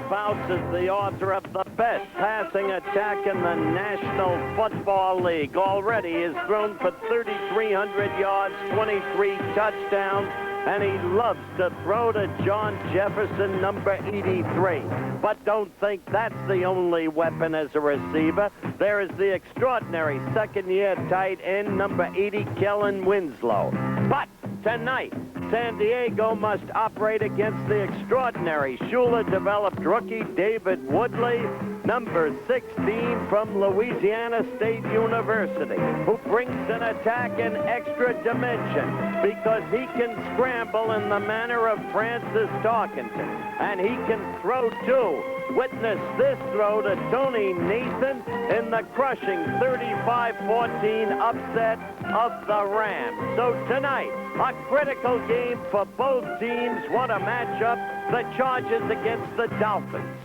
Fouts is the author of the best passing attack in the National Football League. Already he's thrown for 3,300 yards, 23 touchdowns, and he loves to throw to John Jefferson, number 83. But don't think that's the only weapon as a receiver. There is the extraordinary second-year tight end, number 80, Kellen Winslow. But tonight, San Diego must operate against the extraordinary Schuler-developed rookie David Woodley, number 16 from Louisiana State University, who brings an attack in extra dimension because he can scramble in the manner of Francis Tarkenton, and he can throw too. Witness this throw to Tony Nathan in the crushing 35-14 upset of the Rams. So tonight, a critical game for both teams. What a matchup. The Chargers against the Dolphins.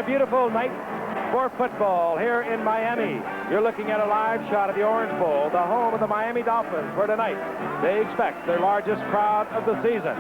Beautiful night for football here in Miami. You're looking at a live shot of the Orange Bowl, the home of the Miami Dolphins, where tonight they expect their largest crowd of the season.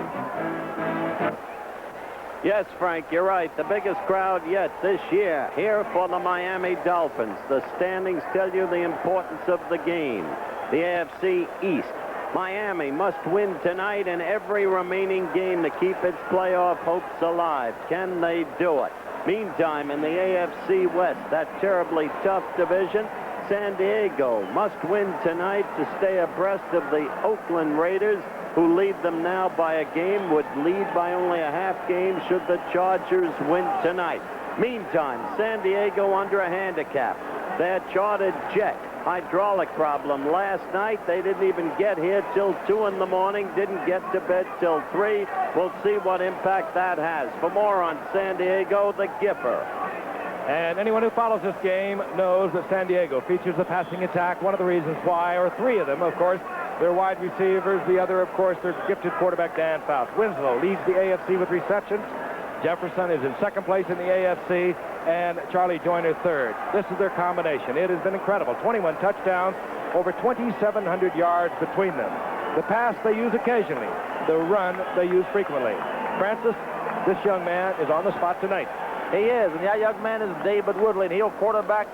Yes, Frank, you're right. The biggest crowd yet this year here for the Miami Dolphins. The standings tell you the importance of the game. The AFC East. Miami must win tonight and every remaining game to keep its playoff hopes alive. Can they do it? Meantime, in the AFC West, that terribly tough division, San Diego must win tonight to stay abreast of the Oakland Raiders, who lead them now by a game, would lead by only a half game should the Chargers win tonight. Meantime, San Diego under a handicap. Their chartered jet hydraulic problem last night. They didn't even get here till 2 in the morning, didn't get to bed till 3. We'll see what impact that has. For more on San Diego, the Gipper. And anyone who follows this game knows that San Diego features a passing attack. One of the reasons why, or 3 of them, of course, their wide receivers. The other, of course, their gifted quarterback, Dan Fouts. Winslow leads the AFC with receptions. Jefferson is in second place in the AFC, and Charlie Joyner third. This is their combination. It has been incredible. 21 touchdowns, over 2,700 yards between them. The pass they use occasionally. The run they use frequently. Francis, this young man is on the spot tonight. He is, and that young man is David Woodley, and he'll quarterback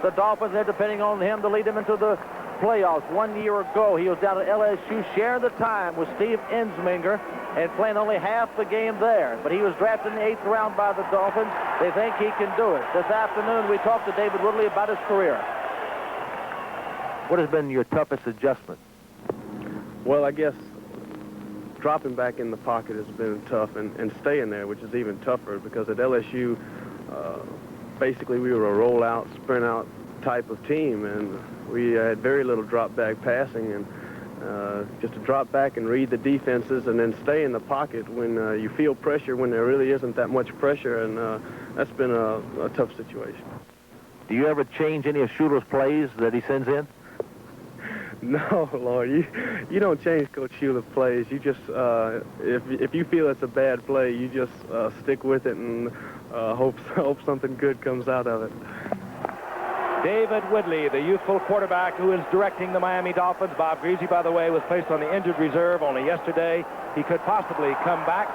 the Dolphins. They're depending on him to lead them into the playoffs. 1 year ago, he was down at LSU sharing the time with Steve Ensminger and playing only half the game there. But he was drafted in the 8th round by the Dolphins. They think he can do it. This afternoon, we talked to David Woodley about his career. What has been your toughest adjustment? Well, I guess dropping back in the pocket has been tough, and staying there, which is even tougher, because at LSU, basically we were a roll-out, sprint-out type of team, and we had very little drop-back passing, and just to drop back and read the defenses and then stay in the pocket when you feel pressure when there really isn't that much pressure, and that's been a tough situation. Do you ever change any of Schuler's plays that he sends in? No, Lord, you don't change Coach Schuler's plays. You just, if you feel it's a bad play, you just stick with it and hope something good comes out of it. David Woodley, the youthful quarterback who is directing the Miami Dolphins. Bob Greasy, by the way, was placed on the injured reserve only yesterday. He could possibly come back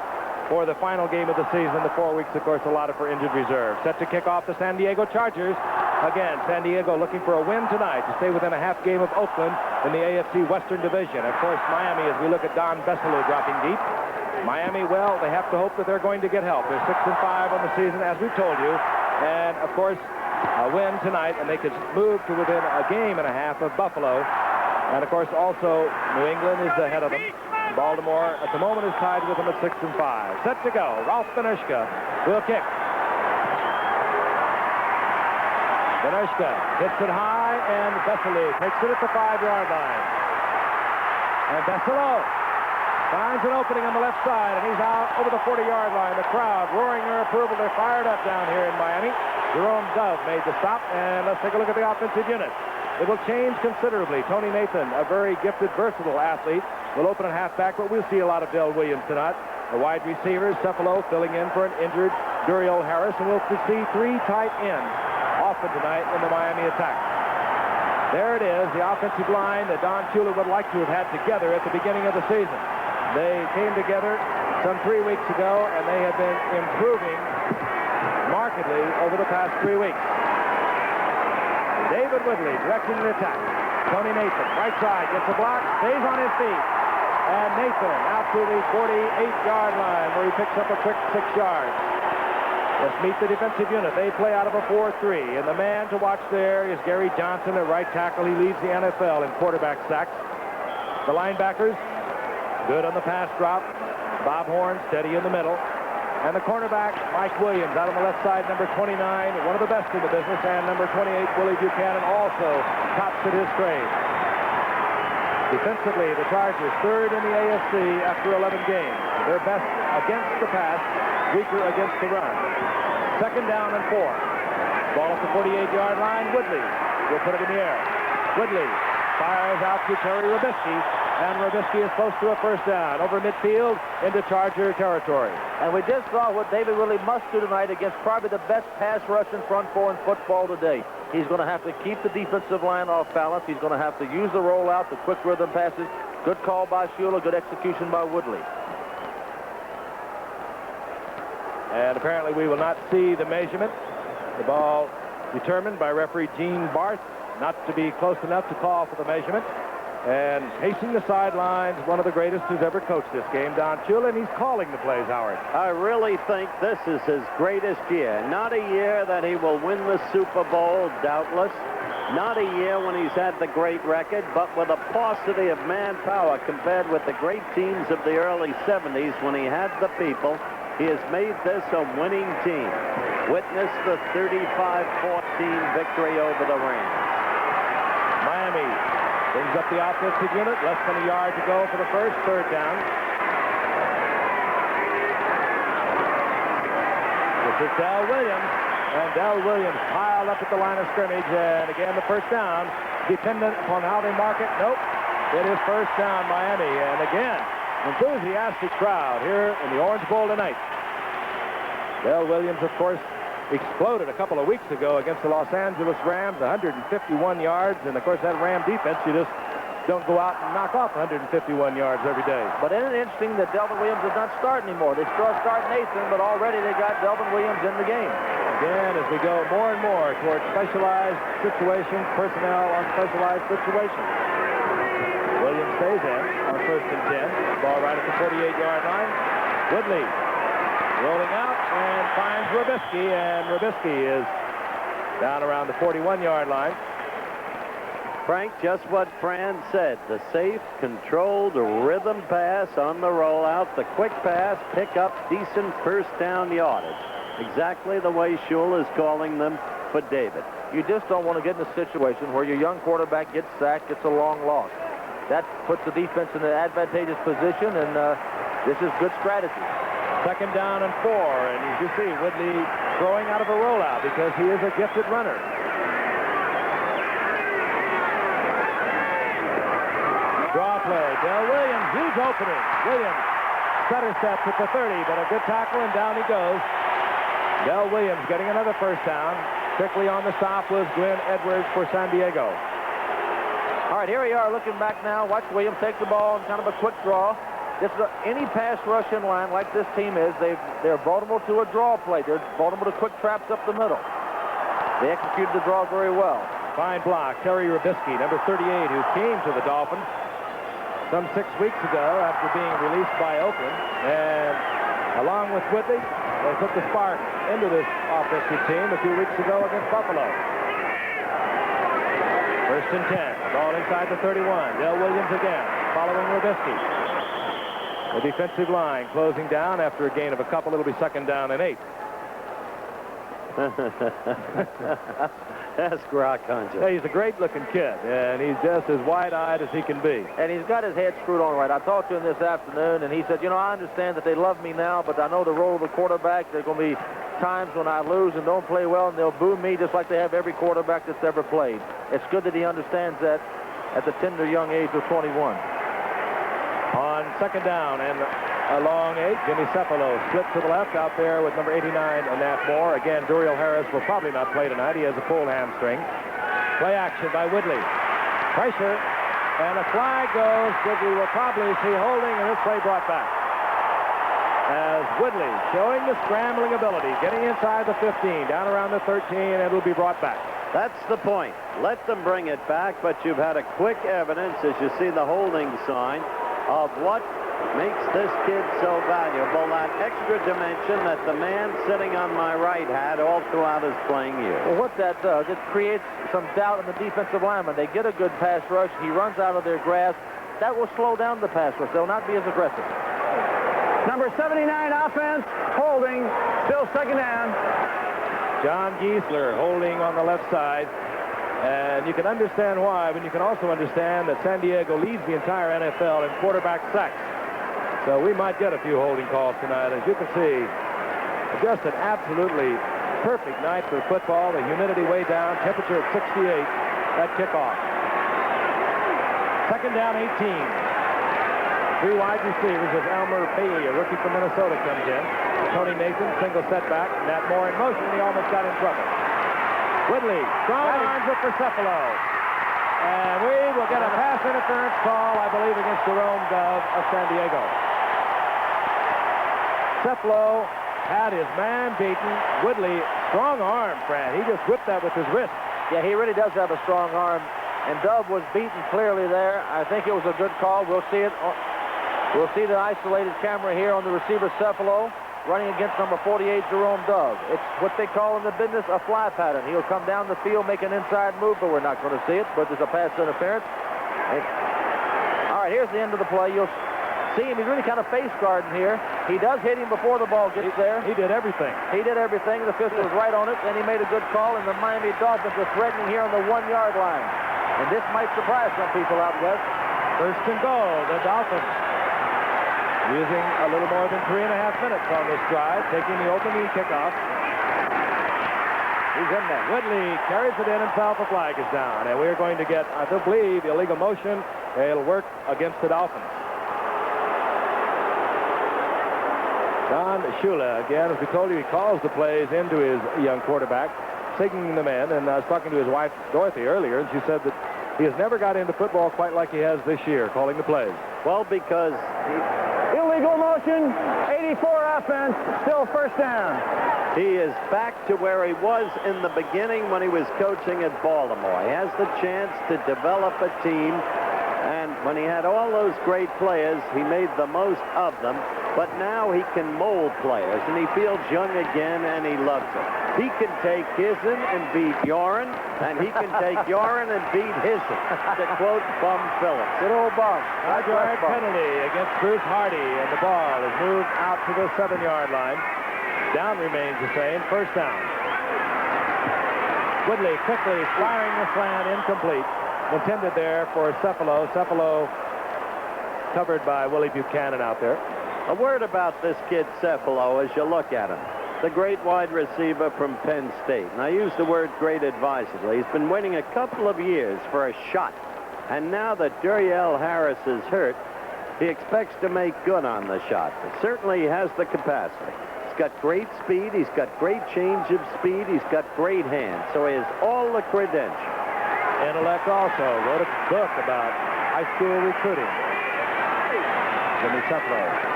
for the final game of the season. The 4 weeks, of course, allotted for injured reserve. Set to kick off the San Diego Chargers. Again, San Diego looking for a win tonight to stay within a half game of Oakland in the AFC Western Division. Of course, Miami, as we look at Don Besselou dropping deep. Miami, well, they have to hope that they're going to get help. They're 6-5 on the season, as we told you. And, of course, a win tonight, and they could move to within a game and a half of Buffalo And, of course, also New England is ahead of them. Baltimore, at the moment, is tied with them at 6 and 5. Set to go. Ralph Benushka will kick. Benushka hits it high, and Vesely takes it at the 5-yard line. And Vesely finds an opening on the left side, and he's out over the 40-yard line. The crowd roaring their approval. They're fired up down here in Miami. Jerome Dove made the stop, and let's take a look at the offensive unit. It will change considerably. Tony Nathan, a very gifted, versatile athlete, will open at halfback, but we'll see a lot of Del Williams tonight. The wide receivers, Cephalo filling in for an injured Duriel Harris, and we'll see 3 tight ends often tonight in the Miami attack. There it is, the offensive line that Don Shula would like to have had together at the beginning of the season. They came together some 3 weeks ago, and they have been improving markedly over the past 3 weeks. David Woodley directing the attack. Tony Nathan, right side, gets a block, stays on his feet. And Nathan out to the 48-yard line where he picks up a quick 6 yards. Let's meet the defensive unit. They play out of a 4-3. And the man to watch there is Gary Johnson at right tackle. He leads the NFL in quarterback sacks. The linebackers, good on the pass drop. Bob Horn, steady in the middle. And the cornerback, Mike Williams, out on the left side, number 29, one of the best in the business, and number 28, Willie Buchanan, also tops at his trade. Defensively, the Chargers, 3rd in the AFC after 11 games. They're best against the pass, weaker against the run. 2nd down and 4. Ball at the 48-yard line. Woodley will put it in the air. Woodley fires out to Terry Robisky, and Robisky is close to a 1st down over midfield into Charger territory. And we just saw what David Woodley must do tonight against probably the best pass rush in front 4 in football today. He's going to have to keep the defensive line off balance. He's going to have to use the rollout, the quick rhythm passes. Good call by Shula, good execution by Woodley. And apparently we will not see the measurement. The ball determined by referee Gene Barth, not to be close enough to call for the measurement. And pacing the sidelines, one of the greatest who's ever coached this game, Don Shula, and he's calling the plays, Howard. I really think this is his greatest year. Not a year that he will win the Super Bowl, doubtless. Not a year when he's had the great record, but with a paucity of manpower compared with the great teams of the early 70s when he had the people, he has made this a winning team. Witness the 35-14 victory over the Rams. Miami brings up the offensive unit. Less than a yard to go for the first. 3rd down. This is Del Williams. And Del Williams piled up at the line of scrimmage. And again, the 1st down. Dependent upon how they mark it. Nope. It is 1st down, Miami. And again, enthusiastic crowd here in the Orange Bowl tonight. Del Williams, of course, exploded a couple of weeks ago against the Los Angeles Rams, 151 yards. And, of course, that Ram defense, you just don't go out and knock off 151 yards every day. But isn't it interesting that Delvin Williams does not start anymore? They still start Nathan, but already they got Delvin Williams in the game. Again, as we go more and more towards specialized situations, personnel on specialized situations. Williams stays in on 1st and 10. Ball right at the 48-yard line. Woodley rolling out and finds Robisky, and Robisky is down around the 41-yard line. Frank, just what Fran said. The safe, controlled rhythm pass on the rollout, the quick pass, pick up decent 1st down yardage. Exactly the way Shula is calling them for David. You just don't want to get in a situation where your young quarterback gets sacked, gets a long loss. That puts the defense in an advantageous position, and this is good strategy. 2nd down and 4, and as you see, Woodley throwing out of a rollout because he is a gifted runner. Draw play. Del Williams, huge opening. Williams stutter steps at the 30, but a good tackle, and down he goes. Del Williams getting another 1st down. Quickly on the stop was Glenn Edwards for San Diego. All right, here we are looking back now. Watch Williams take the ball in kind of a quick draw. This is any pass rush in line like this team is, they're vulnerable to a draw play. They're vulnerable to quick traps up the middle. They executed the draw very well. Fine block. Terry Robisky, number 38, who came to the Dolphins some 6 weeks ago after being released by Oakland. And along with Woodley, they put the spark into this offensive team a few weeks ago against Buffalo. First and 10. Ball inside the 31. Dale Williams again, following Robisky. The defensive line closing down after a gain of a couple. It'll be second down and 8. That's Grock Hunter. Hey, he's a great-looking kid, and he's just as wide-eyed as he can be. And he's got his head screwed on right. I talked to him this afternoon, and he said, you know, I understand that they love me now, but I know the role of the quarterback. There's going to be times when I lose and don't play well, and they'll boo me just like they have every quarterback that's ever played. It's good that he understands that at the tender young age of 21. On second down and a long 8, Jimmy Cephalo split to the left out there with number 89, Nat Moore. Again, Duriel Harris will probably not play tonight. He has a pulled hamstring. Play action by Woodley. Pressure, and a flag goes. Woodley will probably see holding, and this play brought back. As Woodley showing the scrambling ability, getting inside the 15, down around the 13, and it'll be brought back. That's the point. Let them bring it back, but you've had a quick evidence, as you see the holding sign, of what makes this kid so valuable, that extra dimension that the man sitting on my right had all throughout his playing years. Well, what that does, it creates some doubt in the defensive lineman. They get a good pass rush. He runs out of their grasp. That will slow down the pass rush. They'll not be as aggressive. Number 79 offense, holding, still second down. John Giesler holding on the left side. And you can understand why, but you can also understand that San Diego leads the entire NFL in quarterback sacks. So we might get a few holding calls tonight. As you can see, just an absolutely perfect night for football. The humidity way down, temperature at 68 at kickoff. Second down, 18. 3 wide receivers as Elmer Bailey, a rookie from Minnesota, comes in. Tony Nathan, single setback. Nat Moore in motion. He almost got in trouble. Woodley, strong arms up for Cephalo. And we will get a pass interference call, I believe, against Jerome Dove of San Diego. Cephalo had his man beaten. Woodley, strong arm, Fran. He just whipped that with his wrist. Yeah, he really does have a strong arm. And Dove was beaten clearly there. I think it was a good call. We'll see it. We'll see the isolated camera here on the receiver, Cephalo, running against number 48, Jerome Dove. It's what they call in the business a fly pattern. He'll come down the field, make an inside move, but we're not going to see it. But there's a pass interference. All right, here's the end of the play. You'll see him. He's really kind of face guarding here. He does hit him before the ball gets there. He did everything. He did everything. The official was right on it, and he made a good call, and the Miami Dolphins are threatening here on the 1-yard line. And this might surprise some people out west. First and goal, the Dolphins. Using a little more than 3.5 minutes on this drive, taking the opening kickoff. He's in there. Woodley carries it in himself. A flag is down. And we're going to get, I believe, illegal motion. It'll work against the Dolphins. Don Shula, again, as we told you, he calls the plays into his young quarterback, signaling them in. And I was talking to his wife, Dorothy, earlier, and she said that he has never got into football quite like he has this year, calling the plays. Well, because Illegal motion, 84 offense, still first down. he is back to where he was in the beginning when he was coaching at Baltimore. He has the chance to develop a team, and when he had all those great players, he made the most of them. But now he can mold players, and he feels young again, and he loves it. He can take Hisson and beat Yoren, and he can take Yoren and beat Hisson, to quote Bum Phillips. Good old Bum. High penalty against Bruce Hardy, and the ball is moved out to the 7-yard line. Down remains the same, first down. Woodley quickly firing the slant, incomplete. Intended there for Cephalo. Cephalo covered by Willie Buchanan out there. A word about this kid Cephalo as you look at him. The great wide receiver from Penn State. And I use the word great advisedly. He's been waiting a couple of years for a shot. And now that Duriel Harris is hurt, he expects to make good on the shot. But certainly he has the capacity. He's got great speed. He's got great change of speed. He's got great hands. So he has all the credentials. Intellect also wrote a book about high school recruiting. Jimmy Cephalo.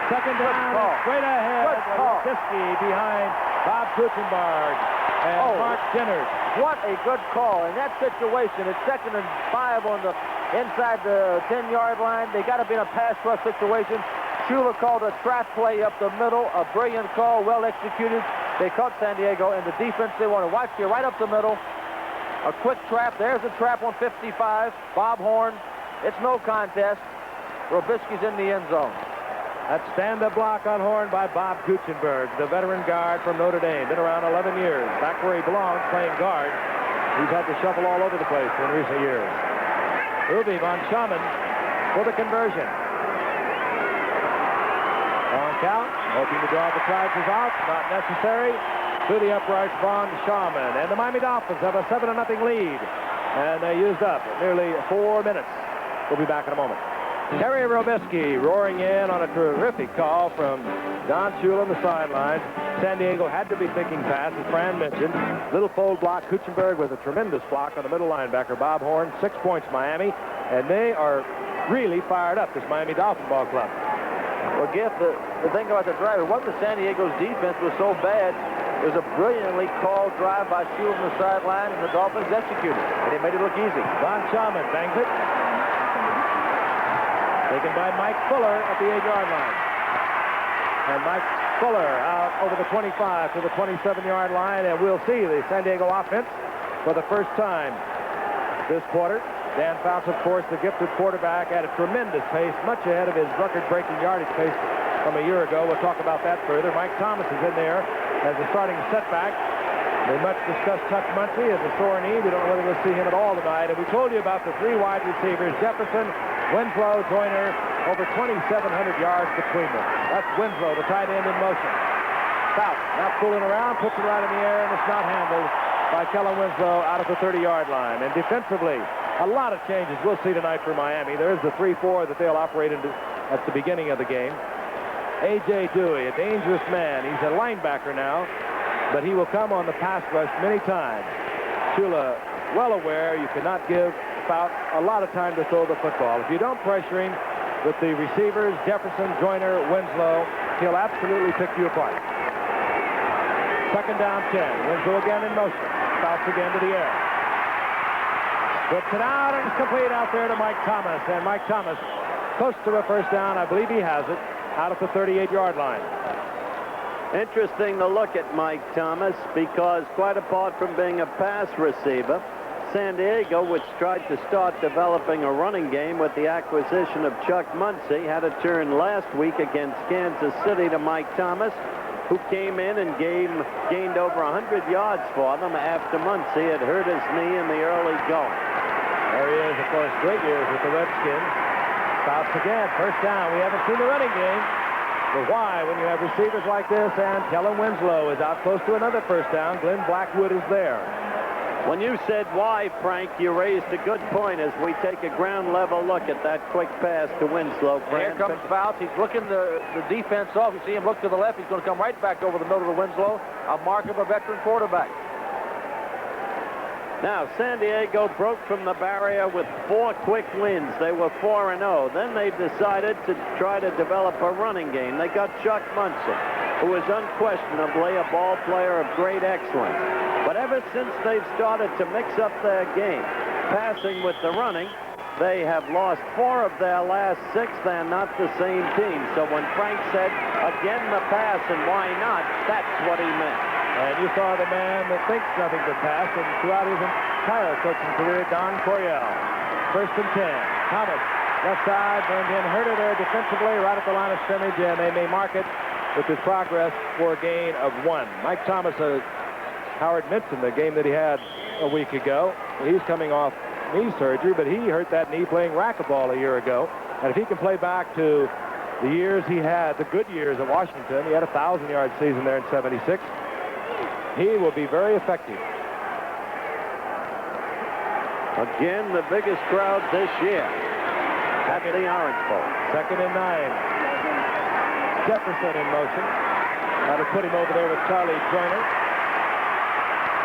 Second down, straight ahead. Robisky behind Bob Kuchenberg and Mark Dinners. What a good call in that situation. It's 2nd and 5 on the inside the 10-yard line. They got to be in a pass rush situation. Shula called a trap play up the middle. A brilliant call, well executed. They caught San Diego, and the defense, they want to watch here right up the middle. A quick trap. There's a trap on 55. Bob Horn. It's no contest. Robisky's in the end zone. That stand-up block on Horn by Bob Kuchenberg, the veteran guard from Notre Dame. Been around 11 years. Back where he belongs, playing guard. He's had to shuffle all over the place in recent years. Uwe von Schaman for the conversion. On count, hoping to draw the Chargers out. Not necessary. To the uprights, von Schaman. And the Miami Dolphins have a 7-0 lead. And they used up nearly 4 minutes. We'll be back in a moment. Terry Robisky roaring in on a terrific call from Don Shula on the sidelines. San Diego had to be thinking pass, as Fran mentioned. Little fold block. Kuchenberg with a tremendous block on the middle linebacker, Bob Horn. 6 points, Miami. And they are really fired up, this Miami Dolphin ball club. Well, Giff, the thing about the drive, it wasn't San Diego's defense was so bad. It was a brilliantly called drive by Shula on the sideline, and the Dolphins executed it. And they made it look easy. Von Schaman bangs it. Taken by Mike Fuller at the 8-yard line. And Mike Fuller out over the 25 to the 27-yard line, and we'll see the San Diego offense for the first time this quarter. Dan Fouts, of course, the gifted quarterback, at a tremendous pace, much ahead of his record-breaking yardage pace from a year ago. We'll talk about that further. Mike Thomas is in there as a starting setback. The much-discussed Chuck Muncie as a sore knee. We don't know whether we'll see him at all tonight. And we told you about the 3 wide receivers, Jefferson, Winslow, Joyner, over 2,700 yards between them. That's Winslow, the tight end in motion. Fouts, not fooling around, puts it right in the air, and it's not handled by Kellen Winslow out of the 30-yard line. And defensively, a lot of changes we'll see tonight for Miami. There's the 3-4 that they'll operate into at the beginning of the game. A.J. Dewey, a dangerous man. He's a linebacker now, but he will come on the pass rush many times. Shula, well aware you cannot give Fouts a lot of time to throw the football. If you don't pressure him with the receivers, Jefferson, Joyner, Winslow, he'll absolutely pick you apart. Second down 10. Winslow again in motion. Fouts again to the air. Puts it out, and it's complete out there to Mike Thomas. And Mike Thomas, close to a first down. I believe he has it, out at the 38-yard line. Interesting to look at Mike Thomas, because quite apart from being a pass receiver, San Diego, which tried to start developing a running game with the acquisition of Chuck Muncie, had a turn last week against Kansas City to Mike Thomas, who came in and gained over 100 yards for them after Muncie had hurt his knee in the early going. There he is, of course, great years with the Redskins. Fouts again, first down. We haven't seen the running game. But why, when you have receivers like this, and Kellen Winslow is out close to another first down, Glenn Blackwood is there. When you said why, Frank, you raised a good point as we take a ground-level look at that quick pass to Winslow. Here comes Fouts. He's looking the defense off. You see him look to the left. He's going to come right back over the middle of the Winslow, a mark of a veteran quarterback. Now, San Diego broke from the barrier with 4 quick wins. They were 4-0. Then they decided to try to develop a running game. They got Chuck Muncie, who is unquestionably a ball player of great excellence. But ever since they've started to mix up their game, passing with the running, they have lost 4 of their last 6. They're not the same team. So when Frank said, again the pass and why not, that's what he meant. And you saw the man that thinks nothing but pass, and throughout his entire coaching career, Don Coryell. First and 10. Thomas, left side, burned in, hurt it there defensively right at the line of scrimmage, and they may mark it with his progress for a gain of 1. Mike Thomas, Howard mentioned the game that he had a week ago. He's coming off knee surgery, but he hurt that knee playing racquetball a year ago. And if he can play back to the years he had, the good years at Washington, he had a 1,000-yard season there in '76. He will be very effective. Again, the biggest crowd this year at the Orange Bowl. Second and 9. Jefferson in motion. That'll put him over there with Charlie Joyner.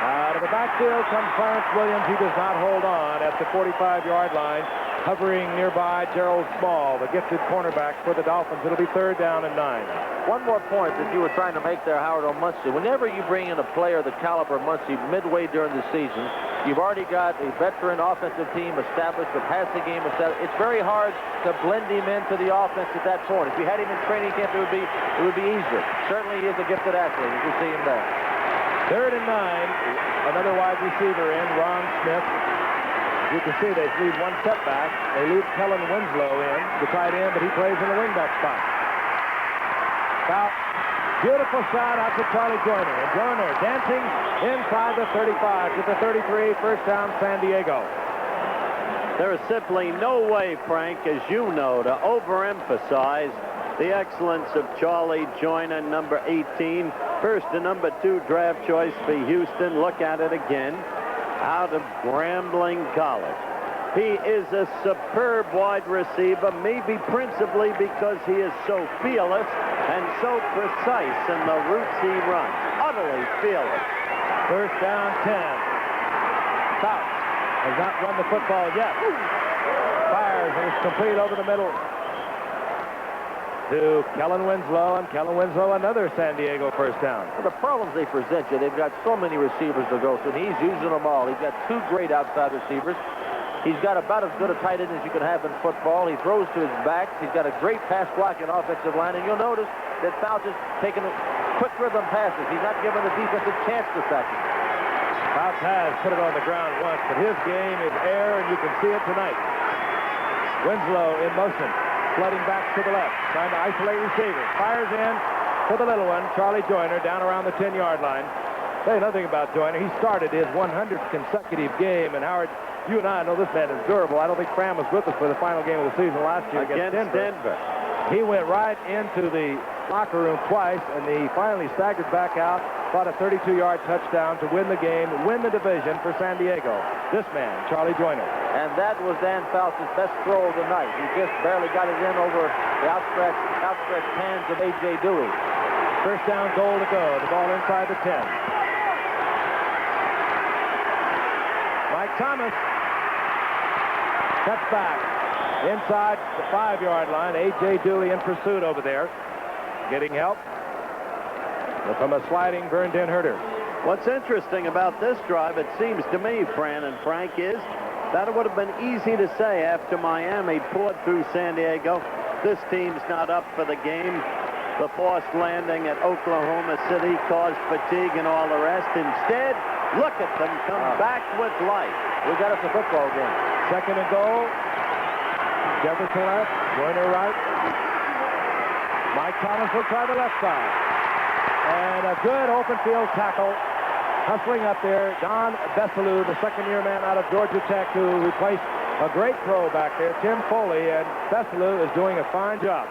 Out of the backfield comes Clarence Williams. He does not hold on at the 45-yard line. Hovering nearby, Gerald Small, the gifted cornerback for the Dolphins. It'll be 3rd down and 9. One more point that you were trying to make there, Howard, on Muncie. Whenever you bring in a player the caliber of Muncie midway during the season, you've already got a veteran offensive team established, the passing game established. It's very hard to blend him into the offense at that point. If you had him in training camp, it would be easier. Certainly he is a gifted athlete, as you see him there. 3rd and 9. Another wide receiver in, Ron Smith. You can see they leave one step back. They leave Kellen Winslow in, the tight end, but he plays in the wingback spot. Foul. Beautiful shot out to Charlie Joyner. And Joyner dancing inside the 35 to the 33. First down, San Diego. There is simply no way, Frank, as you know, to overemphasize the excellence of Charlie Joyner, number 18. First and number 2 draft choice for Houston. Look at it again. Out of Grambling College. He is a superb wide receiver, maybe principally because he is so fearless and so precise in the routes he runs. Utterly fearless. First down, 10. Fouts has not run the football yet. Fires, and it's complete over the middle to Kellen Winslow, and Kellen Winslow another San Diego first down. Well, the problems they present you, they've got so many receivers to go to, and he's using them all. He's got 2 great outside receivers. He's got about as good a tight end as you can have in football. He throws to his back. He's got a great pass blocking offensive line, and you'll notice that Fouts is taking quick rhythm passes. He's not giving the defense a chance to sack him. Fouts has put it on the ground once, but his game is air, and you can see it tonight. Winslow in motion, flooding back to the left, trying to isolate receivers. Fires in for the little one, Charlie Joyner, down around the 10-yard line. Say nothing about Joyner. He started his 100th consecutive game, and Howard, you and I know this man is durable. I don't think Fram was with us for the final game of the season last year against Denver. He went right into the locker room twice, and he finally staggered back out, caught a 32-yard touchdown to win the game, win the division for San Diego. This man, Charlie Joyner. And that was Dan Fouts' best throw of the night. He just barely got it in over the outstretched hands of A.J. Dewey. First down, goal to go. The ball inside the 10. Mike Thomas cuts back inside the 5-yard line. A.J. Dooley in pursuit over there, getting help from a sliding burned-in Herder. What's interesting about this drive, it seems to me, Fran and Frank, is that it would have been easy to say after Miami poured through San Diego, this team's not up for the game. The forced landing at Oklahoma City caused fatigue and all the rest. Instead, look at them come back with life. We got us a football game. Second and goal. Jefferson left, Joyner right. Mike Thomas will try the left side. And a good open field tackle. Hustling up there, Don Besselou, the second-year man out of Georgia Tech, who replaced a great pro back there, Tim Foley, and Besselou is doing a fine job.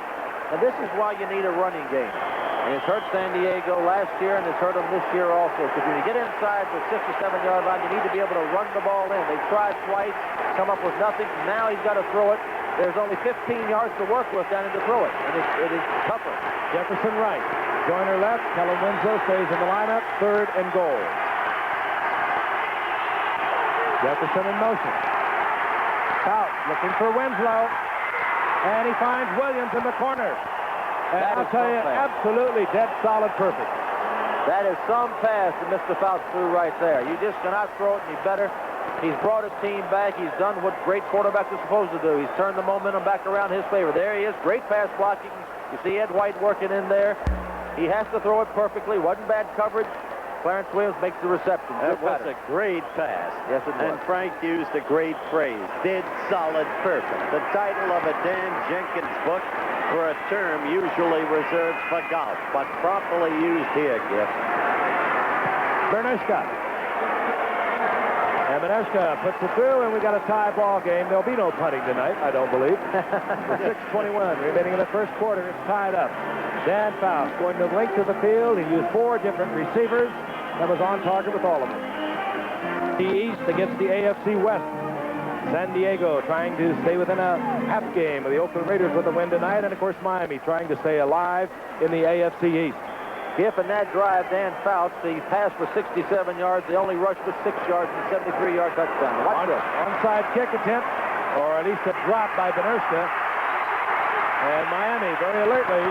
And this is why you need a running game. And it's hurt San Diego last year, and it's hurt them this year also. Because when you get inside the 6 or 7-yard line, you need to be able to run the ball in. They tried twice, come up with nothing. Now he's got to throw it. There's only 15 yards to work with down and to throw it. And it is tougher. Jefferson right. Joyner left. Kellen Winslow stays in the lineup. 3rd and goal. Jefferson in motion. Out looking for Winslow. And he finds Williams in the corner. And I'll tell you, absolutely dead solid perfect. That is some pass that Mr. Fouts threw right there. You just cannot throw it any better. He's brought his team back. He's done what great quarterbacks are supposed to do. He's turned the momentum back around his favor. There he is. Great pass blocking. You see Ed White working in there. He has to throw it perfectly. Wasn't bad coverage. Clarence Williams makes the reception. That was a great pass. Yes, it was. And Frank used a great phrase, dead solid perfect. The title of a Dan Jenkins book for a term usually reserved for golf, but properly used here, Giff. Bernushka. And Bernushka puts it through, and we got a tie ball game. There'll be no punting tonight, I don't believe. With 6:21 remaining in the first quarter, it's tied up. Dan Fouts going the length of the field. He used 4 different receivers and was on target with all of them. The East against the AFC West. San Diego trying to stay within a half game of the Oakland Raiders with a win tonight, and of course Miami trying to stay alive in the AFC East. If in that drive, Dan Fouts, he passed for 67 yards. They only rushed for 6 yards and a 73-yard touchdown. Watch this. Onside kick attempt, or at least a drop by Bernushka. And Miami very alertly,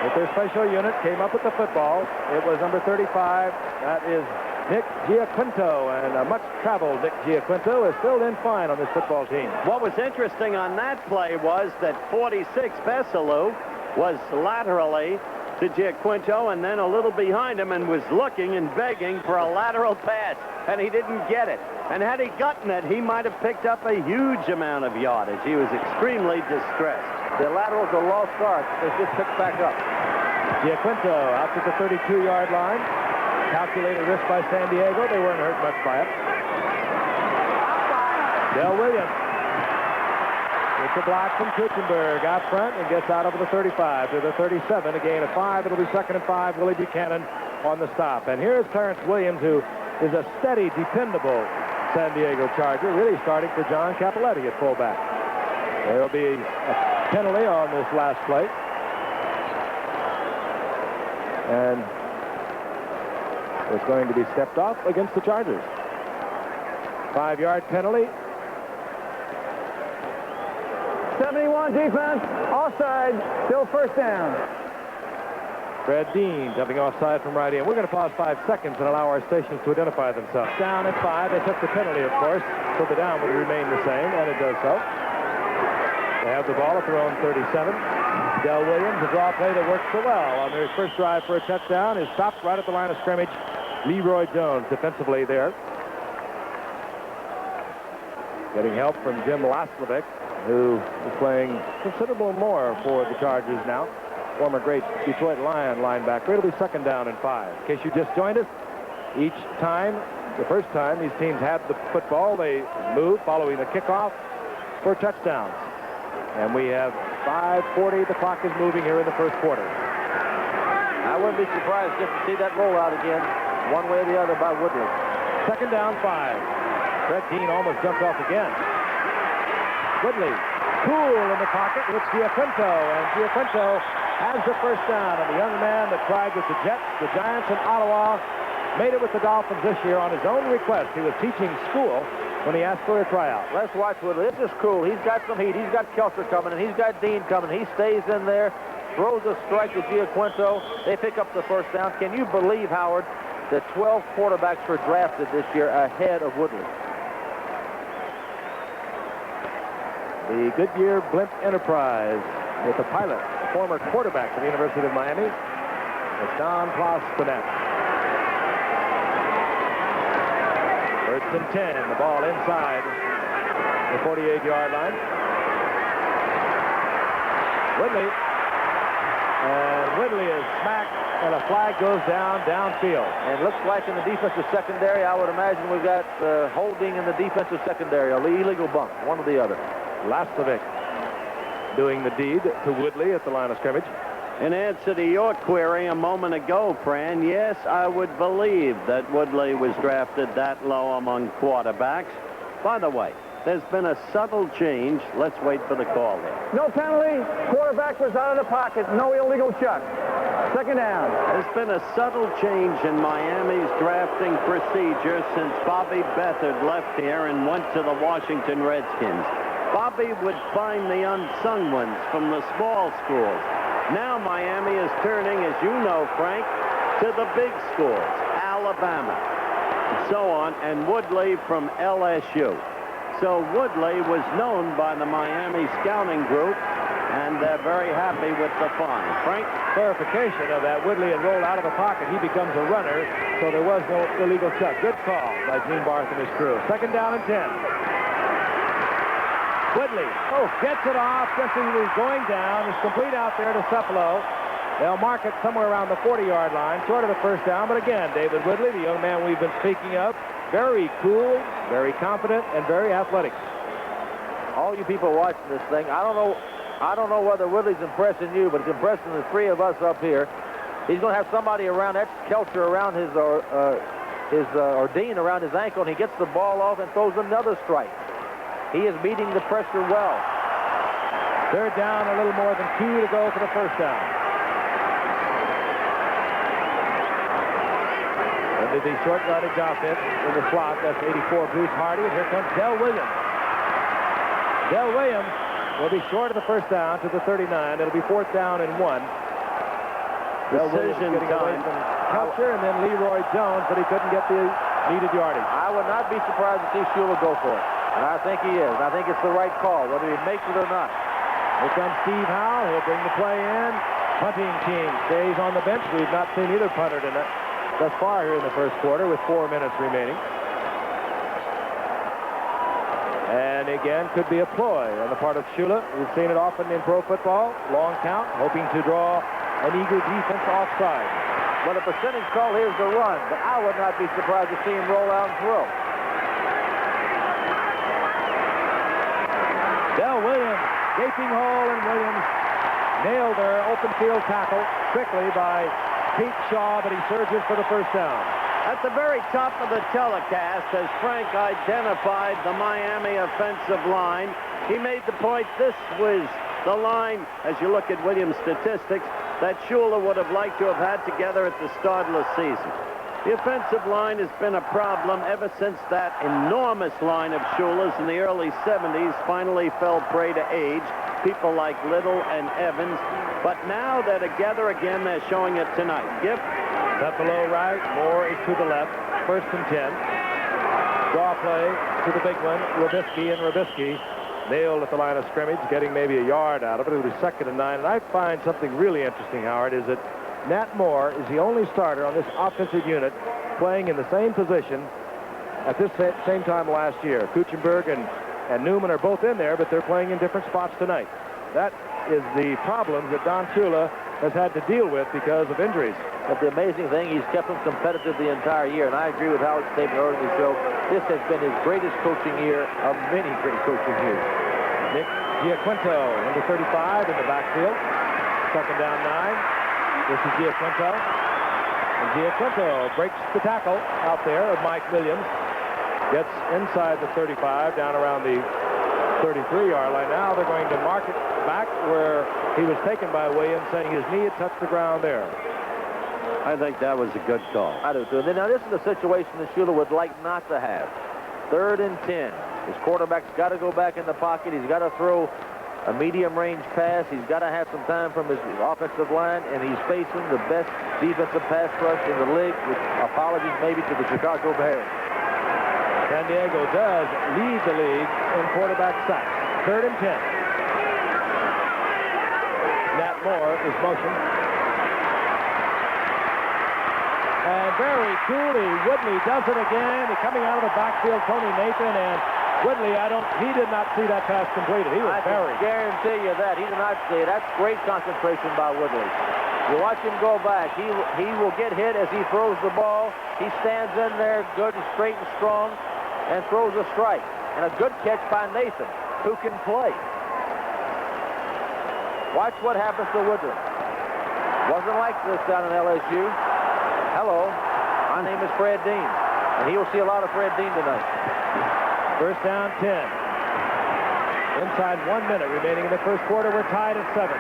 with their special unit, came up with the football. It was number 35. That is Nick Giaquinto, and a much-traveled Nick Giaquinto is filled in fine on this football team. What was interesting on that play was that 46 Besselou was laterally to Giaquinto, and then a little behind him, and was looking and begging for a lateral pass, and he didn't get it. And had he gotten it, he might have picked up a huge amount of yardage. He was extremely distressed. The lateral's a lost start. They just picked back up. Giaquinto out to the 32-yard line. Calculated risk by San Diego. They weren't hurt much by it. Del Williams with the block from Kuchenberg out front and gets out over the 35 to the 37. A gain of 5. It'll be 2nd and 5. Willie Buchanan on the stop. And here's Clarence Williams, who is a steady, dependable San Diego Charger, really starting for John Cappelletti at fullback. There will be a penalty on this last play. And it's going to be stepped off against the Chargers. 5-yard penalty. 71 defense, offside, still first down. Fred Dean jumping offside from right in. We're going to pause 5 seconds and allow our stations to identify themselves. Down at 5. They took the penalty, of course, so the down would remain the same, and it does so. They have the ball at their own 37. Del Williams, a draw play that works so well on their first drive for a touchdown, is stopped right at the line of scrimmage. Leroy Jones defensively there. Getting help from Jim Laslovic, who is playing considerable more for the Chargers now. Former great Detroit Lion linebacker. It'll be 2nd down and 5. In case you just joined us, each time, the first time these teams had the football, they moved following the kickoff for touchdowns. And we have 5:40. The clock is moving here in the first quarter. I wouldn't be surprised just to see that rollout again, one way or the other by Woodley. 2nd down, 5. Fred Dean almost jumped off again. Woodley, cool in the pocket with Giaquinto, and Giaquinto has the first down. And the young man that tried with the Jets, the Giants, and Ottawa made it with the Dolphins this year on his own request. He was teaching school when he asked for a tryout. Let's watch Woodley. This is cool. He's got some heat. He's got Kelter coming, and he's got Dean coming. He stays in there, throws a strike to Giaquinto. They pick up the first down. Can you believe, Howard, that 12 quarterbacks were drafted this year ahead of Woodley? The Goodyear Blimp Enterprise with the pilot, the former quarterback for the University of Miami, is Don Plostanek. 1st and 10. The ball inside the 48-yard line. Woodley. And Woodley is smacked, and a flag goes downfield. And it looks like in the defensive secondary, I would imagine we've got holding in the defensive secondary, an illegal bump, one or the other. Laslovic doing the deed to Woodley at the line of scrimmage. In answer to your query a moment ago, Fran, yes, I would believe that Woodley was drafted that low among quarterbacks. By the way, there's been a subtle change. Let's wait for the call there. No penalty, quarterback was out of the pocket, no illegal chuck. 2nd down. There's been a subtle change in Miami's drafting procedure since Bobby Beathard left here and went to the Washington Redskins. Bobby would find the unsung ones from the small schools. Now Miami is turning, as you know, Frank, to the big schools, Alabama, and so on, and Woodley from LSU. So Woodley was known by the Miami scouting group, and they're very happy with the find. Frank? Clarification of that. Woodley had rolled out of the pocket. He becomes a runner, so there was no illegal chuck. Good call by Gene Barth and his crew. 2nd down and 10. Woodley gets it off just as he was going down. It's complete out there to Cepolo. They'll mark it somewhere around the 40-yard line, short of the first down. But again, David Woodley, the young man we've been speaking of, very cool, very confident, and very athletic. All you people watching this thing, I don't know whether Woodley's impressing you, but it's impressing the 3 of us up here. He's going to have somebody around, that's Kelcher around his Dean around his ankle, and he gets the ball off and throws another strike. He is meeting the pressure well. 3rd down, a little more than 2 to go for the first down. Into the short yardage offense in the slot. That's 84, Bruce Hardy. And here comes Del Williams. Del Williams will be short of the first down to the 39. It'll be 4th down and 1. Del Williams getting away from Kelcher and then Leroy Jones, but he couldn't get the needed yardage. I would not be surprised to see Shula go for it. And I think he is. I think it's the right call, whether he makes it or not. Here comes Steve Howe. He'll bring the play in. punting team stays on the bench. We've not seen either punter tonight thus far here in the first quarter with 4 minutes remaining. And again, could be a ploy on the part of Shula. We've seen it often in pro football. Long count, hoping to draw an eager defense offside. Well, the percentage call here is the run, but I would not be surprised to see him roll out and throw. Del Williams, gaping hole, and Williams nailed their open field tackle quickly by Pete Shaw, but he surges for the first down. At the very top of the telecast, as Frank identified the Miami offensive line, he made the point this was the line, as you look at Williams' statistics, that Shula would have liked to have had together at the start of the season. The offensive line has been a problem ever since that enormous line of Shula's in the early 70s finally fell prey to age. People like Little and Evans. But now they're together again. They're showing it tonight. Gift. That below right, Moore is to the left. 1st and 10. Draw play to the big one, Robisky, and Robisky nailed at the line of scrimmage, getting maybe a yard out of it. It was 2nd and 9. And I find something really interesting, Howard, is that Nat Moore is the only starter on this offensive unit playing in the same position at this same time last year. Kuchenberg and Newman are both in there, but they're playing in different spots tonight. That is the problem that Don Shula has had to deal with because of injuries. But the amazing thing, he's kept them competitive the entire year, and I agree with Howard's statement earlier in the show. This has been his greatest coaching year of many great coaching years. Nick Giaquinto, number 35 in the backfield. 2nd down 9. This is Giaquinto. And Giaquinto breaks the tackle out there of Mike Williams. Gets inside the 35, down around the 33-yard line. Now they're going to mark it back where he was taken by Williams, saying his knee had touched the ground there. I think that was a good call. I do too. Now this is a situation that Shula would like not to have. 3rd and 10. His quarterback's got to go back in the pocket. He's got to throw a medium-range pass. He's got to have some time from his offensive line, and he's facing the best defensive pass rush in the league, with apologies maybe to the Chicago Bears. San Diego does lead the league in quarterback sacks. 3rd and 10. Nat Moore is motioned. And very coolly, Woodley does it again. He's coming out of the backfield, Tony Nathan, and Woodley, he did not see that pass completed. He was buried. I guarantee you that. He did not see it. That's great concentration by Woodley. You watch him go back. He will get hit as he throws the ball. He stands in there good and straight and strong and throws a strike. And a good catch by Nathan, who can play. Watch what happens to Woodley. Wasn't like this down in LSU. Hello, my name is Fred Dean. And he will see a lot of Fred Dean tonight. 1st down 10. Inside 1 minute remaining in the first quarter. We're tied at 7.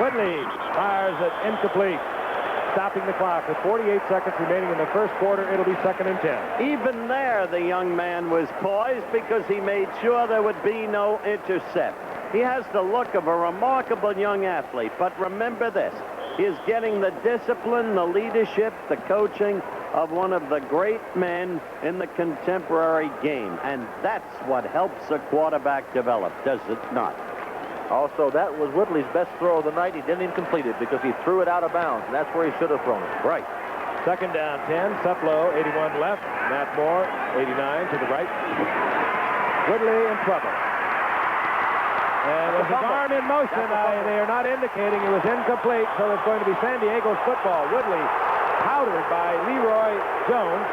Woodley fires it incomplete, stopping the clock with 48 seconds remaining in the first quarter. It'll be 2nd and 10. Even there, the young man was poised because he made sure there would be no intercept. He has the look of a remarkable young athlete, but remember this. He is getting the discipline, the leadership, the coaching of one of the great men in the contemporary game. And that's what helps a quarterback develop, does it not? Also, that was Woodley's best throw of the night. He didn't even complete it because he threw it out of bounds, and that's where he should have thrown it. Right. 2nd down 10. Suplo, 81 left. Matt Moore, 89 to the right. Woodley in trouble. And with his arm in motion, they are not indicating it was incomplete, so it's going to be San Diego's football. Woodley, powdered by Leroy Jones,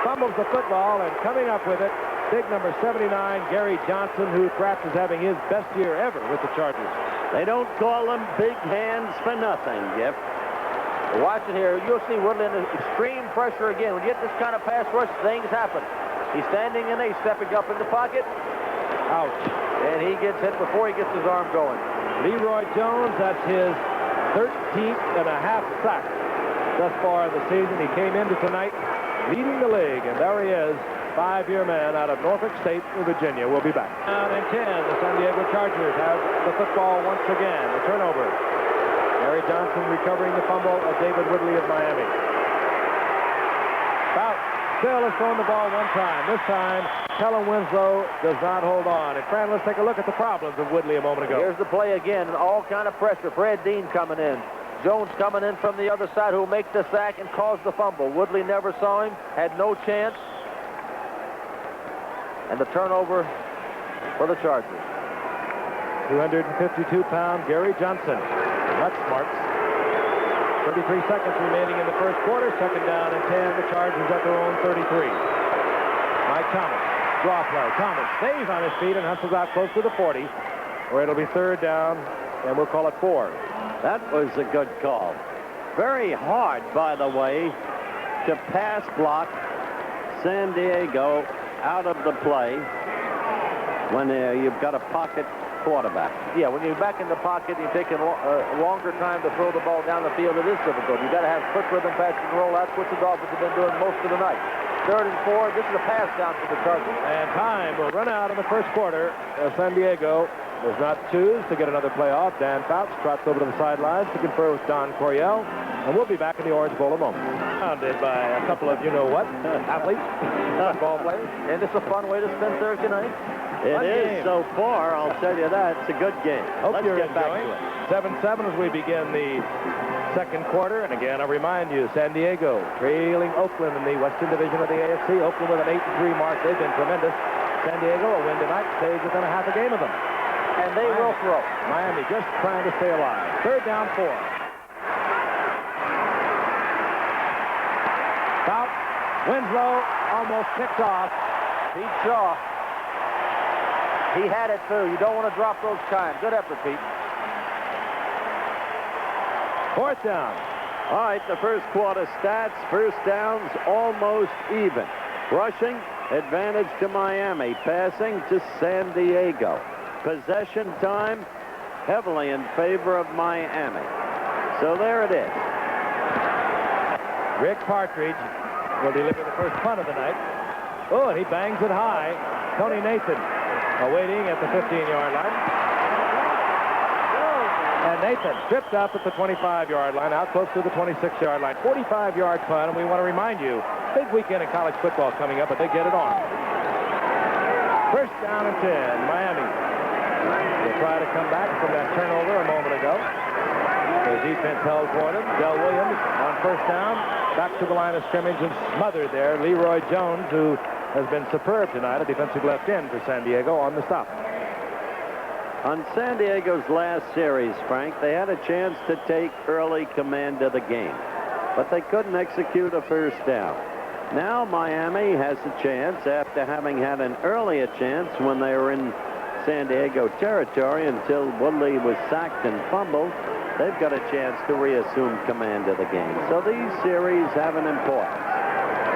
fumbles the football, and coming up with it, big number 79, Gary Johnson, who perhaps is having his best year ever with the Chargers. They don't call them big hands for nothing, Gift. Watch it here. You'll see Woodley under extreme pressure again. When you get this kind of pass rush, things happen. He's standing in there, stepping up in the pocket. Ouch. And he gets hit before he gets his arm going. Leroy Jones, that's his 13th and a half sack thus far in the season. He came into tonight leading the league, and there he is, 5-year man out of Norfolk State, Virginia. We'll be back. Down and 10, the San Diego Chargers have the football once again. The turnover. Gary Johnson recovering the fumble of David Woodley of Miami. About Still has thrown the ball one time. This time, Kellen Winslow does not hold on. And Fran, let's take a look at the problems of Woodley a moment ago. Here's the play again, and all kind of pressure. Fred Dean coming in. Jones coming in from the other side, who will make the sack and cause the fumble. Woodley never saw him, had no chance. And the turnover for the Chargers. 252-pound Gary Johnson. That's smart. 33 seconds remaining in the first quarter. Second down and 10. The Chargers at their own 33. Mike Thomas. Draw play. Thomas stays on his feet and hustles out close to the 40, where it'll be third down, and we'll call it 4. That was a good call. Very hard, by the way, to pass block San Diego out of the play when you've got a pocket quarterback. Yeah, when you're back in the pocket, you're taking a longer time to throw the ball down the field. It is difficult. You've got to have quick rhythm passes and roll. That's what the Dolphins have been doing most of the night. 3rd and 4. This is a pass down for the Chargers. And time will run out in the first quarter. San Diego does not choose to get another play off. Dan Fouts trots over to the sidelines to confer with Don Coryell. And we'll be back in the Orange Bowl in a moment. Founded by a couple of you-know-what athletes, ball players. And it's a fun way to spend Thursday night. It is so far, I'll tell you that. It's a good game. Hope Let's you're get back enjoying to it. 7-7 as we begin the second quarter. And again, I'll remind you, San Diego trailing Oakland in the Western Division of the AFC. Oakland with an 8-3 mark. They've been tremendous. San Diego, a win tonight, stays within a half a game of them. And they will throw. Miami just trying to stay alive. Third down, 4. Fout. Winslow almost picked off. Pete Shaw. He had it, too. You don't want to drop those times. Good effort, Pete. Fourth down. All right, the first quarter stats. First downs almost even. Rushing, advantage to Miami. Passing to San Diego. Possession time, heavily in favor of Miami. So there it is. Rick Partridge will deliver the first punt of the night. Oh, and he bangs it high. Tony Nathan awaiting at the 15-yard line. And Nathan tripped up at the 25-yard line, out close to the 26-yard line. 45-yard punt, and we want to remind you, big weekend in college football coming up, but they get it on. First down and 10, Miami. They'll try to come back from that turnover a moment ago. The defense held for them. Del Williams on first down, back to the line of scrimmage and smothered there. Leroy Jones, who has been superb tonight, a defensive left end for San Diego, on the stop. On San Diego's last series, Frank, they had a chance to take early command of the game, but they couldn't execute a first down. Now Miami has a chance, after having had an earlier chance when they were in San Diego territory until Woodley was sacked and fumbled. They've got a chance to reassume command of the game. So these series have an importance.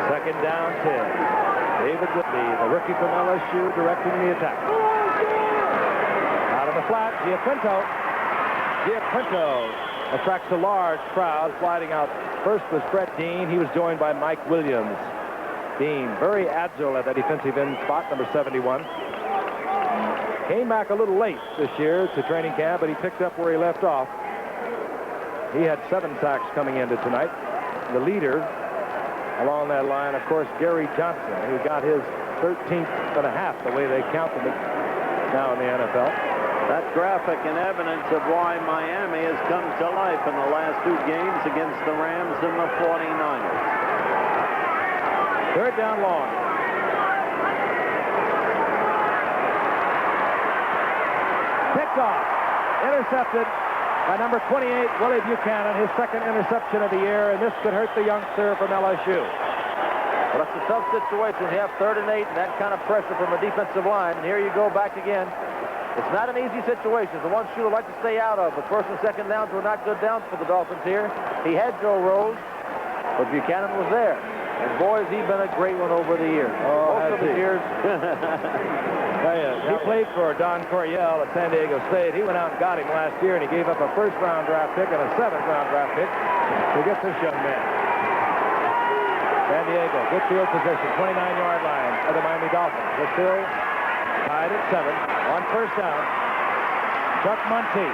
Second down, 10. David Woodley, the rookie from LSU, directing the attack. Out of the flat, Giaquinto. Giaquinto attracts a large crowd. Sliding out first was Brett Dean. He was joined by Mike Williams. Dean, very agile at that defensive end spot, number 71. Came back a little late this year to training camp, but he picked up where he left off. He had 7 sacks coming into tonight. The leader along that line, of course, Gary Johnson, who got his 13th and a half, the way they count them now in the NFL. That graphic and evidence of why Miami has come to life in the last 2 games against the Rams and the 49ers. Third down, long. Picked off. Intercepted by number 28, Willie Buchanan, his second interception of the year, and this could hurt the youngster from LSU. Well, it's a tough situation. You have 3rd and 8 and that kind of pressure from a defensive line, and here you go back again. It's not an easy situation. It's the one Shula would like to stay out of, but first and second downs were not good downs for the Dolphins here. He had Joe Rose, but Buchanan was there. And boy, has he been a great one over the years. Most of his years. He played for Don Coryell at San Diego State. He went out and got him last year, and he gave up a first-round draft pick and a 7th-round draft pick to get this young man. San Diego, good field position, 29-yard line of the Miami Dolphins. They're still tied at 7 on first down. Chuck Munty.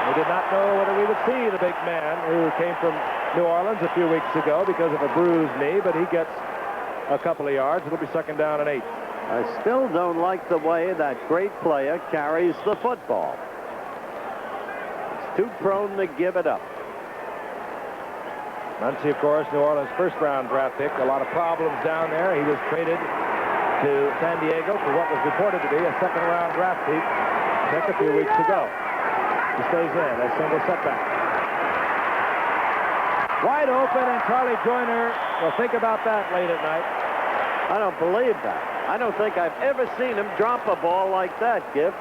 We did not know whether we would see the big man who came from New Orleans a few weeks ago because of a bruised knee, but he gets a couple of yards. It'll be second down and 8. I still don't like the way that great player carries the football. He's too prone to give it up. Muncie, of course, New Orleans first-round draft pick. A lot of problems down there. He was traded to San Diego for what was reported to be a second-round draft pick a few weeks ago. He stays in. A single setback. Wide open, and Charlie Joyner will think about that late at night. I don't believe that. I don't think I've ever seen him drop a ball like that, Gift.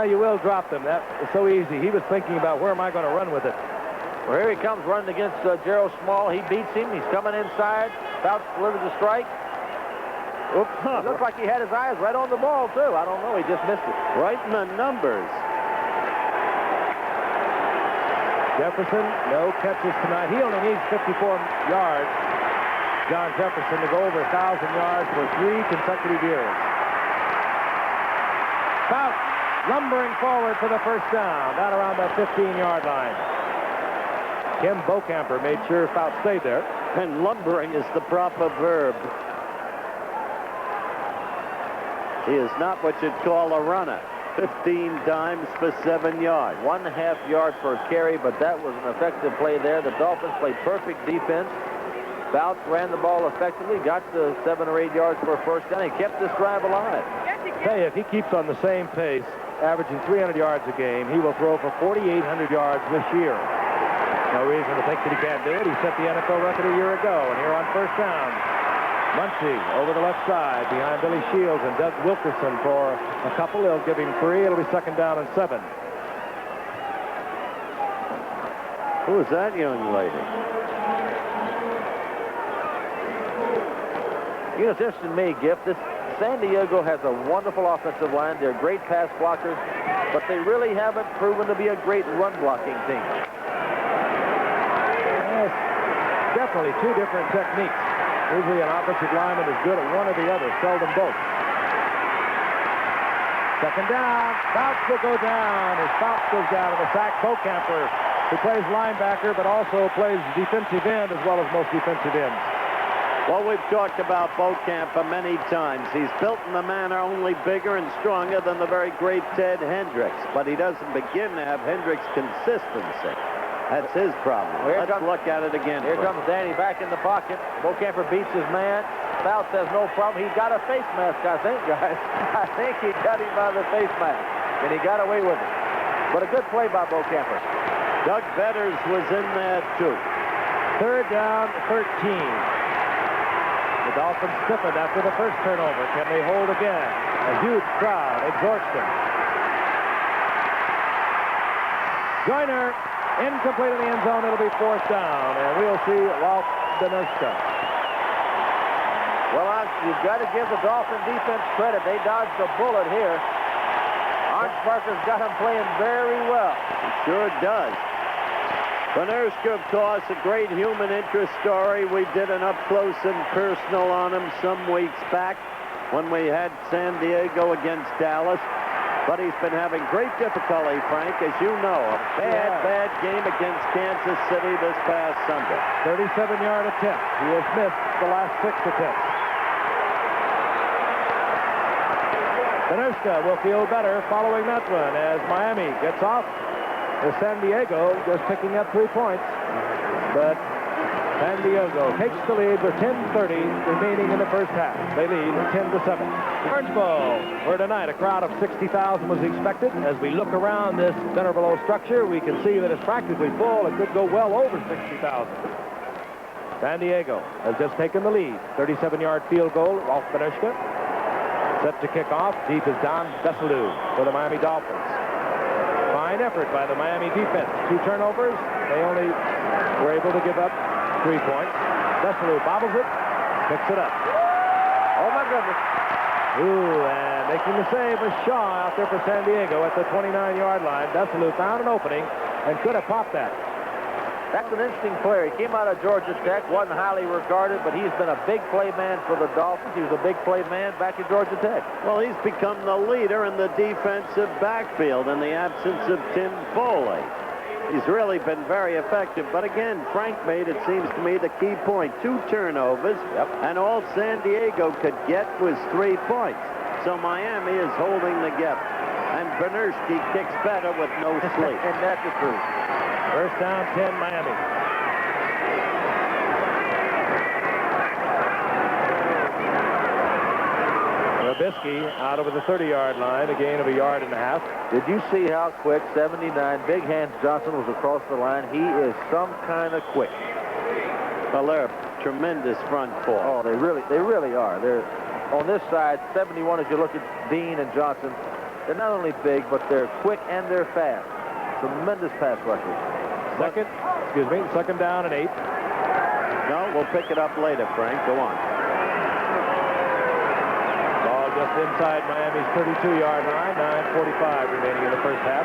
You will drop them. That is so easy. He was thinking about where am I going to run with it. Well, here he comes running against Gerald Small. He beats him. He's coming inside. Fouts delivers a strike. Oops. It looks like he had his eyes right on the ball, too. I don't know. He just missed it. Right in the numbers. Jefferson, no catches tonight. He only needs 54 yards. John Jefferson to go over 1,000 yards for 3 consecutive years. Fouts lumbering forward for the first down, down around the 15-yard line. Kim Bocamper made sure Fouts stayed there. And lumbering is the proper verb. He is not what you'd call a runner. 15 times for 7 yards. 1.5 yard per carry, but that was an effective play there. The Dolphins played perfect defense. Fouts ran the ball effectively, got to 7 or 8 yards for a first down. He kept this drive alive. Hey, if he keeps on the same pace, averaging 300 yards a game, he will throw for 4,800 yards this year. No reason to think that he can't do it. He set the NFL record a year ago, and here on first down, Muncie over the left side behind Billy Shields and Doug Wilkerson for a couple. They'll give him 3. It'll be second down and 7. Who is that young lady? You know, it's interesting to me, Gift. San Diego has a wonderful offensive line. They're great pass blockers, but they really haven't proven to be a great run-blocking team. Yes, definitely 2 different techniques. Usually an offensive lineman is good at one or the other, seldom both. Second down. Fouts will go down as Fouts goes down to the sack. Bocamper, who plays linebacker, but also plays defensive end as well as most defensive ends. Well, we've talked about Bocamper many times. He's built in a manner only bigger and stronger than the very great Ted Hendricks, but he doesn't begin to have Hendricks' consistency. That's his problem. Well, let's look at it again. Here comes Danny back in the pocket. Bocamper beats his man. Fouts has no problem. He got a face mask, I think, guys. I think he got him by the face mask, and he got away with it. But a good play by Bocamper. Doug Betters was in there, too. Third down, 13. The Dolphins stiffened after the first turnover. Can they hold again? A huge crowd exhorts them. Joyner, incomplete in the end zone. It'll be fourth down, and we'll see Ralph Benuska. Well, you've got to give the Dolphin defense credit. They dodged a bullet here. Orange Parker's got him playing very well. He sure does. Benuska, of course, a great human interest story. We did an up-close and personal on him some weeks back when we had San Diego against Dallas. But he's been having great difficulty, Frank, as you know. A bad game against Kansas City this past Sunday. 37-yard attempt. He has missed the last 6 attempts. Benuska will feel better following that one as Miami gets off. With San Diego just picking up 3 points. But San Diego takes the lead with 10:30 remaining in the first half. They lead 10-7. Orange Bowl, where tonight a crowd of 60,000 was expected. As we look around this center below structure, we can see that it's practically full. It could go well over 60,000. San Diego has just taken the lead. 37-yard field goal. Ralph Benuska set to kick off. Deep is Don Besselou for the Miami Dolphins. Fine effort by the Miami defense. 2 turnovers. They only were able to give up 3 points. Besselou bobbles it, picks it up. Oh, my goodness. Ooh, and making the save was Shaw out there for San Diego at the 29-yard line. Besselou found an opening and could have popped that. That's an interesting player. He came out of Georgia Tech, wasn't highly regarded, but he's been a big play man for the Dolphins. He was a big play man back at Georgia Tech. Well, he's become the leader in the defensive backfield in the absence of Tim Foley. He's really been very effective. But again, Frank made, it seems to me, the key point. 2 turnovers, and all San Diego could get was 3 points. So Miami is holding together. And Berners-Lee kicks better with no sleep. And that's the truth. First down, 10, Miami. Trubisky out over the 30-yard line, a gain of 1.5 yards. Did you see how quick 79 Big Hands Johnson was across the line? He is some kind of quick. Well, they're a tremendous front four. Oh, they really are. They're on this side, 71, as you look at Dean and Johnson, they're not only big, but they're quick and they're fast. Tremendous pass rushers. Second down and 8. No, we'll pick it up later, Frank. Go on. Ball just inside Miami's 32-yard line. 9:45 remaining in the first half.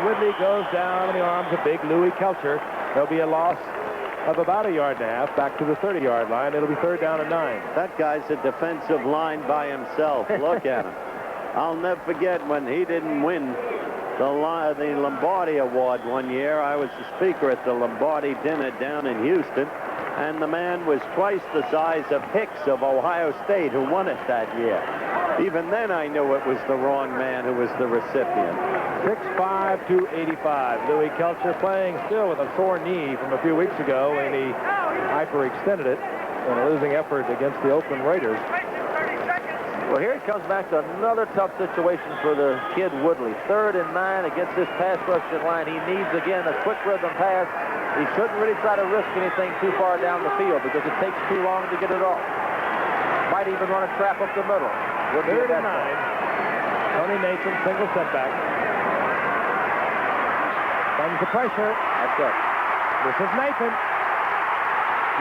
Woodley goes down in the arms of big Louis Kelcher. There'll be a loss of about 1.5 yards back to the 30-yard line. It'll be 3rd down and 9. That guy's a defensive line by himself. Look at him. I'll never forget when he didn't win the Lombardi Award one year. I was the speaker at the Lombardi dinner down in Houston, and the man was twice the size of Hicks of Ohio State, who won it that year. Even then, I knew it was the wrong man who was the recipient. 6'5", 285. Louis Kelcher playing still with a sore knee from a few weeks ago, and he hyperextended it in a losing effort against the Oakland Raiders. Well, here it comes back to another tough situation for the kid Woodley. 3rd and 9 against this pass rushing line. He needs, again, a quick rhythm pass. He shouldn't really try to risk anything too far down the field because it takes too long to get it off. Might even run a trap up the middle. 3rd and 9. Tony Nathan, single setback. Comes the pressure. That's it. This is Nathan.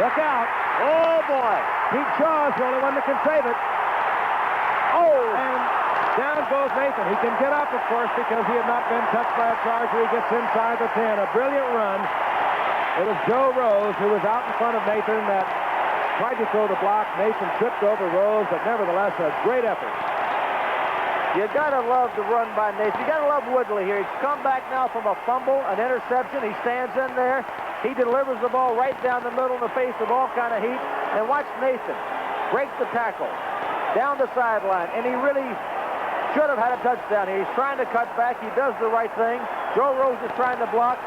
Look out. Oh, boy. Pete Shaw is the only one that can save it. Oh, and down goes Nathan. He can get up, of course, because he had not been touched by a Charger. He gets inside the 10. A brilliant run. It was Joe Rose who was out in front of Nathan that tried to throw the block. Nathan tripped over Rose, but nevertheless a great effort. You gotta love the run by Nathan. You gotta love Woodley here. He's come back now from a fumble, an interception. He stands in there. He delivers the ball right down the middle in the face of all kind of heat. And watch Nathan break the tackle down the sideline. And he really should have had a touchdown here. He's trying to cut back. He does the right thing. Joe Rose is trying to block,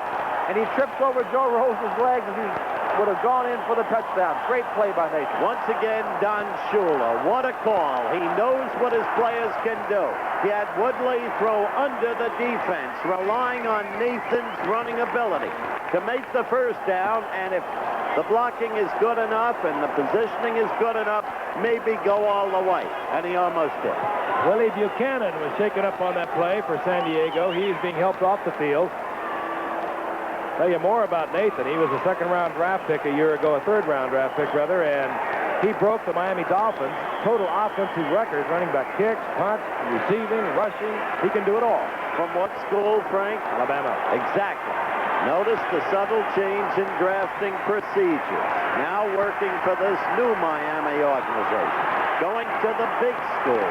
and he trips over Joe Rose's legs, and he would have gone in for the touchdown. Great play by Nathan. Once again, Don Shula. What a call. He knows what his players can do. He had Woodley throw under the defense, relying on Nathan's running ability to make the first down, and if the blocking is good enough and the positioning is good enough, maybe go all the way. And he almost did. Willie Buchanan was shaken up on that play for San Diego. He's being helped off the field. Tell you more about Nathan. He was a 2nd-round draft pick a year ago, a 3rd-round draft pick, rather, and he broke the Miami Dolphins' total offensive record, running back kicks, punts, receiving, rushing. He can do it all. From what school, Frank? Alabama. Exactly. Notice the subtle change in drafting procedures. Now working for this new Miami organization. Going to the big school.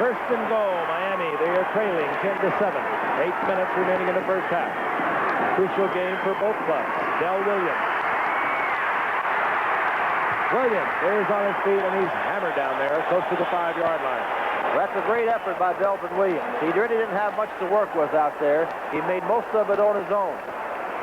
1st and goal, Miami. They are trailing 10-7. 8 minutes remaining in the first half. Crucial game for both clubs. Del Williams. Williams is on his feet, and he's hammered down there close to the 5-yard line. Well, that's a great effort by Delvin Williams. He really didn't have much to work with out there. He made most of it on his own.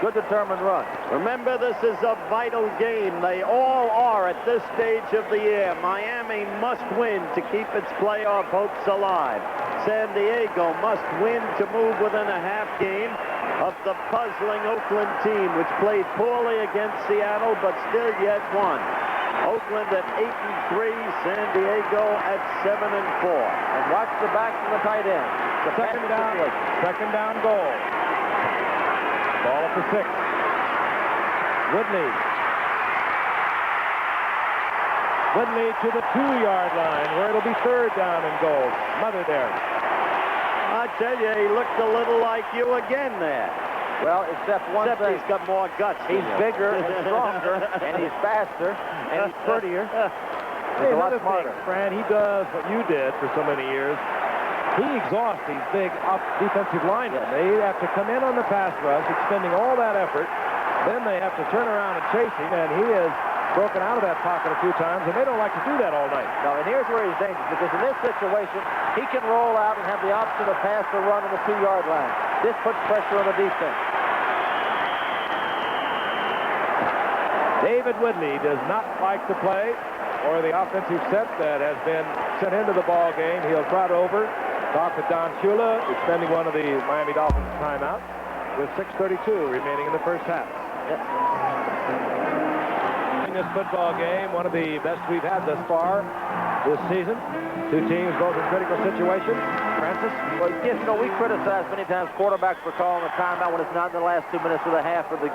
Good determined run. Remember, this is a vital game. They all are at this stage of the year. Miami must win to keep its playoff hopes alive. San Diego must win to move within a half game of the puzzling Oakland team, which played poorly against Seattle, but still yet won. Oakland at 8-3, San Diego at 7-4. And watch the back from the tight end. The Second down goal. Ball at the 6. Woodley to the 2-yard line, where it'll be 3rd down and goal. Mother there. I tell you, he looked a little like you again there. Well, except thing. He's got more guts. He's bigger and stronger, and he's faster, and he's prettier. He's a lot another thing, smarter. Fran, he does what you did for so many years. He exhausts these big defensive linemen. They have to come in on the pass rush, expending all that effort. Then they have to turn around and chase him, and he has broken out of that pocket a few times, and they don't like to do that all night. No, and here's where he's dangerous, because in this situation, he can roll out and have the option to pass or run on the 2-yard line. This puts pressure on the defense. David Woodley does not like the play or the offensive set that has been sent into the ball game. He'll trot over, talk with Don Shula, extending one of the Miami Dolphins timeouts with 6:32 remaining in the first half. This football game, one of the best we've had thus far this season. Two teams both in critical situations. Francis? Well, yes, you know, we criticize many times quarterbacks for calling a timeout when it's not in the last 2 minutes of the half of the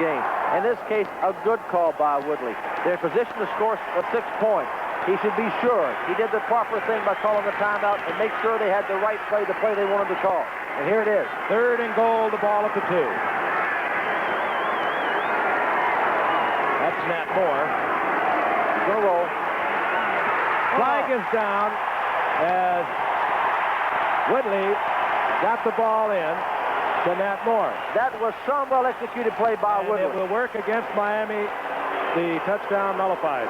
game. In this case, a good call by Woodley. They're in position to score 6 points. He should be sure he did the proper thing by calling the timeout and make sure they had the right play, the play they wanted to call. And here it is. 3rd and goal, the ball at the 2. That's Nat Moore. He's going to roll. Flag is down as Woodley got the ball in to Nat Moore. That was some well-executed play by And Woodley. it will work against Miami. The touchdown nullified.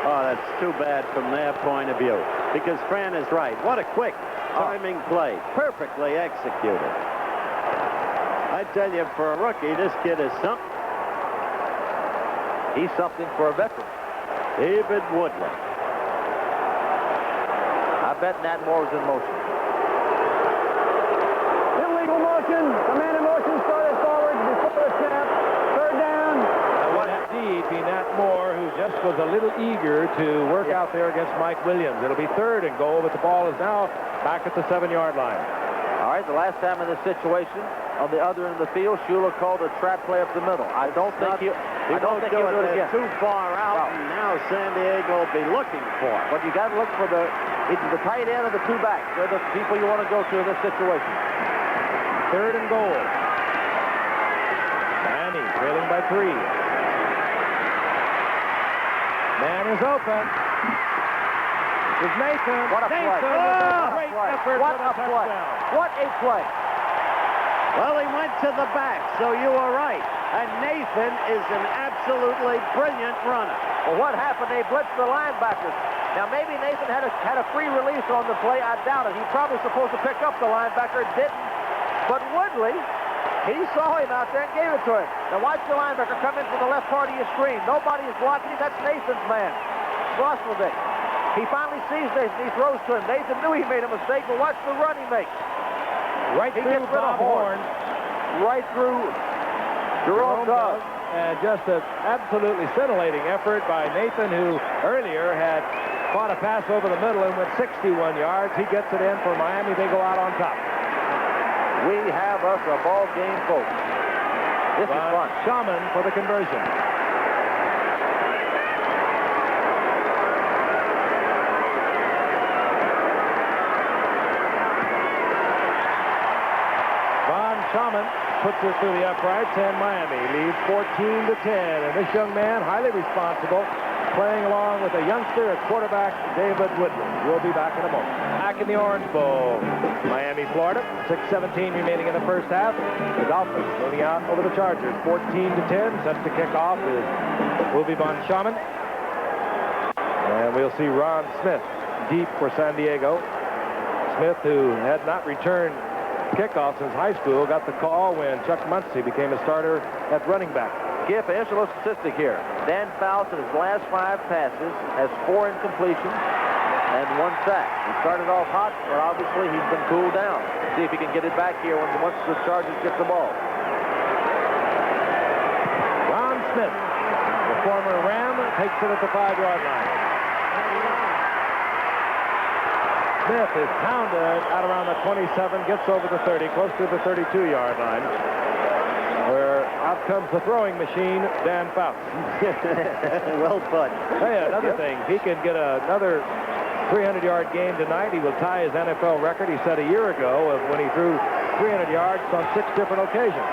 Oh, that's too bad from their point of view. Because Fran is right. What a quick timing play. Perfectly executed. I tell you, for a rookie, this kid is something. He's something for a veteran. David Woodley. I bet Nat Moore was in motion. Illegal motion. The man in motion started forward before the snap. 3rd down. That would indeed be Nat Moore, who just was a little eager to work out there against Mike Williams. It'll be 3rd and goal, but the ball is now back at the 7-yard line. All right, the last time in this situation, on the other end of the field, Shula called a trap play up the middle. I don't think he'll do it again. Too far out, and now San Diego will be looking for it. But you got to look for the tight end or the 2 backs. They're the people you want to go to in this situation. 3rd and goal. Miami trailing by 3. Man is open. This is Nathan. What a play. Nathan with a great effort What for the a play. touchdown. What a play. Well, he went to the back, so you were right. And Nathan is an absolutely brilliant runner. Well, what happened? They blitzed the linebackers. Now, maybe Nathan had a free release on the play. I doubt it. He probably was supposed to pick up the linebacker. Didn't. But Woodley, he saw him out there and gave it to him. Now, watch the linebacker come in from the left part of your screen. Nobody is blocking him. That's Nathan's man, Roslovic. He finally sees Nathan. He throws to him. Nathan knew he made a mistake, but watch the run he makes. Right He through gets rid of Bob Horn. Right through Jerome Doug. And just an absolutely scintillating effort by Nathan, who earlier had fought a pass over the middle and went 61 yards. He gets it in for Miami. They go out on top. We have us a ball game, folks. This is fun. Shaman for the conversion. Shaman puts it through the uprights, and Miami leads 14-10. And this young man, highly responsible, playing along with a youngster at quarterback, David Woodley. We'll be back in a moment. Back in the Orange Bowl, Miami, Florida. 6:17 remaining in the first half. The Dolphins moving out over the Chargers. 14-10. Set to kick off is Wilby Von Shaman. And we'll see Ron Smith deep for San Diego. Smith, who had not returned kickoff since high school, got the call when Chuck Muncie became a starter at running back. Skip, an interesting statistic here. Dan Fouts in his last 5 passes has 4 incompletions and 1 sack. He started off hot, but obviously he's been cooled down. See if he can get it back here once the Chargers get the ball. Ron Smith, the former Ram, takes it at the 5-yard line. Smith is pounded out around the 27, gets over the 30, close to the 32-yard line, where out comes the throwing machine, Dan Fouts. Well put. Hey, another thing, if he can get another 300-yard game tonight, he will tie his NFL record. He said a year ago of when he threw 300 yards on 6 different occasions.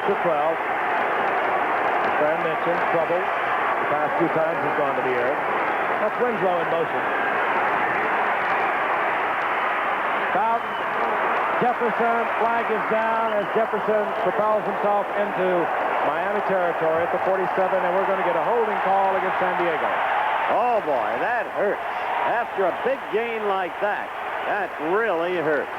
6 of 12. I mentioned, trouble. The past 2 times he's gone to the air. That's Winslow in motion. Foul. Jefferson, flag is down as Jefferson propels himself into Miami territory at the 47, and we're going to get a holding call against San Diego. Oh, boy, that hurts. After a big gain like that, that really hurts.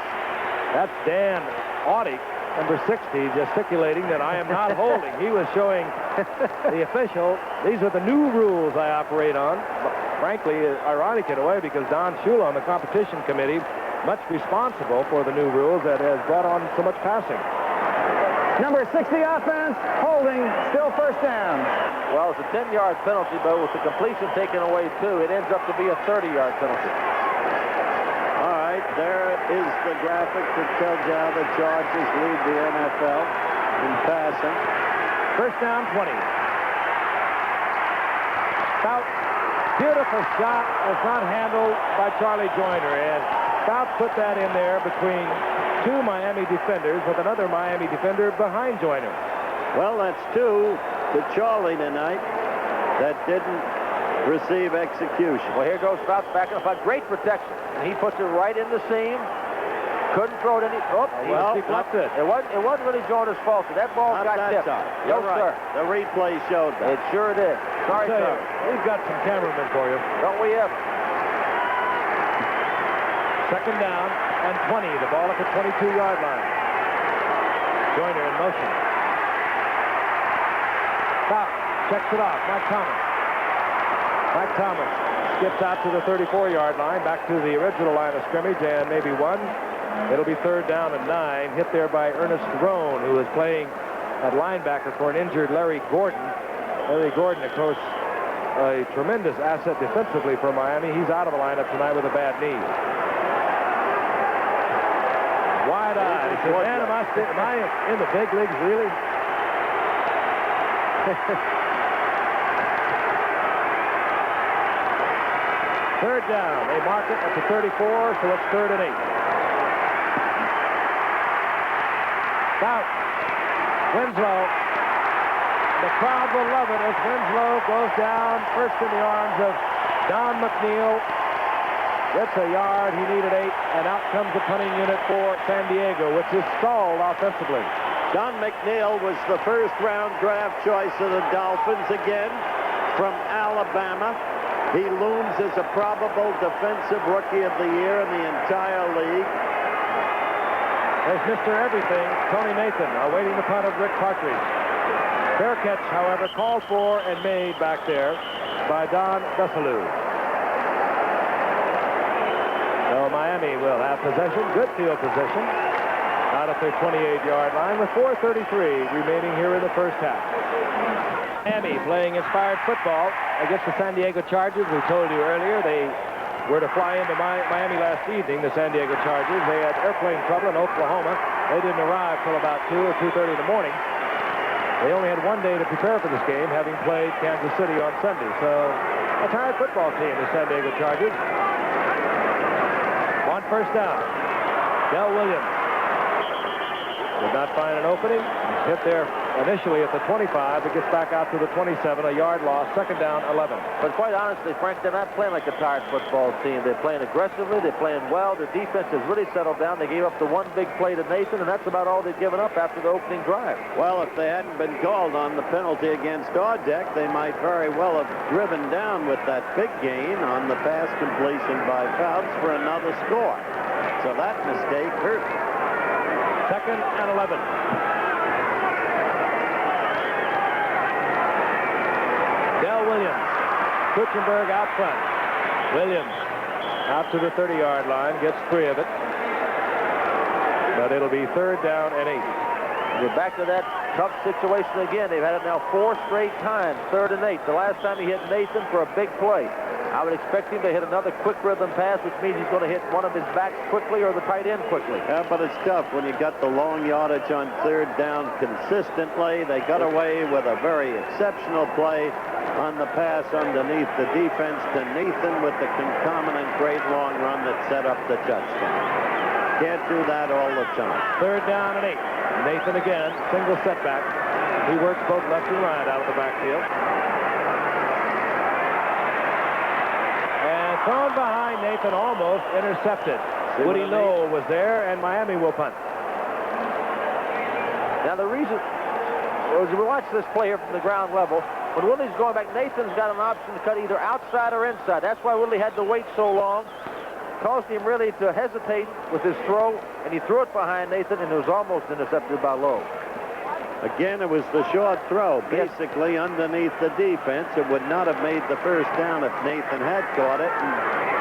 That's Dan Audie, number 60, gesticulating that I am not holding. He was showing the official, these are the new rules I operate on. Frankly, ironic in a way, because Don Shula on the competition committee, much responsible for the new rules that has brought on so much passing. Number 60 offense, holding, still first down. Well, it's a 10-yard penalty, but with the completion taken away, too, it ends up to be a 30-yard penalty. All right, there is the graphic that tells you how the Chargers lead the NFL in passing. First down, 20. Stout, beautiful shot, was not handled by Charlie Joyner, and Stout put that in there between 2 Miami defenders with another Miami defender behind Joyner. Well, that's 2 to Charlie tonight that didn't receive execution. Well, here goes Stout back up. Great protection. And he puts it right in the seam. Couldn't throw it any. Oh, well, he deflected. It wasn't really Joyner's fault. That ball got tipped. You're No, right. sir. The replay showed that. It sure did. Sorry, sir. We've got some cameramen for you. Don't we ever? Second down and 20. The ball at the 22-yard line. Joyner in motion. Stop. Checks it off. Mike Thomas. Mike Thomas skips out to the 34-yard line, back to the original line of scrimmage, and maybe 1. It'll be third down and 9. Hit there by Ernest Roan, who is playing at linebacker for an injured Larry Gordon. Larry Gordon, of course, a tremendous asset defensively for Miami. He's out of the lineup tonight with a bad knee. Wide-eyed. He says, man, am I in the big leagues, really? Third down. They mark it at the 34, so it's 3rd and 8. Stout. Winslow. The crowd will love it as Winslow goes down first in the arms of Don McNeil. Gets a yard. He needed 8, and out comes the punting unit for San Diego, which is stalled offensively. Don McNeil was the first-round draft choice of the Dolphins again from Alabama. He looms as a probable defensive rookie of the year in the entire league. There's Mr. Everything, Tony Nathan, awaiting the punt of Rick Partridge. Fair catch, however, called for and made back there by Don Bessalou. So Miami will have possession, good field position, out at their 28-yard line with 4:33 remaining here in the first half. Miami playing inspired football against the San Diego Chargers. We told you earlier they were to fly into Miami last evening, the San Diego Chargers. They had airplane trouble in Oklahoma. They didn't arrive till about 2 or 2:30 in the morning. They only had 1 day to prepare for this game, having played Kansas City on Sunday. So a tired football team, the San Diego Chargers. On first down, Del Williams did not find an opening. Hit there initially at the 25. It gets back out to the 27. A yard loss. Second down, 11. But quite honestly, Frank, they're not playing like a tired football team. They're playing aggressively. They're playing well. Their defense has really settled down. They gave up the 1 big play to Nathan, and that's about all they've given up after the opening drive. Well, if they hadn't been called on the penalty against Dodek, they might very well have driven down with that big gain on the pass completion by Fouts for another score. So that mistake hurt. Second and 11. Del Williams. Kuchenberg out front. Williams out to the 30-yard line. Gets 3 of it. But it'll be third down and 8. We're back to that tough situation again. They've had it now 4 straight times, 3rd and 8. The last time he hit Nathan for a big play. I would expect him to hit another quick rhythm pass, which means he's going to hit one of his backs quickly or the tight end quickly. Yeah, but it's tough when you got the long yardage on 3rd down consistently. They got away with a very exceptional play on the pass underneath the defense to Nathan with the concomitant great long run that set up the touchdown. Can't do that all the time. 3rd down and 8. Nathan again, single setback. He works both left and right out of the backfield. And thrown behind Nathan, almost intercepted. Woody Lowe was there, and Miami will punt. Now the reason, as we watch this play here from the ground level, when Willie's going back, Nathan's got an option to cut either outside or inside. That's why Willie had to wait so long. Caused him really to hesitate with his throw, and he threw it behind Nathan, and it was almost intercepted by Lowe. Again, it was the short throw, basically underneath the defense. It would not have made the first down if Nathan had caught it and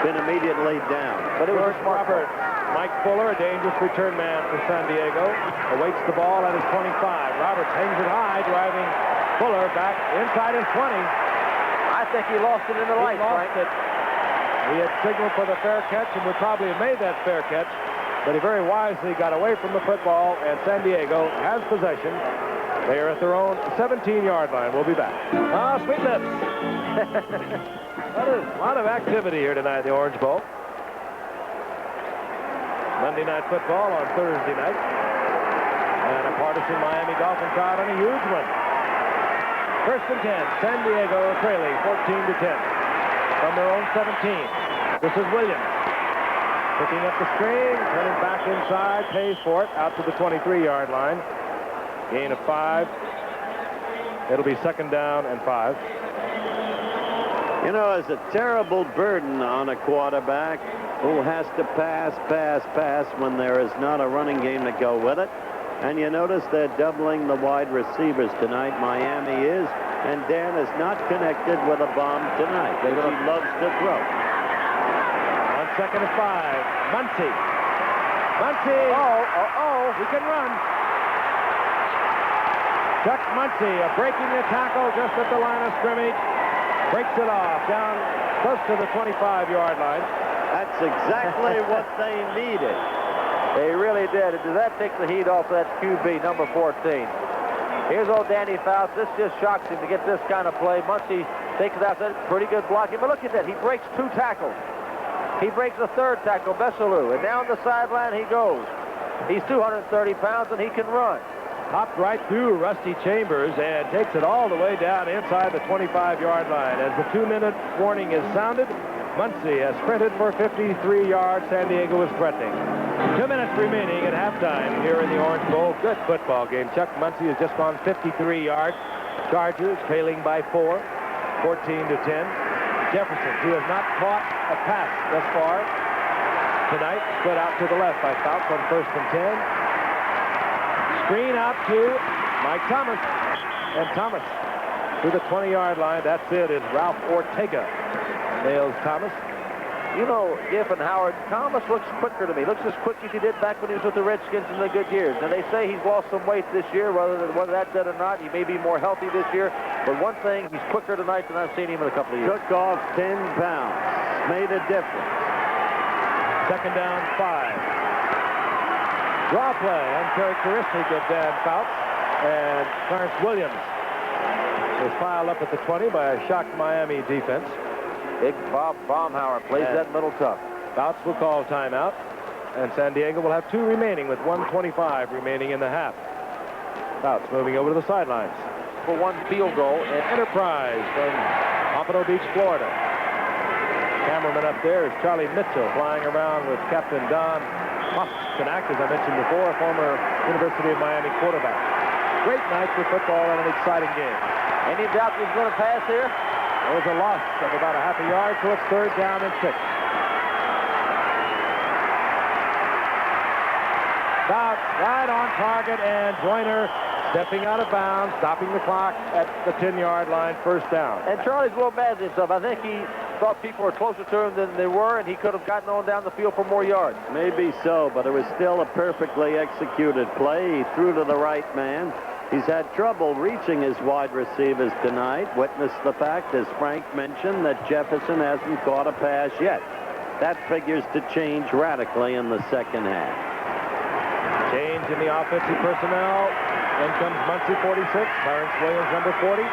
been immediately down. But it was Robert. Mike Fuller, a dangerous return man for San Diego, awaits the ball at his 25. Roberts hangs it high, driving Fuller back inside his 20. I think he lost it in the light, Frank. He had signaled for the fair catch and would probably have made that fair catch, but he very wisely got away from the football, and San Diego has possession. They are at their own 17-yard line. We'll be back. Ah, sweet lips. A lot of activity here tonight at the Orange Bowl. Monday Night Football on Thursday night. And a partisan Miami Dolphin crowd on a huge one. 1st and 10. San Diego trailing 14-10 from their own 17. This is Williams. Picking up the string, turning back inside, pays for it, out to the 23-yard line. Gain of 5. It'll be 2nd down and 5. You know, it's a terrible burden on a quarterback who has to pass when there is not a running game to go with it. And you notice they're doubling the wide receivers tonight. Miami is, and Dan is not connected with a bomb tonight. He loves to throw. On 2nd and 5, Muncie. He can run. Chuck Muncie breaking the tackle just at the line of scrimmage. Breaks it off down close to the 25-yard line. That's exactly what they needed. They really did. Does that take the heat off that QB, number 14? Here's old Danny Fouts. This just shocks him to get this kind of play. Muncie takes it out. Pretty good blocking. But look at that. He breaks 2 tackles. He breaks a 3rd tackle, Bessalou. And down the sideline he goes. He's 230 pounds, and he can run. Hopped right through Rusty Chambers and takes it all the way down inside the 25-yard line. As the 2-minute warning is sounded, Muncie has sprinted for 53 yards. San Diego is threatening. 2 minutes remaining at halftime here in the Orange Bowl. Good football game. Chuck Muncie has just gone 53 yards. Chargers trailing by 4, 14-10. Jefferson, who has not caught a pass thus far tonight, split out to the left by Fouts on 1st and 10. Screen out to Mike Thomas. And Thomas to the 20-yard line. That's it. It's Ralph Ortega. Nails Thomas. You know, Giff and Howard, Thomas looks quicker to me. Looks as quick as he did back when he was with the Redskins in the good years. Now, they say he's lost some weight this year. Whether that's it or not, he may be more healthy this year. But one thing, he's quicker tonight than I've seen him in a couple of years. Took off 10 pounds. Made a difference. 2nd down, 5. Draw play, uncharacteristic of Dan Fouts, and Clarence Williams was piled up at the 20 by a shocked Miami defense. Big Bob Baumhauer plays that middle tough. Fouts will call timeout, and San Diego will have 2 remaining with 1:25 remaining in the half. Fouts moving over to the sidelines. For 1 field goal. And Enterprise from Pompano Beach, Florida. Cameraman up there is Charlie Mitchell flying around with Captain Don Pasternak, as I mentioned before, a former University of Miami quarterback. Great night for football and an exciting game. Any doubt he's going to pass here? There was a loss of about a half a yard, so it's 3rd down and 6. Fouts right on target, and Joyner stepping out of bounds, stopping the clock at the 10-yard line, 1st down. And Charlie's a little mad at himself. I think he thought people were closer to him than they were, and he could have gotten on down the field for more yards. Maybe so, but it was still a perfectly executed play. He threw to the right man. He's had trouble reaching his wide receivers tonight. Witness the fact, as Frank mentioned, that Jefferson hasn't caught a pass yet. That figures to change radically in the 2nd half. Change in the offensive personnel. In comes Muncie, 46. Clarence Williams, number 40.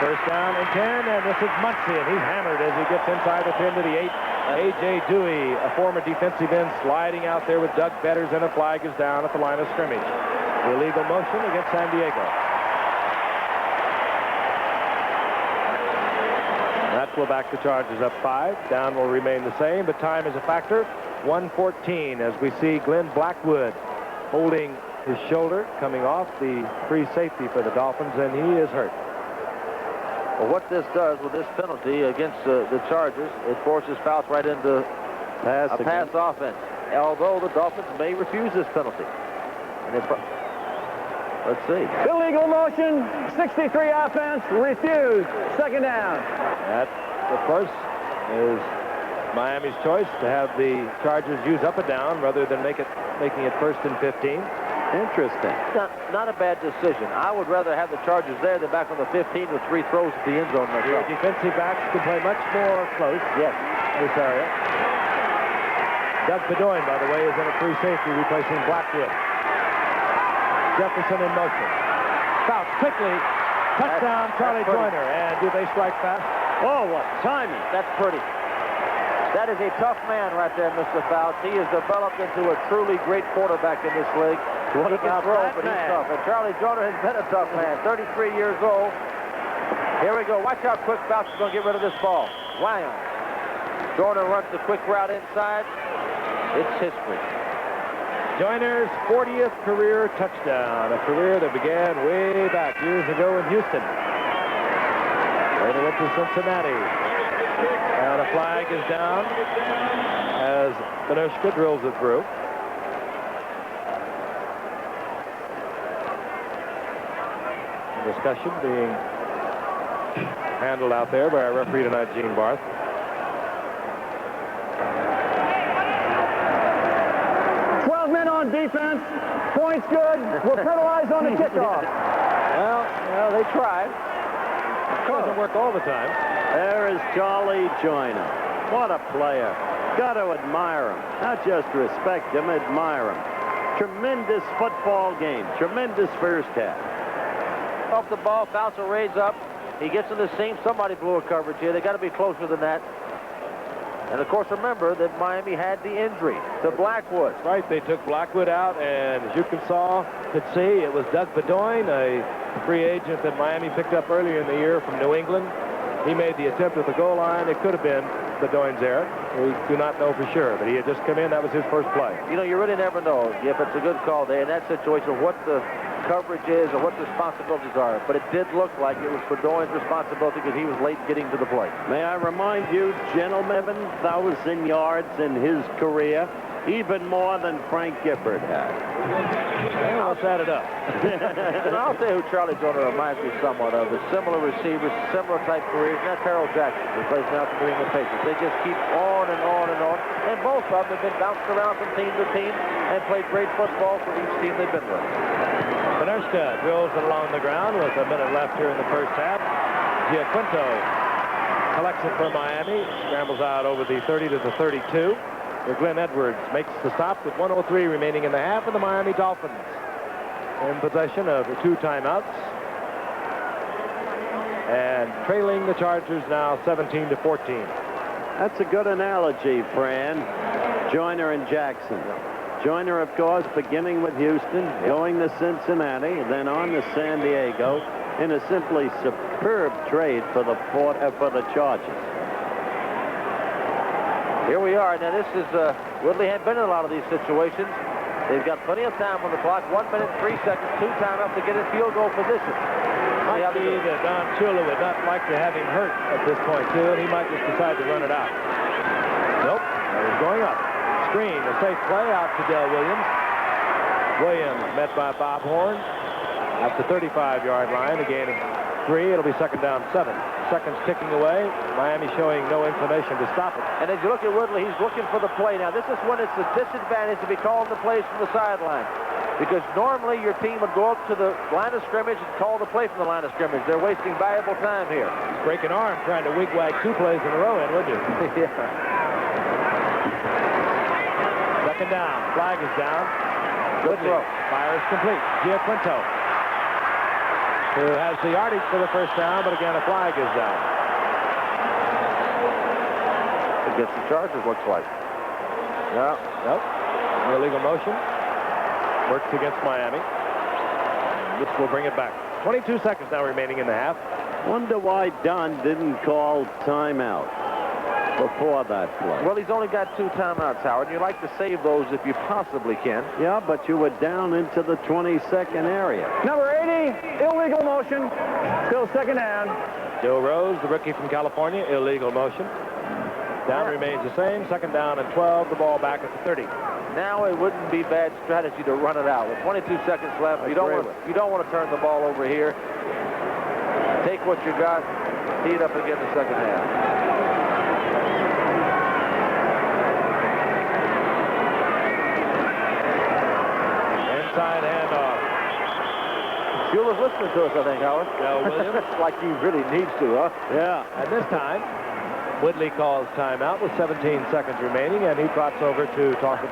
1st down and 10, and this is Muncie, and he's hammered as he gets inside the 10 to the 8. A.J. Dewey, a former defensive end, sliding out there with Doug Betters, and a flag is down at the line of scrimmage. Illegal motion against San Diego. That will back the Chargers up 5. Down will remain the same, but time is a factor. 1:14 as we see Glenn Blackwood holding his shoulder, coming off the free safety for the Dolphins, and he is hurt. Well, what this does with this penalty against the Chargers, it forces Fouts right into a pass offense. Although the Dolphins may refuse this penalty. And let's see. Illegal motion, 63 offense, refused. Second down. That, of course, is Miami's choice to have the Chargers use up and down rather than making it 1st and 15. Interesting. Not a bad decision. I would rather have the Chargers there than back on the 15 with 3 throws at the end zone myself. Your defensive backs can play much more close. Yes. In this area. Doug Bedoin, by the way, is in a free safety replacing Blackwood. Jefferson in motion. Fouts quickly. Touchdown, Charlie Joyner. And do they strike fast? Oh, what timing. That's pretty. That is a tough man right there, Mr. Fouts. He has developed into a truly great quarterback in this league. What he can about throw, that but man? he's tough. And Charlie Joyner has been a tough man. 33 years old. Here we go. Watch how quick Fouts is going to get rid of this ball. Wham! Joyner runs the quick route inside. It's history. Joyner's 40th career touchdown, a career that began way back years ago in Houston. Later went to Cincinnati. And a flag is down as Benushka drills it through. Discussion being handled out there by our referee tonight, Gene Barth. Men on defense. Points good. We're penalized on the kickoff. Well, they tried. It doesn't work all the time. There is Charlie Joyner. What a player. Got to admire him. Not just respect him, admire him. Tremendous football game. Tremendous first half. Off the ball, Fouts will raise up. He gets in the seam. Somebody blew a coverage here. They got to be closer than that. And, of course, remember that Miami had the injury to Blackwood. Right, they took Blackwood out, and as you could see, it was Doug Bedoin, a free agent that Miami picked up earlier in the year from New England. He made the attempt at the goal line. It could have been Bedoin's error. We do not know for sure, but he had just come in. That was his first play. You know, you really never know if it's a good call there in that situation, what the coverage is or what the responsibilities are. But it did look like it was Bedoin's responsibility because he was late getting to the play. May I remind you, gentlemen, 1,000 yards in his career, even more than Frank Gifford had. Well, let's add it up. And I'll tell you who Charlie Joyner reminds me somewhat of. The similar receivers, similar type careers. And that's Harold Jackson, who plays now for New England Patriots. They just keep on and on and on. And both of them have been bounced around from team to team and played great football for each team they've been with. Benushka drills it along the ground with a minute left here in the first half. Giaquinto collects it for Miami. Scrambles out over the 30 to the 32. Where Glenn Edwards makes the stop with 1:03 remaining in the half, and the Miami Dolphins in possession of the 2 timeouts. And trailing the Chargers now 17 to 14. That's a good analogy, Fran. Joyner and Jackson. Joyner, of course, beginning with Houston, going to Cincinnati, then on to San Diego in a simply superb trade for the Chargers. Here we are. Now, this is Woodley had been in a lot of these situations. They've got plenty of time on the clock. 1 minute, 3 seconds, 2 timeouts to get in field goal position. Might be that Don Shula would not like to have him hurt at this point, too, and he might just decide to run it out. Nope. He's going up. Screen, a safe play out to Del Williams. Williams met by Bob Horn at the 35-yard line. A gain of 3. It'll be 2nd down 7. Seconds ticking away. Miami showing no inclination to stop it. And as you look at Woodley, he's looking for the play. Now, this is when it's a disadvantage to be calling the plays from the sideline. Because normally your team would go up to the line of scrimmage and call the play from the line of scrimmage. They're wasting valuable time here. Breaking arm trying to wig-wag 2 plays in a row in, wouldn't you? Yeah. 2nd down. Flag is down. Good throw. Fire is complete. Giaquinto, who has the yardage for the first down, but again, a flag is down. Against the Chargers, looks like. No, nope. Illegal motion. Works against Miami. This will bring it back. 22 seconds now remaining in the half. Wonder why Don didn't call timeout before that play. Well, he's only got 2 timeouts, Howard. You like to save those if you possibly can. Yeah, but you were down into the 22nd area. Number 80, illegal motion. Still second down. Joe Rose, the rookie from California, illegal motion. Down remains the same. Second down and 12. The ball back at the 30. Now it wouldn't be bad strategy to run it out. With 22 seconds left, you don't want to turn the ball over here. Take what you got, heat up again the second half. Inside handoff. Shula's listening to us, I think, Howard. Now Williams. Like he really needs to, huh? Yeah. And this time, Woodley calls timeout with 17 seconds remaining, and he trots over to talk with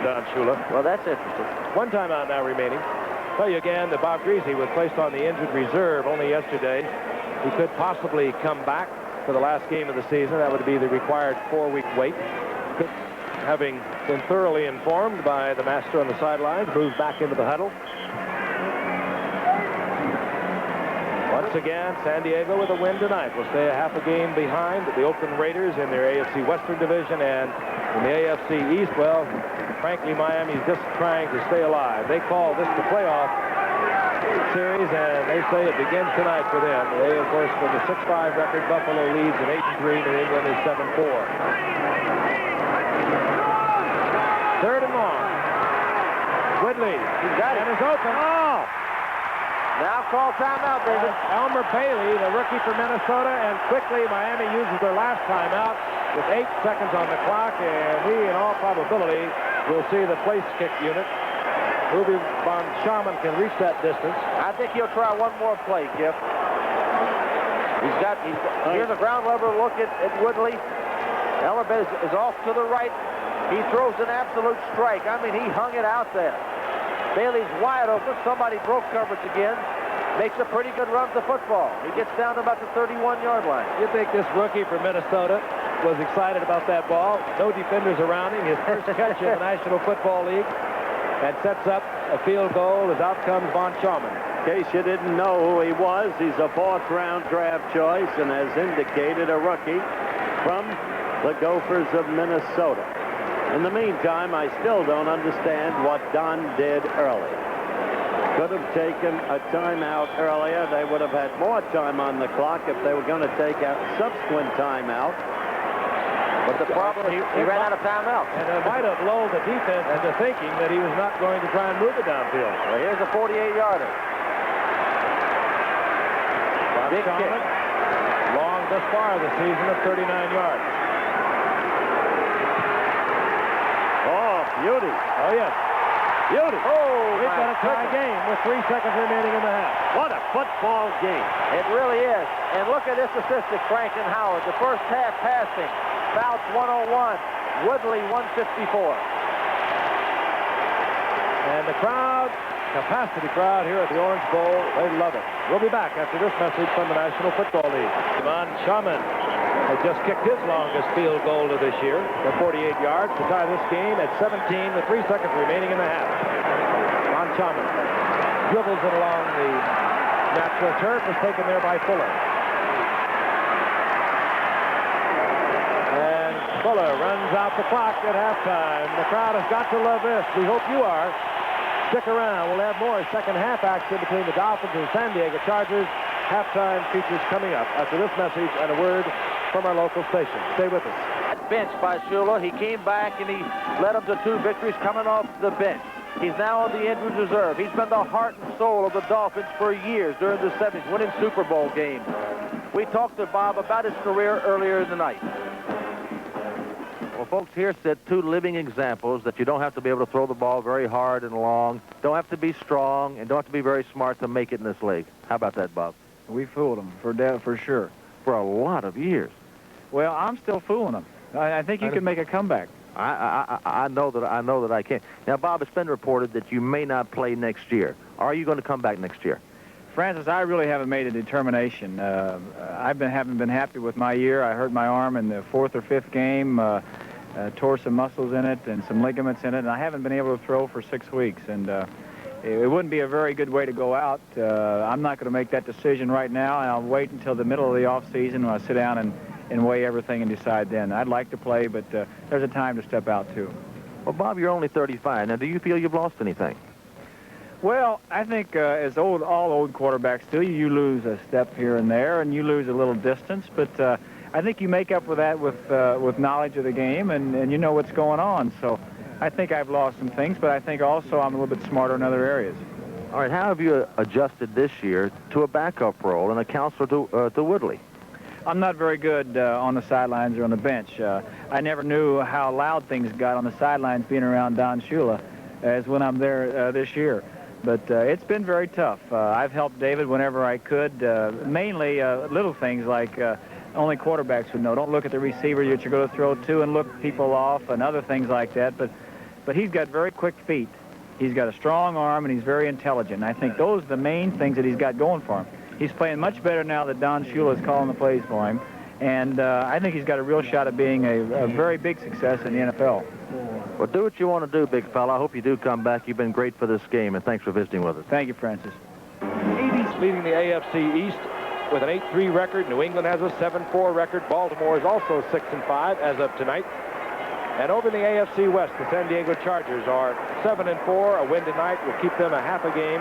Don Shula. Well, that's interesting. 1 timeout now remaining. Tell you again that Bob Greasy was placed on the injured reserve only yesterday. He could possibly come back for the last game of the season. That would be the required 4-week wait. Having been thoroughly informed by the master on the sidelines, moves back into the huddle. Once again, San Diego with a win tonight will stay a half a game behind the Oakland Raiders in their AFC Western Division, and in the AFC East, well, frankly, Miami's just trying to stay alive. They call this the playoff series, and they say it begins tonight for them. They, of course, with a 6-5 record, Buffalo leads at 8-3. New England is 7-4. Third and long. Woodley. He's got it. And is open. Oh! Now call timeout, David. Elmer Bailey, the rookie from Minnesota, and quickly Miami uses their last timeout with 8 seconds on the clock, and we, in all probability, will see the place kick unit. Ruby Von Schaman can reach that distance. I think he'll try one more play, Giff. Here's a ground level look at Woodley. Elmer Bailey is off to the right. He throws an absolute strike. I mean, he hung it out there. Bailey's wide open. Somebody broke coverage again. Makes a pretty good run to football. He gets down to about the 31-yard line. You think this rookie from Minnesota was excited about that ball? No defenders around him. His first catch in the National Football League, and sets up a field goal as out comes Von Schaman. In case you didn't know who he was, he's a 4th-round draft choice and has indicated a rookie from the Gophers of Minnesota. In the meantime, I still don't understand what Don did early. Could have taken a timeout earlier. They would have had more time on the clock if they were going to take a subsequent timeout. But the problem, he ran out of timeout. And it might have lulled the defense into thinking that he was not going to try and move it downfield. Well, here's a 48-yarder. Big kick. Long thus far this season of 39 yards. Beauty. Oh, yes. Beauty. Oh, we've got a tie game with 3 seconds remaining in the half. What a football game. It really is. And look at this statistic, Frank and Howard. The first half passing, Fouts 101, Woodley 154. And the crowd, capacity crowd here at the Orange Bowl, they love it. We'll be back after this message from the National Football League. Von Schaman has just kicked his longest field goal of this year for 48 yards to tie this game at 17 with 3 seconds remaining in the half. Von Schaman dribbles it along the natural turf, was taken there by Fuller. And Fuller runs out the clock at halftime. The crowd has got to love this. We hope you are. Stick around. We'll have more second half action between the Dolphins and San Diego Chargers. Halftime features coming up after this message and a word from our local station. Stay with us. Bench by Shula. He came back and he led them to 2 victories coming off the bench. He's now on the injured reserve. He's been the heart and soul of the Dolphins for years during the 70s, winning Super Bowl games. We talked to Bob about his career earlier in the night. Well, folks, here sit 2 living examples that you don't have to be able to throw the ball very hard and long, don't have to be strong, and don't have to be very smart to make it in this league. How about that, Bob? We fooled them for sure. For a lot of years. Well, I'm still fooling them. I think you can make a comeback. I know that I can. Now, Bob, it's been reported that you may not play next year. Are you going to come back next year? Francis, I really haven't made a determination. Haven't been happy with my year. I hurt my arm in the 4th or 5th game, tore some muscles in it and some ligaments in it, and I haven't been able to throw for 6 weeks. And it wouldn't be a very good way to go out. I'm not going to make that decision right now, and I'll wait until the middle of the off season when I sit down and weigh everything and decide then. I'd like to play, but there's a time to step out too. Well, Bob, you're only 35. Now, do you feel you've lost anything? Well, I think as all old quarterbacks do, you lose a step here and there, and you lose a little distance. But I think you make up for that with knowledge of the game, and you know what's going on. So I think I've lost some things, but I think also I'm a little bit smarter in other areas. All right, how have you adjusted this year to a backup role and a counselor to Woodley? I'm not very good on the sidelines or on the bench. I never knew how loud things got on the sidelines being around Don Shula as when I'm there this year. But it's been very tough. I've helped David whenever I could, mainly little things like only quarterbacks would know. Don't look at the receiver that you're going to throw to and look people off and other things like that. But he's got very quick feet. He's got a strong arm, and he's very intelligent. And I think those are the main things that he's got going for him. He's playing much better now that Don Shula is calling the plays for him. And I think he's got a real shot at being a very big success in the NFL. Well, do what you want to do, big fella. I hope you do come back. You've been great for this game, and thanks for visiting with us. Thank you, Francis. 80's leading the AFC East with an 8-3 record. New England has a 7-4 record. Baltimore is also 6-5 as of tonight. And over in the AFC West, the San Diego Chargers are 7-4. A win tonight will keep them a half a game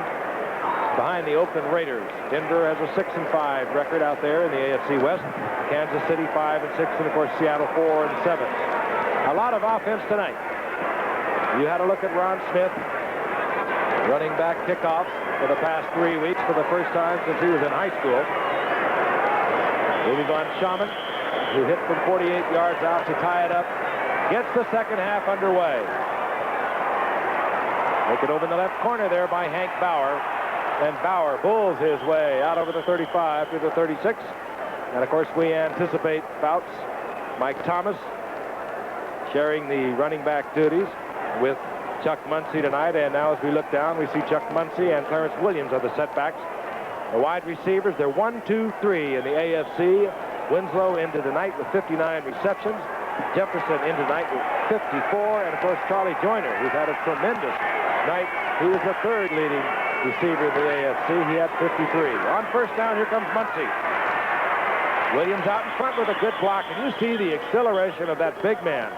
behind the Oakland Raiders. Denver has a 6-5 record out there in the AFC West. Kansas City 5-6, and of course Seattle 4-7. A lot of offense tonight. You had a look at Ron Smith running back kickoffs for the past 3 weeks for the first time since he was in high school. Moving on, Shaman, who hit from 48 yards out to tie it up, gets the second half underway. Make it over in the left corner there by Hank Bauer. And Bauer bulls his way out over the 35 to the 36. And, of course, we anticipate Fouts, Mike Thomas, sharing the running back duties with Chuck Muncy tonight. And now as we look down, we see Chuck Muncy and Clarence Williams are the setbacks. The wide receivers, they're 1, 2, 3 in the AFC. Winslow into the night with 59 receptions. Jefferson into the night with 54. And, of course, Charlie Joyner, who's had a tremendous night. He was the third leading receiver in the AFC. He had 53. On first down, here comes Muncy. Williams out in front with a good block, and you see the acceleration of that big man,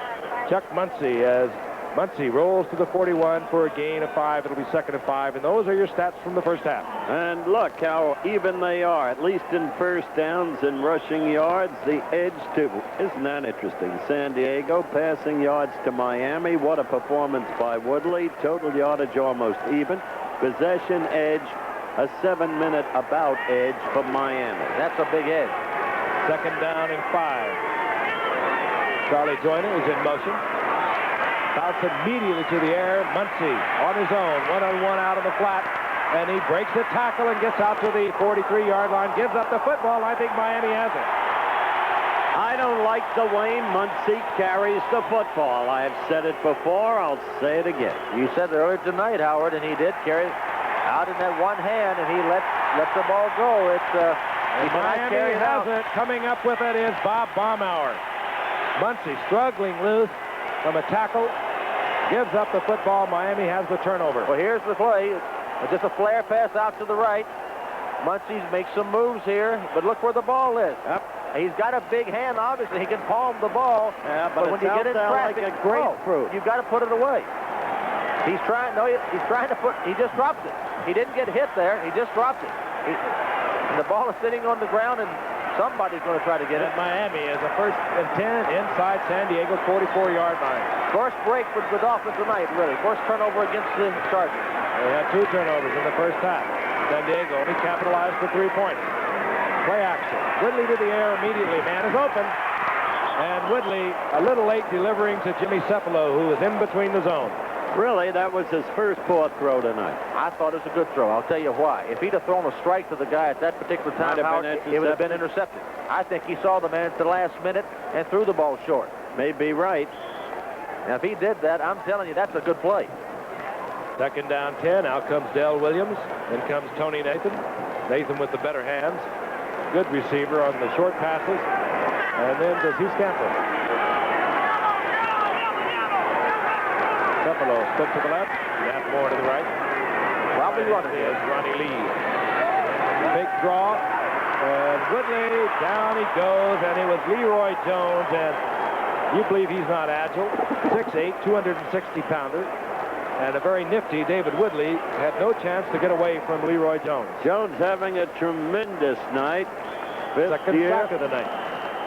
Chuck Muncy, as Muncy rolls to the 41 for a gain of 5. It'll be 2nd and 5, and those are your stats from the first half. And look how even they are, at least in first downs and rushing yards. The edge to, isn't that interesting? San Diego passing yards to Miami. What a performance by Woodley. Total yardage almost even. Possession edge, a 7-minute about edge for Miami. That's a big edge. 2nd down and 5. Charlie Joyner is in motion. Fouts immediately to the air. Muncy on his own, one-on-one out of the flat. And he breaks the tackle and gets out to the 43-yard line, gives up the football. I think Miami has it. I don't like the way Muncy carries the football. I have said it before. I'll say it again. You said it earlier tonight, Howard, and he did carry it out in that one hand, and he let the ball go. Miami has it. Coming up with it is Bob Baumauer. Muncy struggling loose from a tackle. Gives up the football. Miami has the turnover. Well, here's the play. Just a flare pass out to the right. Muncy makes some moves here, but look where the ball is. Yep. He's got a big hand, obviously. He can palm the ball. Yeah, but when you get in traffic, like a grapefruit. You've got to put it away. He's trying to put, he just drops it. He didn't get hit there. He just dropped it. And the ball is sitting on the ground, and somebody's going to try to get it. Miami is a 1st and 10 inside San Diego's 44-yard line. First break for the Dolphins tonight, really. First turnover against the Chargers. They had 2 turnovers in the first half. San Diego only capitalized for 3 points. Play action. Woodley to the air immediately. Man is open. And Woodley a little late delivering to Jimmy Cephalo, who was in between the zone. Really, that was his first fourth throw tonight. I thought it was a good throw. I'll tell you why. If he'd have thrown a strike to the guy at that particular time, Howard, it would have been intercepted. I think he saw the man at the last minute and threw the ball short. May be right. Now, if he did that, I'm telling you, that's a good play. 2nd down 10. Out comes Dell Williams. In comes Tony Nathan. Nathan with the better hands. Good receiver on the short passes. And then does he scamper? Buffalo split to the left. Matt Moore to the right. Probably running is Ronnie Lee. Big draw. And Woodley, down he goes. And it was Leroy Jones. And you believe he's not agile. 6'8", 260-pounder. And a very nifty David Woodley had no chance to get away from Leroy Jones. Jones having a tremendous night. Second sack of the night.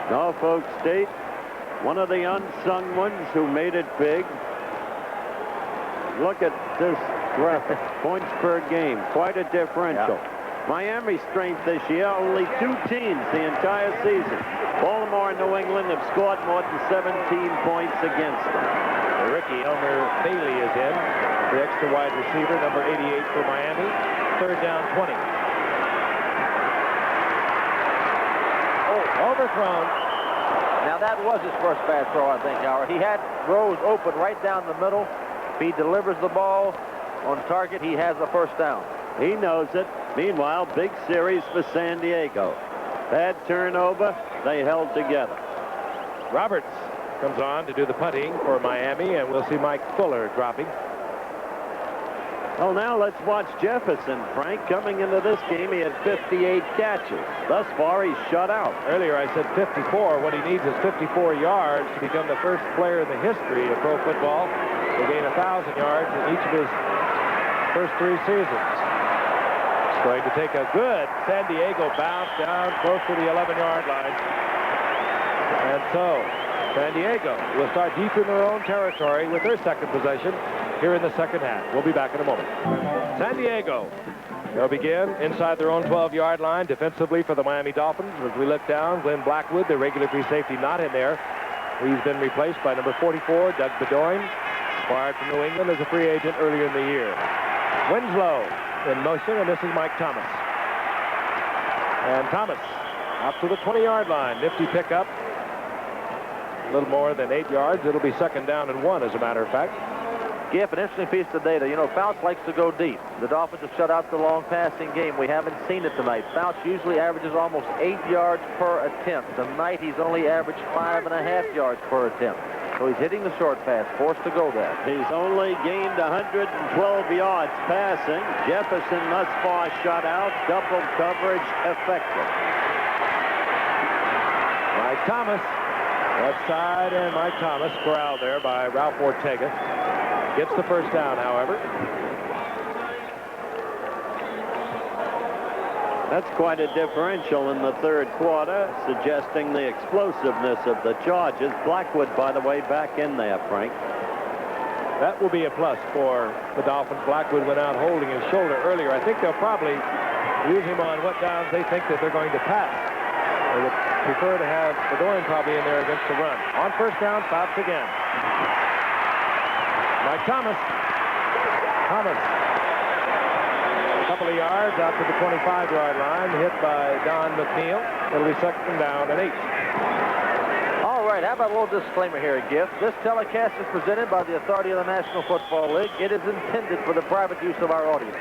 Norfolk State, one of the unsung ones who made it big. Look at this graphic. Points per game. Quite a differential. Yeah. Miami's strength this year, only 2 teams the entire season. Baltimore and New England have scored more than 17 points against them. Ricky Elmer Bailey is in. The extra wide receiver, number 88 for Miami. Third down, 20. Oh, overthrown. Now that was his first bad throw, I think, Howard. He had Rose open right down the middle. If he delivers the ball on target, he has a first down. He knows it. Meanwhile, big series for San Diego. Bad turnover. They held together. Roberts comes on to do the punting for Miami, and we'll see Mike Fuller dropping. Well, now let's watch Jefferson, Frank. Coming into this game, he had 58 catches. Thus far, he's shut out. Earlier, I said 54. What he needs is 54 yards to become the first player in the history of pro football to gain 1,000 yards in each of his first 3 seasons. It's going to take a good San Diego bounce down close to the 11-yard line. And so, San Diego will start deep in their own territory with their second possession here in the second half. We'll be back in a moment. San Diego, they'll begin inside their own 12-yard line defensively for the Miami Dolphins. As we look down, Glenn Blackwood, the regular free safety, not in there. He's been replaced by number 44, Doug Bedoin, acquired from New England as a free agent earlier in the year. Winslow in motion, and this is Mike Thomas. And Thomas out to the 20-yard line. Nifty pickup. A little more than 8 yards. It'll be second down and 1, as a matter of fact. Giff, an interesting piece of data. You know, Fouts likes to go deep. The Dolphins have shut out the long passing game. We haven't seen it tonight. Fouts usually averages almost 8 yards per attempt. Tonight, he's only averaged 5.5 yards per attempt. So he's hitting the short pass, forced to go there. He's only gained 112 yards passing. Jefferson thus far shut out. Double coverage effective. Mike Thomas, left side, and Mike Thomas corralled there by Ralph Ortega. Gets the first down, however. That's quite a differential in the third quarter, suggesting the explosiveness of the Chargers. Blackwood, by the way, back in there, Frank. That will be a plus for the Dolphins. Blackwood went out holding his shoulder earlier. I think they'll probably use him on what downs they think that they're going to pass. They would prefer to have Bedoin probably in there against the run. On first down, Fouts again. Mike Thomas. A couple of yards out to the 25-yard line, hit by Don McNeil. It'll be second down and 8. All right, how about a little disclaimer here, Giff? This telecast is presented by the authority of the National Football League. It is intended for the private use of our audience.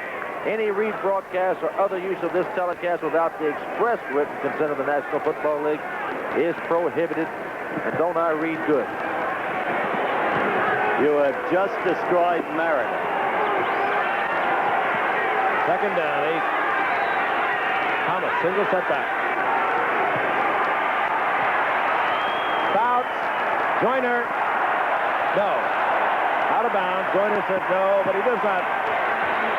Any rebroadcast or other use of this telecast without the express written consent of the National Football League is prohibited. And don't I read good? You have just destroyed Meredith. Second down, 8. Thomas, single setback. Fouts. Joyner. No. Out of bounds. Joyner said no, but he does not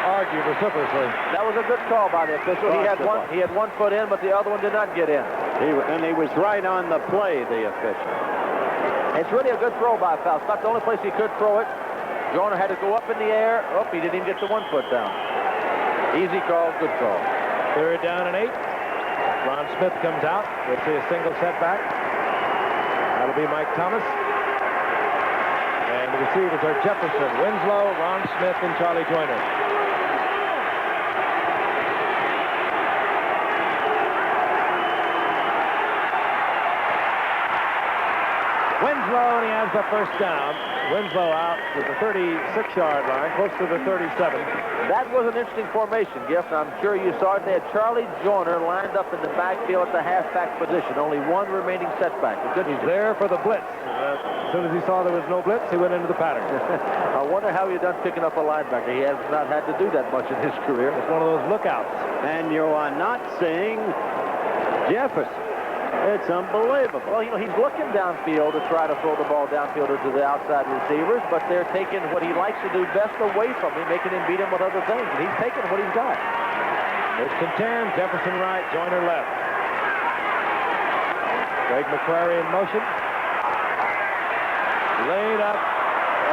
argue vociferously. That was a good call by the official. He had one foot in, but the other one did not get in. He was right on the play, the official. It's really a good throw by Fouts. Not the only place he could throw it. Joyner had to go up in the air. Oh, he didn't even get the 1 foot down. Easy call, good call. Third down and 8. Ron Smith comes out. We'll see a single setback. That'll be Mike Thomas. And the receivers are Jefferson, Winslow, Ron Smith, and Charlie Joyner. Winslow, and he has has the first down. Winslow out to the 36-yard line, close to the 37. That was an interesting formation, Gift. I'm sure you saw it. They had Charlie Joyner lined up in the backfield at the halfback position. Only one remaining setback. He's there for the blitz. As soon as he saw there was no blitz, he went into the pattern. I wonder how he done picking up a linebacker. He has not had to do that much in his career. It's one of those lookouts. And you are not seeing Jefferson. It's unbelievable. Well, you know, he's looking downfield to try to throw the ball downfield to the outside receivers, but they're taking what he likes to do best away from him, making him beat him with other things. And he's taking what he's got. It's 10, Jefferson right, Joyner left. Greg McQuarrie in motion. Laid up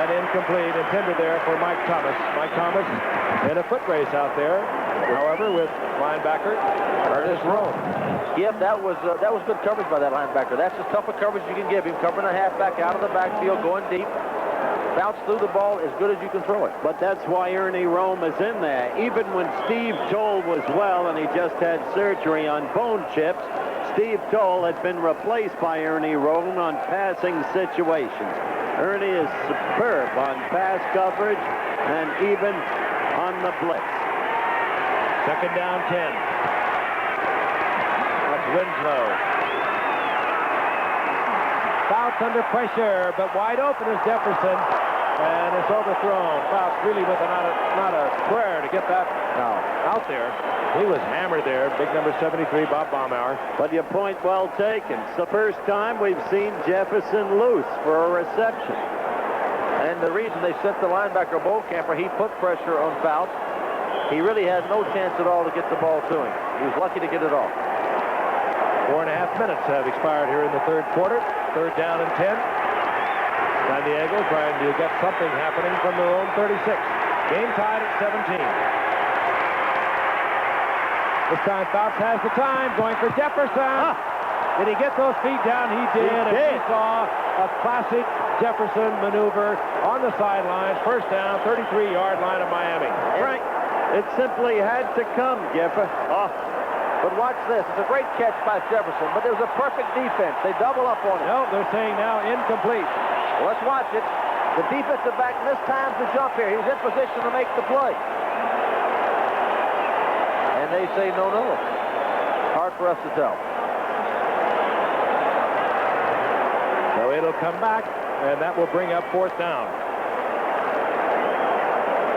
and incomplete. Intended there for Mike Thomas. Mike Thomas in a foot race out there, however, with linebacker Ernest Rome. Yeah, that was good coverage by that linebacker. That's as tough a coverage you can give him, covering a halfback out of the backfield, going deep. Bounce through the ball as good as you can throw it. But that's why Ernie Rome is in there. Even when Steve Toll was well and he just had surgery on bone chips, Steve Toll had been replaced by Ernie Rome on passing situations. Ernie is superb on pass coverage and even on the blitz. Second down, 10. Winslow. Fouts under pressure, but wide open is Jefferson, and it's overthrown. Fouts really with not a prayer to get that out there. He was hammered there. Big number 73, Bob Baumauer. But your point well taken. It's the first time we've seen Jefferson loose for a reception. And the reason they sent the linebacker Bohlkamper, he put pressure on Fouts. He really had no chance at all to get the ball to him. He was lucky to get it off. 4.5 minutes have expired here in the third quarter. Third down and 10. San Diego trying to get something happening from their own 36. Game tied at 17. This time Fouts has the time, going for Jefferson. Did he get those feet down? He did. He saw a classic Jefferson maneuver on the sidelines. First down, 33-yard line of Miami. Frank, it simply had to come, Giffer. But watch this. It's a great catch by Jefferson, but there's a perfect defense. They double up on him. No, they're saying now incomplete. Well, let's watch it. The defensive back missed time to jump here. He's in position to make the play. And they say no. Hard for us to tell. So it'll come back, and that will bring up fourth down.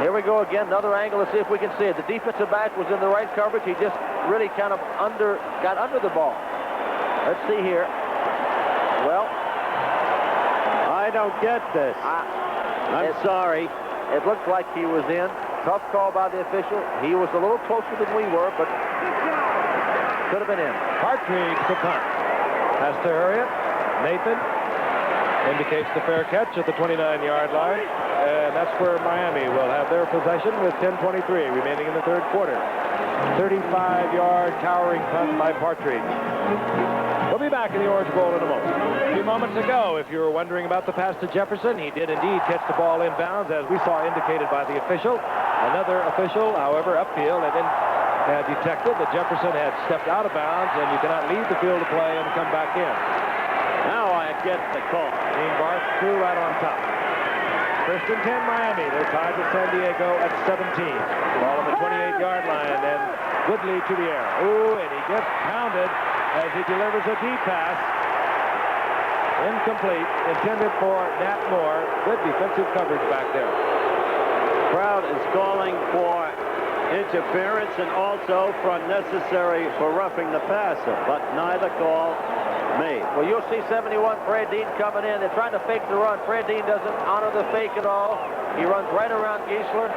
Here we go again, another angle. Let's see if we can see it. The defensive back was in the right coverage. He just really kind of got under the ball. Let's see here. Well, I don't get this. I'm sorry. It looked like he was in. Tough call by the official. He was a little closer than we were, but could have been in. Partridge to punt. Has to hurry it. Nathan indicates the fair catch at the 29-yard line. And that's where Miami will have their possession with 10:23 remaining in the third quarter. 35-yard towering punt by Partridge. We'll be back in the Orange Bowl in a moment. A few moments ago, if you were wondering about the pass to Jefferson, he did indeed catch the ball inbounds, as we saw indicated by the official. Another official, however, upfield had detected that Jefferson had stepped out of bounds, and you cannot leave the field of play and come back in. Now I get the call. Dean Barth threw right on top. First and 10, Miami. They're tied with San Diego at 17. Ball on the 28-yard line, and Woodley to the air. Ooh, and he gets pounded as he delivers a deep pass. Incomplete, intended for Nat Moore. Good defensive coverage back there. Crowd is calling for interference and also for unnecessary for roughing the passer, but neither call made. Well, you'll see 71 Fred Dean coming in. They're trying to fake the run. Fred Dean doesn't honor the fake at all. He runs right around Geisler.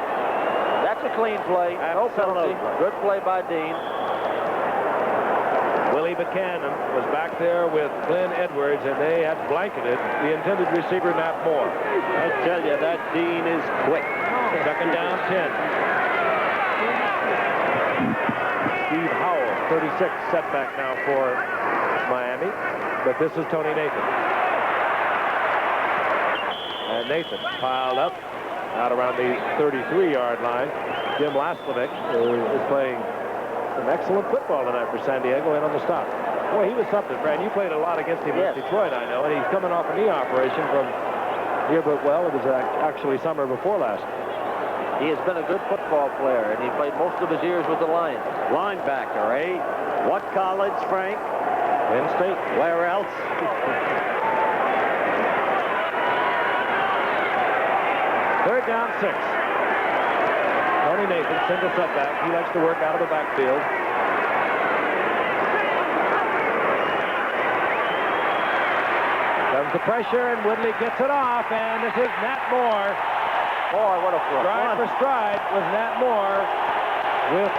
That's a clean play. No penalty. Good play by Dean. Willie Buchanan was back there with Glenn Edwards, and they had blanketed the intended receiver, Nat Moore. I tell you, that Dean is quick. Second down, 10. Steve Howell, 36, setback now for Miami, but this is Tony Nathan. And Nathan piled up out around the 33-yard line. Jim Laslovic is playing some excellent football tonight for San Diego and on the stop. Boy, he was something, Fran. You played a lot against him in Detroit, I know, and he's coming off a knee operation from here, but well, it was actually summer before last. He has been a good football player, and he played most of his years with the Lions. Linebacker, eh? What college, Frank? Penn State. Where else? Third down, 6. Tony Nathan, single setback. He likes to work out of the backfield. Comes the pressure, and Woodley gets it off, and this is Nat Moore. Boy, what a throw. Stride for stride was Nat Moore with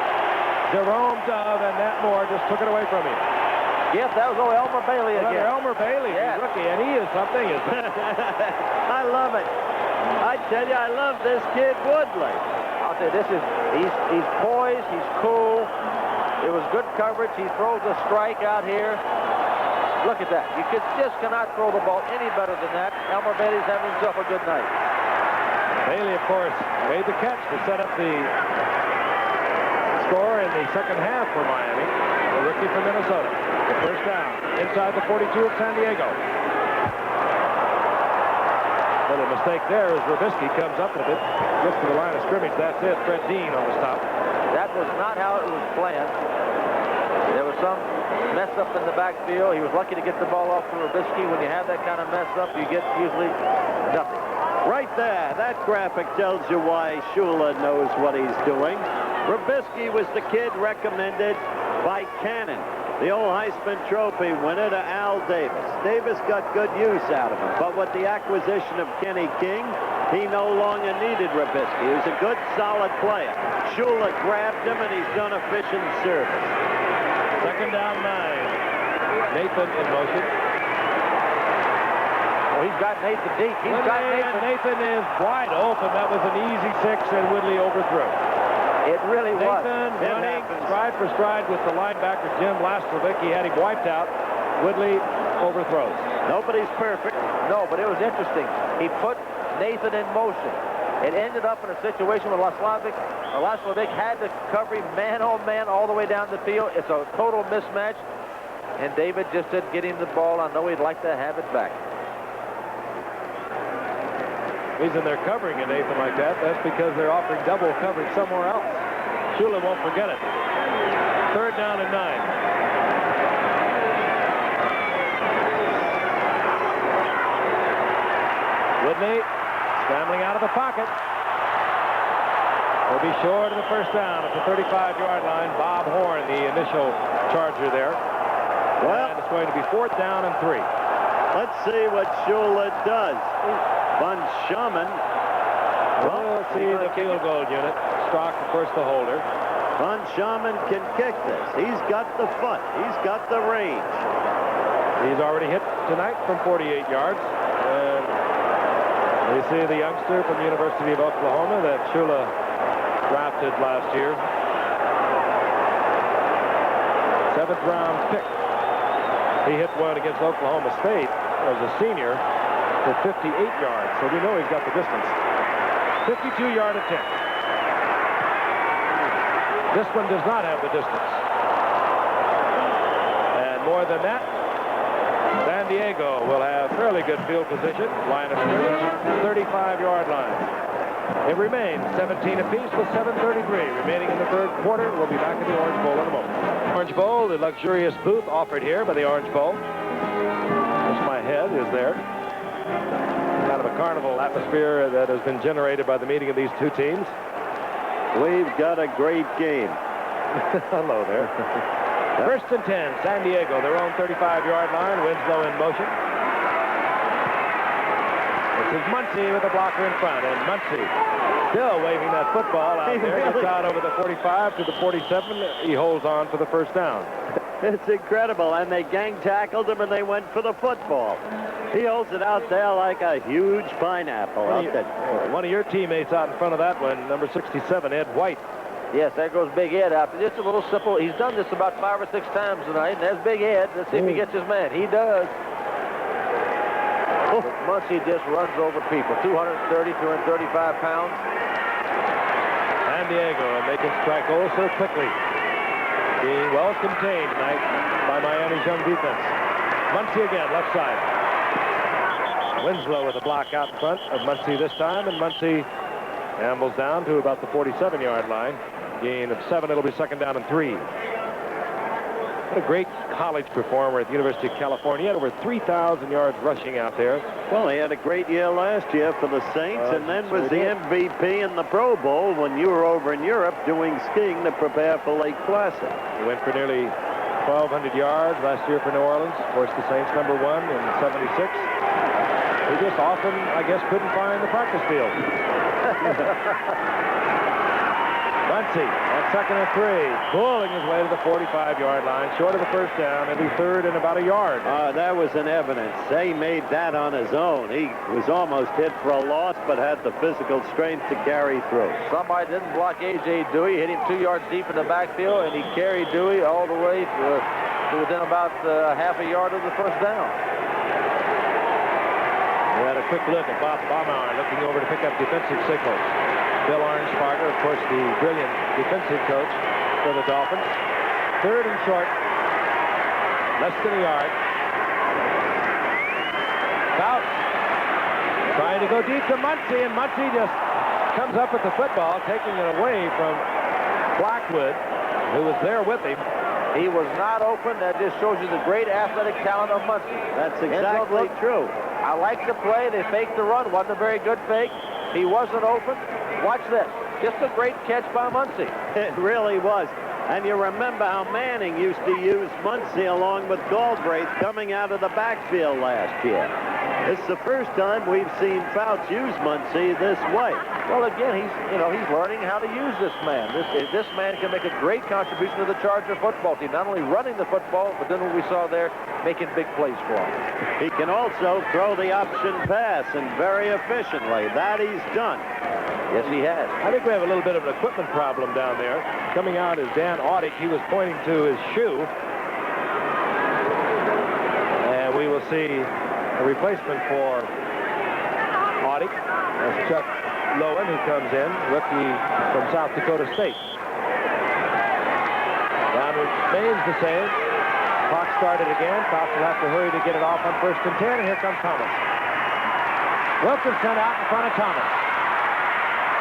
Jerome Dove, and Nat Moore just took it away from him. Yes, that was old Elmer Bailey again. Elmer Bailey, yes. Rookie, and he is something, isn't he? I love it. I tell you, I love this kid, Woodley. I'll tell you, he's poised, he's cool. It was good coverage. He throws a strike out here. Look at that. You just cannot throw the ball any better than that. Elmer Bailey's having himself a good night. Bailey, of course, made the catch to set up the score in the second half for Miami. The rookie from Minnesota. The first down inside the 42 of San Diego. Little mistake there as Robisky comes up with it. Gets to the line of scrimmage. That's it. Fred Dean on the stop. That was not how it was planned. There was some mess up in the backfield. He was lucky to get the ball off to Robisky. When you have that kind of mess up, you get usually nothing. Right there, that graphic tells you why Shula knows what he's doing. Robisky was the kid recommended by Cannon, the old Heisman Trophy winner, to Al Davis. Davis got good use out of him, but with the acquisition of Kenny King, he no longer needed Robisky. He was a good, solid player. Shula grabbed him, and he's done efficient service. Second down, 9. Nathan in motion. Oh, he's got Nathan deep. He's got Nathan. Nathan is wide open. That was an easy 6, and Woodley overthrew. It really was. Nathan running stride for stride with the linebacker, Jim Lastrovic. He had him wiped out. Woodley overthrows. Nobody's perfect. No, but it was interesting. He put Nathan in motion. It ended up in a situation where Lastrovic had to cover him man-on-man all the way down the field. It's a total mismatch. And David just said, get him the ball. I know he'd like to have it back. Reason they're covering a Nathan like that, that's because they're offering double coverage somewhere else. Shula won't forget it. Third down and 9. Woodley scrambling out of the pocket. Will be short of the first down at the 35-yard line. Bob Horn, the initial charger there. Well, and it's going to be 4th down and 3. Let's see what Shula does. Von Schumann. We'll see the field goal unit. Strock, of course, the holder. Von Schumann can kick this. He's got the foot. He's got the range. He's already hit tonight from 48 yards. And we see the youngster from the University of Oklahoma that Shula drafted last year. 7th round pick. He hit one against Oklahoma State as a senior for 58 yards, so we know he's got the distance. 52-yard attempt. This one does not have the distance. And more than that, San Diego will have fairly good field position. Line of scrimmage, 35-yard line. It remains 17 apiece with 7:33 remaining in the third quarter. We'll be back at the Orange Bowl in a moment. Orange Bowl, the luxurious booth offered here by the Orange Bowl. Just my head is there. Kind of a carnival atmosphere that has been generated by the meeting of these two teams. We've got a great game. Hello there. First and 10, San Diego, their own 35-yard line. Winslow in motion. This is Muncie with a blocker in front, and Muncie still waving that football out there. Gets out over the 45 to the 47. He holds on for the first down. It's incredible, and they gang tackled him, and they went for the football. He holds it out there like a huge pineapple. One of your teammates out in front of that one, number 67, Ed White. Yes, there goes Big Ed out there. Just a little simple. He's done this about 5 or 6 times tonight, and there's Big Ed. Let's see if he gets his man. He does. Oh, Muncie just runs over people. 230, 235 pounds. San Diego, and they can strike oh so quickly. Being well contained tonight by Miami's young defense. Muncie again, left side. Winslow with a block out in front of Muncie this time, and Muncie ambles down to about the 47-yard line. Gain of 7. It'll be second down and 3. What a great college performer at the University of California. He had over 3,000 yards rushing out there. Well, he had a great year last year for the Saints, and then was the MVP in the Pro Bowl when you were over in Europe doing skiing to prepare for Lake Placid. He went for nearly 1,200 yards last year for New Orleans. Of course, the Saints #1 in '76. He just often, I guess, couldn't find the practice field. Muncie on second and 3, pulling his way to the 45-yard line, short of the first down. It'll be third and about a yard. That was in evidence. He made that on his own. He was almost hit for a loss, but had the physical strength to carry through. Somebody didn't block A.J. Dewey, hit him 2 yards deep in the backfield, and he carried Dewey all the way to within about half a yard of the first down. We had a quick look at Bob Baumauer looking over to pick up defensive signals. Bill Arnsparger, of course, the brilliant defensive coach for the Dolphins. Third and short, less than a yard. Fouts trying to go deep to Muncie, and Muncie just comes up with the football, taking it away from Blackwood, who was there with him. He was not open. That just shows you the great athletic talent of Muncie. That's exactly true. I like the play. They faked the run. Wasn't a very good fake. He wasn't open. Watch this. Just a great catch by Muncie. It really was. And you remember how Manning used to use Muncie along with Galbraith coming out of the backfield last year. It's the first time we've seen Fouts use Muncie this way. Well, again, he's learning how to use this man. This man can make a great contribution to the Charger football team. Not only running the football, but then what we saw there, making big plays for him. He can also throw the option pass, and very efficiently. That he's done. Yes, he has. I think we have a little bit of an equipment problem down there. Coming out is Dan Audick. He was pointing to his shoe. And we will see a replacement for Audick. That's Chuck Lowen, who comes in, rookie from South Dakota State. Down remains the same. Clock started again. Fouts will have to hurry to get it off on 1st and 10, and here comes Thomas. Wilkinson out in front of Thomas.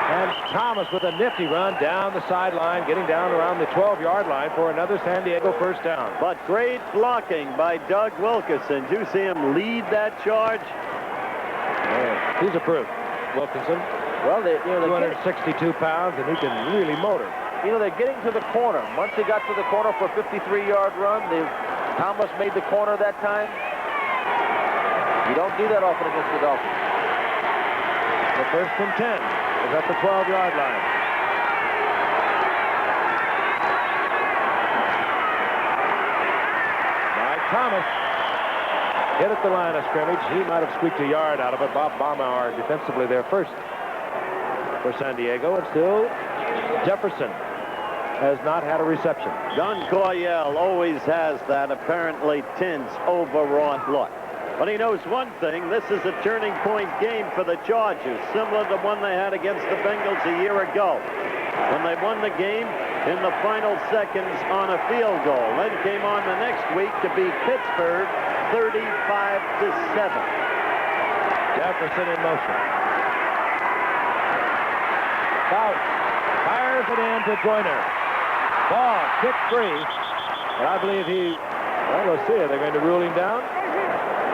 And Thomas with a nifty run down the sideline, getting down around the 12-yard line for another San Diego first down. But great blocking by Doug Wilkinson. Did you see him lead that charge? Yeah, he's a proof, Wilkinson. Well, 262 pounds, and he can really motor. They're getting to the corner. Muncie got to the corner for a 53-yard run. Thomas made the corner that time. You don't do that often against the Dolphins. The 1st and 10. Is at the 12-yard line. Mike Thomas hit at the line of scrimmage. He might have squeaked a yard out of it. Bob Baumauer defensively there first for San Diego. And still, Jefferson has not had a reception. Don Coryell always has that apparently tense, overwrought look. But he knows one thing, this is a turning point game for the Chargers, similar to one they had against the Bengals a year ago, when they won the game in the final seconds on a field goal. Then came on the next week to beat Pittsburgh 35-7. Jefferson in motion. Fouts fires it in to Joyner. Ball kicked free, but I believe we'll see it. They're going to rule him down.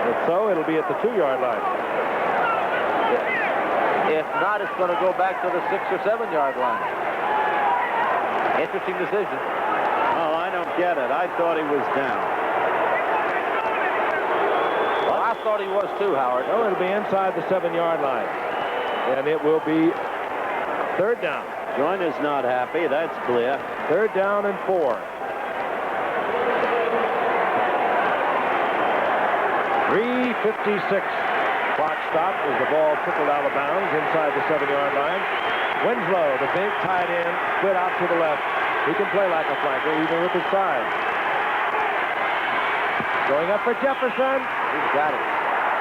If so, it'll be at the 2-yard line. If not, it's going to go back to the 6 or 7-yard line. Interesting decision. Oh, I don't get it. I thought he was down. Well, I thought he was too, Howard. No, it'll be inside the 7-yard line. And it will be 3rd down. Joyner's not happy. That's clear. 3rd down and 4. 3:56. Clock stopped as the ball trickled out of bounds inside the 7-yard line. Winslow, the big tight end, split out to the left. He can play like a flanker, even with his size. Going up for Jefferson. He's got it.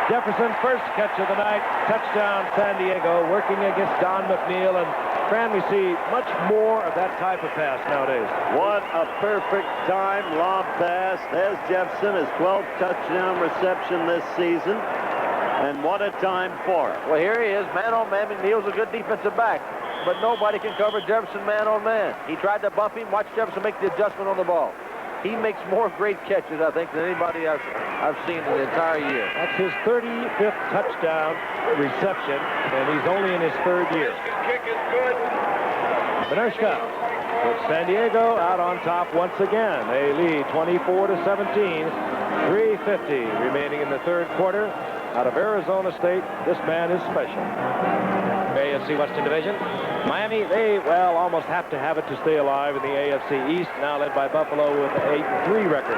Jefferson, first catch of the night. Touchdown, San Diego, working against Don McNeil. And Fran, we see much more of that type of pass nowadays. What a perfect time lob pass. There's Jefferson, his 12th touchdown reception this season. And what a time for it. Well, here he is, man-on-man. McNeil's a good defensive back, but nobody can cover Jefferson man-on-man. He tried to bump him. Watch Jefferson make the adjustment on the ball. He makes more great catches, I think, than anybody I've seen in the entire year. That's his 35th touchdown reception, and he's only in his third year. Kick is good. Minershka with San Diego out on top once again. They lead 24-17. 3:50 remaining in the third quarter. Out of Arizona State, this man is special. AFC Western Division. Miami, they, well, almost have to have it to stay alive in the AFC East, now led by Buffalo with an 8-3 record.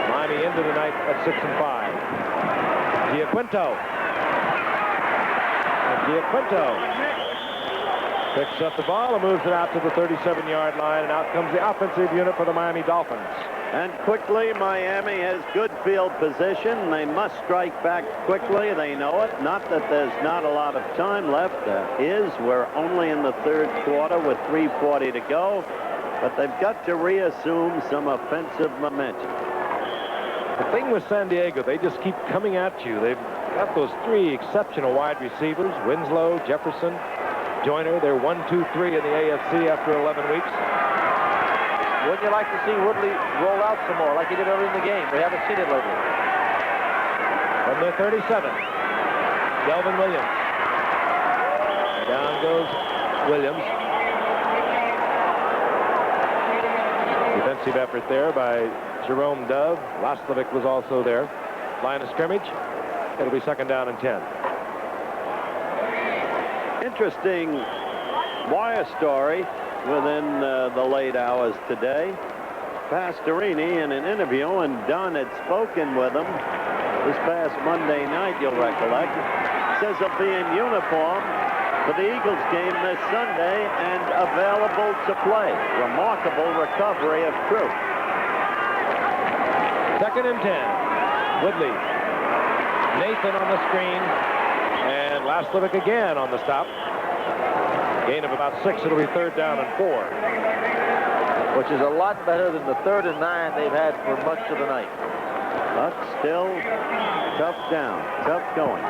Miami into the night at 6-5. Giaquinto. And Giaquinto picks up the ball and moves it out to the 37-yard line, and out comes the offensive unit for the Miami Dolphins. And quickly, Miami has good field position. They must strike back quickly. They know it. Not that there's not a lot of time left. We're only in the third quarter with 3:40 to go. But they've got to reassume some offensive momentum. The thing with San Diego, they just keep coming at you. They've got those three exceptional wide receivers, Winslow, Jefferson, Joyner. They're 1, 2, 3 in the AFC after 11 weeks. Wouldn't you like to see Woodley roll out some more like he did early in the game? We haven't seen it lately. From the 37, Delvin Williams. Down goes Williams. Defensive effort there by Jerome Dove. Laslovic was also there. Line of scrimmage. It'll be second down and 10. Interesting wire story within the late hours today. Pastorini, in an interview, and Dunn had spoken with him this past Monday night, you'll recollect, says he'll be in uniform for the Eagles game this Sunday and available to play. Remarkable recovery of Crew. Second and 10. Woodley. Nathan on the screen. And Laslovic again on the stop. Gain of about 6. It'll be third down and 4. Which is a lot better than the 3rd and 9 they've had for much of the night. But still tough down, tough going.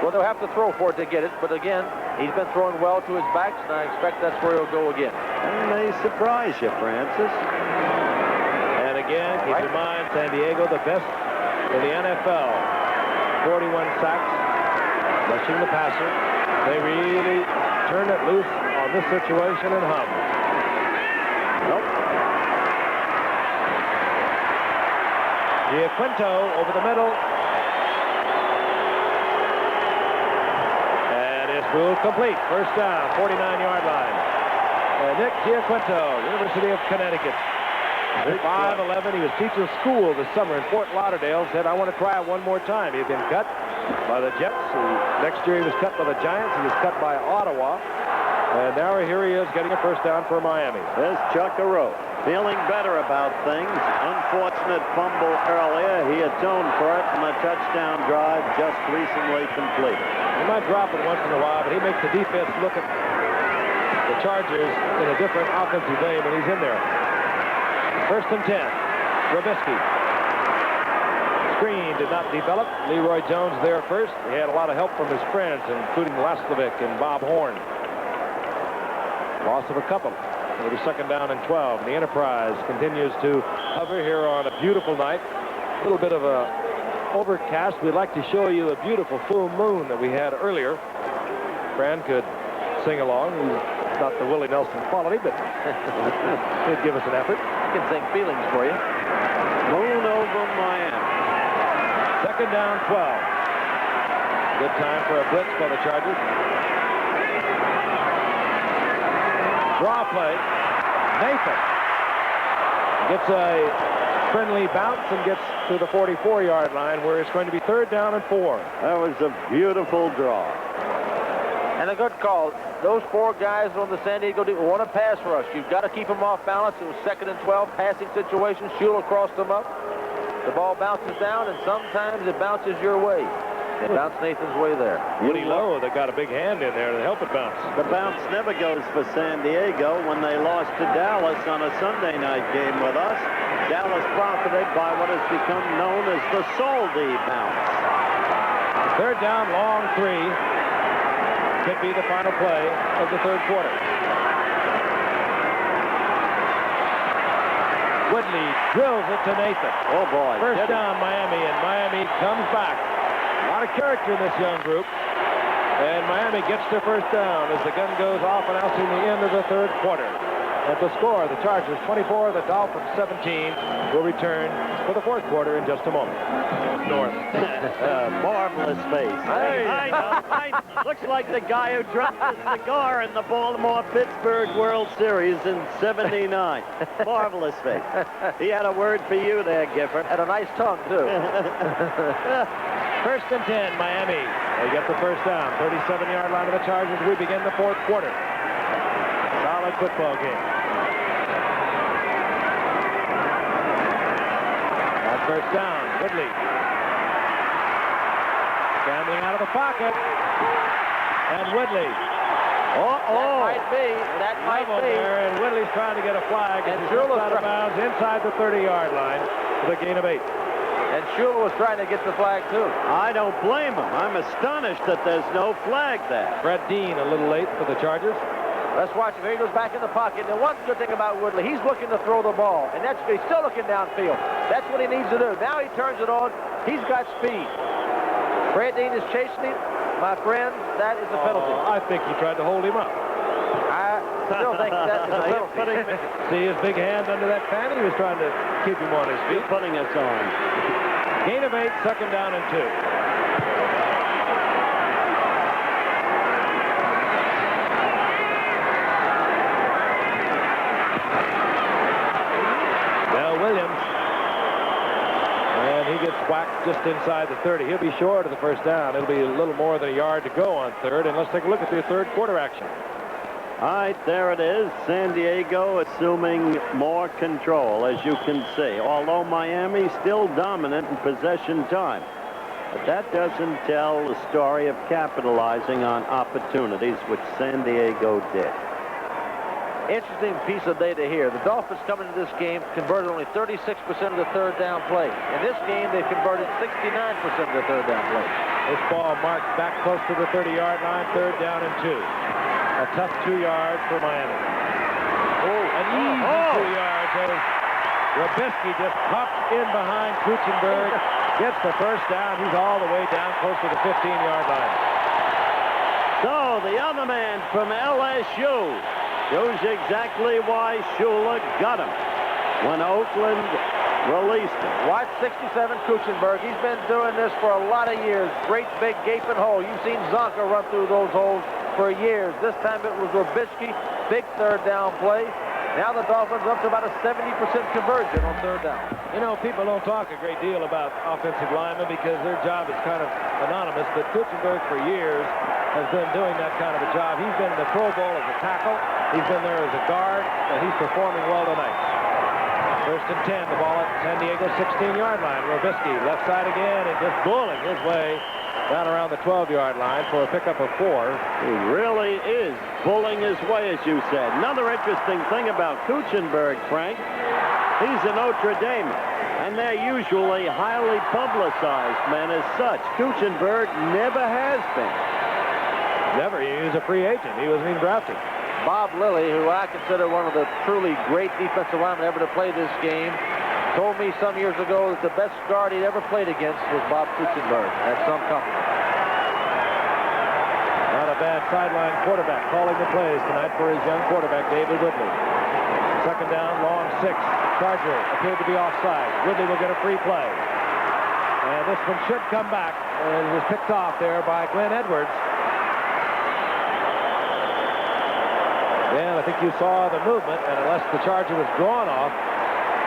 Well, they'll have to throw for it to get it, but again, he's been throwing well to his backs, and I expect that's where he'll go again. And they surprise you, Francis. And again, keep in mind, San Diego, the best in the NFL. 41 sacks, rushing the passer. They really turn it loose on this situation and hum. Nope. Giaquinto over the middle. And it's ruled complete. First down, 49-yard line. Nick Giaquinto, University of Connecticut. 5'11". He was teaching school this summer in Fort Lauderdale. Said, I want to try it one more time. He'd been cut by the Jets. Next year he was cut by the Giants. He was cut by Ottawa. And now here he is getting a first down for Miami. There's Chuckaroo, feeling better about things. Unfortunate fumble earlier. He atoned for it in the touchdown drive just recently completed. He might drop it once in a while, but he makes the defense look at the Chargers in a different offensive vein when he's in there. First and 10. Robisky. Screen did not develop. Leroy Jones there first. He had a lot of help from his friends, including Laslovic and Bob Horn. Loss of a couple. It'll be second down and 12. The Enterprise continues to hover here on a beautiful night. A little bit of a overcast. We'd like to show you a beautiful full moon that we had earlier. Fran could sing along. He's not the Willie Nelson quality, but he'd give us an effort. I can sing feelings for you. Moon over Miami. Second down, 12. Good time for a blitz by the Chargers. Draw play. Nathan gets a friendly bounce and gets to the 44-yard line where it's going to be third down and 4. That was a beautiful draw. And a good call. Those 4 guys on the San Diego defense want to pass rush. You've got to keep them off balance. It was second and 12 passing situation. Shula crossed them up. The ball bounces down, and sometimes it bounces your way. It bounced Nathan's way there. Woody Lowe, they got a big hand in there to help it bounce. The bounce never goes for San Diego. When they lost to Dallas on a Sunday night game with us, Dallas profited by what has become known as the Soldi bounce. Third down, long 3. Could be the final play of the third quarter. Woodley drills it to Nathan. Oh, boy. First down, Miami, and Miami comes back. A lot of character in this young group. And Miami gets their first down as the gun goes off, announcing the end of the third quarter. At the score, the Chargers 24, the Dolphins 17. Will return for the fourth quarter in just a moment. North. Marvelous face. Hey, I know. Looks like the guy who dropped his cigar in the Baltimore-Pittsburgh World Series in '79. Marvelous face. He had a word for you there, Gifford. Had a nice tongue, too. First and 10, Miami. They get the first down. 37-yard line of the Chargers. We begin the fourth quarter. Solid football game. On first down, Woodley. Scrambling out of the pocket. And Woodley. That might be. There, and Woodley's trying to get a flag. And Shula's out of bounds inside the 30-yard line with a gain of 8. And Shula was trying to get the flag, too. I don't blame him. I'm astonished that there's no flag there. Fred Dean a little late for the Chargers. Let's watch him. Here he goes back in the pocket. Now, one good thing about Woodley, he's looking to throw the ball, and he's still looking downfield. That's what he needs to do. Now he turns it on. He's got speed. Fred Dean is chasing him. My friend, that is a penalty. I think he tried to hold him up. I still think that is a penalty. See his big hand under that fan? He was trying to keep him on his feet. Putting us on. Gain of 8, second down and 2. Now Williams. And he gets whacked just inside the 30. He'll be short of the first down. It'll be a little more than a yard to go on third. And let's take a look at the third quarter action. All right, there it is. San Diego assuming more control, as you can see. Although Miami still dominant in possession time. But that doesn't tell the story of capitalizing on opportunities, which San Diego did. Interesting piece of data here. The Dolphins coming into this game converted only 36% of the third down play. In this game, they converted 69% of the third down play. This ball marked back close to the 30-yard line, third down and 2. A tough 2 yards for Miami. An easy 2 yards as Robisky just pops in behind Kuchenberg, gets the first down. He's all the way down close to the 15-yard line. So the other man from LSU shows exactly why Shula got him when Oakland released him. Watch 67 Kuchenberg. He's been doing this for a lot of years. Great big gaping hole. You've seen Zonka run through those holes for years. This time it was Robisky. Big third down play. Now the Dolphins up to about a 70% conversion on third down. You know, people don't talk a great deal about offensive linemen because their job is kind of anonymous, but Kuchenberg for years has been doing that kind of a job. He's been in the Pro Bowl as a tackle. He's been there as a guard, and he's performing well tonight. First and 10, the ball at San Diego's 16-yard line. Robisky left side again and just bulling his way down around the 12-yard line for a pickup of 4. He really is bulling his way, as you said. Another interesting thing about Kuchenberg, Frank, he's a Notre Dame, and they're usually highly publicized men as such. Kuchenberg never has been. Never. He was a free agent. He wasn't even drafted. Bob Lilly, who I consider one of the truly great defensive linemen ever to play this game, told me some years ago that the best guard he'd ever played against was Bob Kuchenberg. That's some compliment. Not a bad sideline quarterback calling the plays tonight for his young quarterback, David Woodley. Second down, long 6. Charger appeared to be offside. Woodley will get a free play. And this one should come back. And it was picked off there by Glenn Edwards. And I think you saw the movement, and unless the Charger was drawn off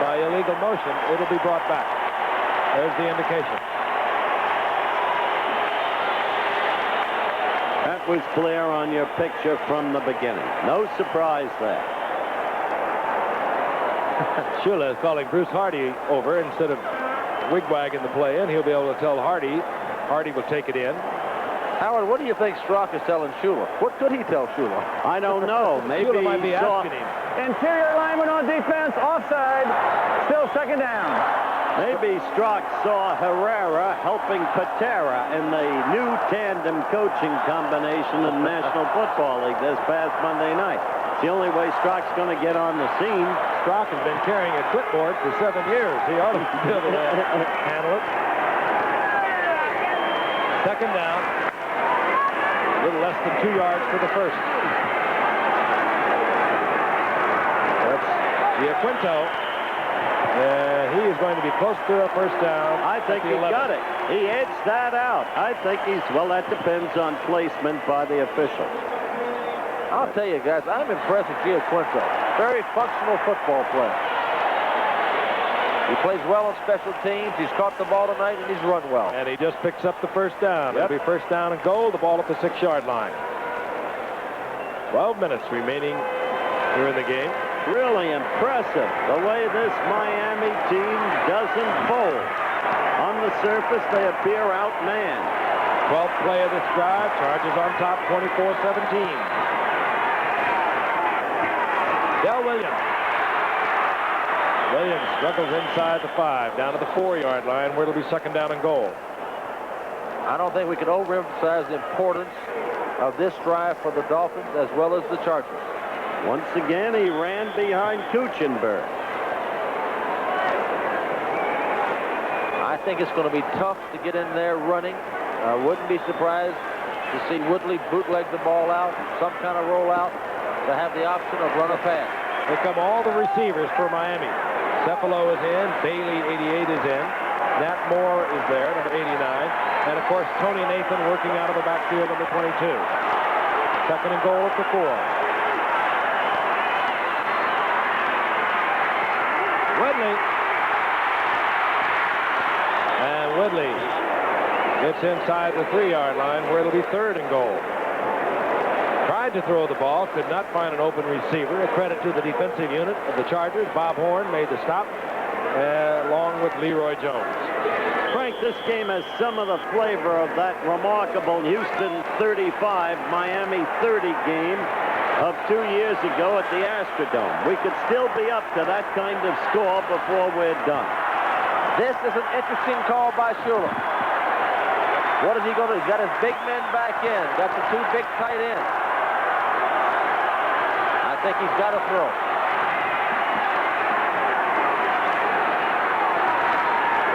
by illegal motion, it'll be brought back. There's the indication. That was clear on your picture from the beginning. No surprise there. Shula is calling Bruce Hardy over instead of wigwagging the play in. He'll be able to tell Hardy. Hardy will take it in. Howard, what do you think Strzok is telling Shula? What could he tell Shula? I don't know. Maybe Shula might be asking him. Interior lineman on defense, offside. Still second down. Maybe Strzok saw Herrera helping Patera in the new tandem coaching combination in the National Football League this past Monday night. It's the only way Strzok's going to get on the scene. Strzok has been carrying a clipboard for 7 years. He ought to be able to handle it. Second down. A little less than 2 yards for the first. That's Giaquinto. He is going to be close to a first down. I think he got it. He edged that out. I think well, that depends on placement by the officials. I'll tell you, guys, I'm impressed with Giaquinto. Very functional football player. He plays well on special teams. He's caught the ball tonight, and he's run well. And he just picks up the first down. It'll be first down and goal. The ball at the 6-yard line. 12 minutes remaining here in the game. Really impressive the way this Miami team doesn't fold. On the surface, they appear outmanned. 12th play of this drive. Chargers on top, 24-17. Del Williams. Williams struggles inside the 5, down to the 4-yard line, where it'll be second down and goal. I don't think we can overemphasize the importance of this drive for the Dolphins as well as the Chargers. Once again, he ran behind Kuchenberg. I think it's going to be tough to get in there running. I wouldn't be surprised to see Woodley bootleg the ball out, some kind of rollout, to have the option of run or pass. Here come all the receivers for Miami. Cephalo is in. Bailey, 88, is in. Nat Moore is there, number 89. And, of course, Tony Nathan working out of the backfield, number 22. Second and goal at the 4. Woodley. And Woodley gets inside the 3-yard line where it'll be third and goal. Tried to throw the ball, could not find an open receiver. A credit to the defensive unit of the Chargers. Bob Horn made the stop, along with Leroy Jones. Frank, this game has some of the flavor of that remarkable Houston 35, Miami 30 game of 2 years ago at the Astrodome. We could still be up to that kind of score before we're done. This is an interesting call by Shula. What is he going to do? He's got his big men back in. Got the 2 big tight ends. I think he's got to throw.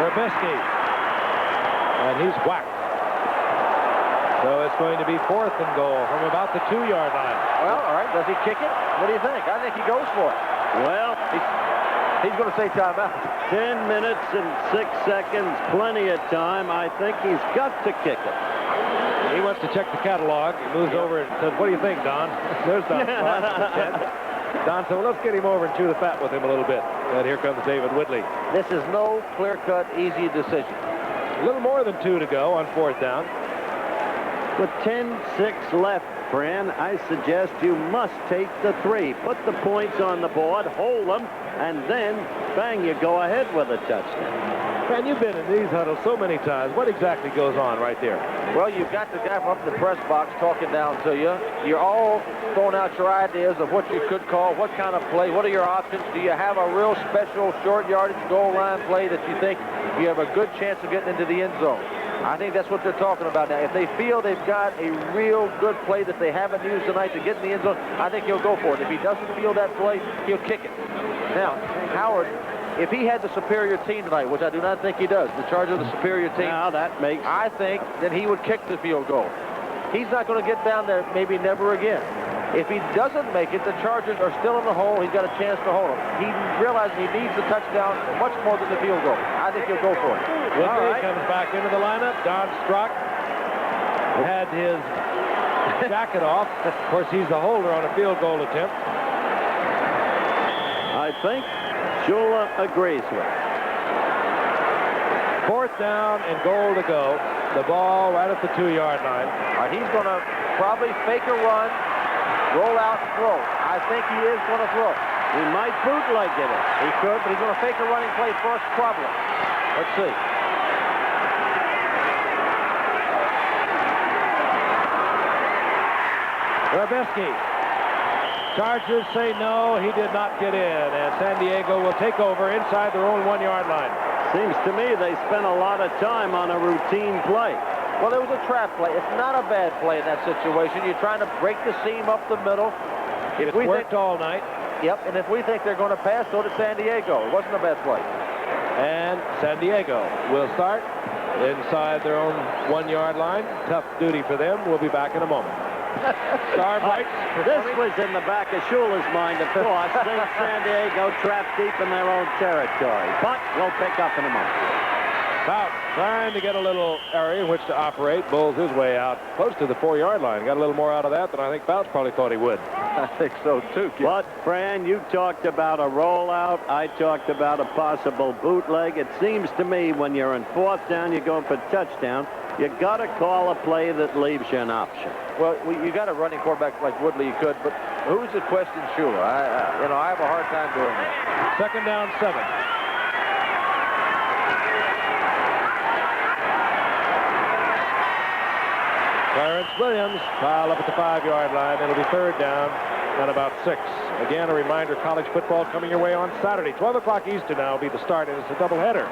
Trubisky. And he's whacked. So it's going to be fourth and goal from about the 2-yard line. Well, all right. Does he kick it? What do you think? I think he goes for it. Well, he's going to say timeout. 10 minutes and 6 seconds, plenty of time. I think he's got to kick it. He wants to check the catalog. He moves over and says, "What do you think, Don?" There's Don. Don said, "Well, let's get him over and chew the fat with him a little bit." And here comes David Woodley. This is no clear-cut, easy decision. A little more than 2 to go on fourth down. With 10-6 left, Fran, I suggest you must take the 3. Put the points on the board, hold them, and then, bang, you go ahead with a touchdown. Man, you've been in these huddles so many times. What exactly goes on right there? Well, you've got the guy from up in the press box talking down to you. You're all throwing out your ideas of what you could call, what kind of play, what are your options. Do you have a real special short yardage goal line play that you think you have a good chance of getting into the end zone? I think that's what they're talking about now. If they feel they've got a real good play that they haven't used tonight to get in the end zone, I think he'll go for it. If he doesn't feel that play, he'll kick it. Now, Howard, if he had the superior team tonight, which I do not think he does, the Chargers are the superior team. Now that makes... I think that he would kick the field goal. He's not going to get down there maybe never again. If he doesn't make it, the Chargers are still in the hole. He's got a chance to hold him. He realizes he needs the touchdown much more than the field goal. I think he'll go for it. Woodley comes back into the lineup. Don Strzok had his jacket off. Of course, he's the holder on a field goal attempt. I think Shula agrees with. Fourth down and goal to go. The ball right at the 2-yard line. He's going to probably fake a run, roll out and throw. I think he is going to throw. He might bootleg it. He could, but he's going to fake a running play first, probably. Let's see. Trubisky. Chargers say no, he did not get in, and San Diego will take over inside their own 1-yard line. Seems to me they spent a lot of time on a routine play. Well, it was a trap play. It's not a bad play in that situation. You're trying to break the seam up the middle. It worked all night. Yep, and if we think they're going to pass, so did San Diego. It wasn't a bad play. And San Diego will start inside their own 1-yard line. Tough duty for them. We'll be back in a moment. Star Bites. This was in the back of Shula's mind, of course. Think San Diego trapped deep in their own territory. But we'll pick up in a moment. Fouts trying to get a little area in which to operate. Bowls his way out close to the 4-yard line. Got a little more out of that than I think Fouts probably thought he would. I think so, too, Kid. But, Fran, you talked about a rollout. I talked about a possible bootleg. It seems to me when you're in 4th down, you're going for touchdown, you got to call a play that leaves you an option. Well, you got a running quarterback like Woodley, you could, but who's the question, Shula? I have a hard time doing that. 2nd down, 7. Clarence Williams pile up at the 5-yard line. It'll be 3rd down and about 6. Again, a reminder, college football coming your way on Saturday. 12 o'clock Eastern now will be the start, and it's a doubleheader.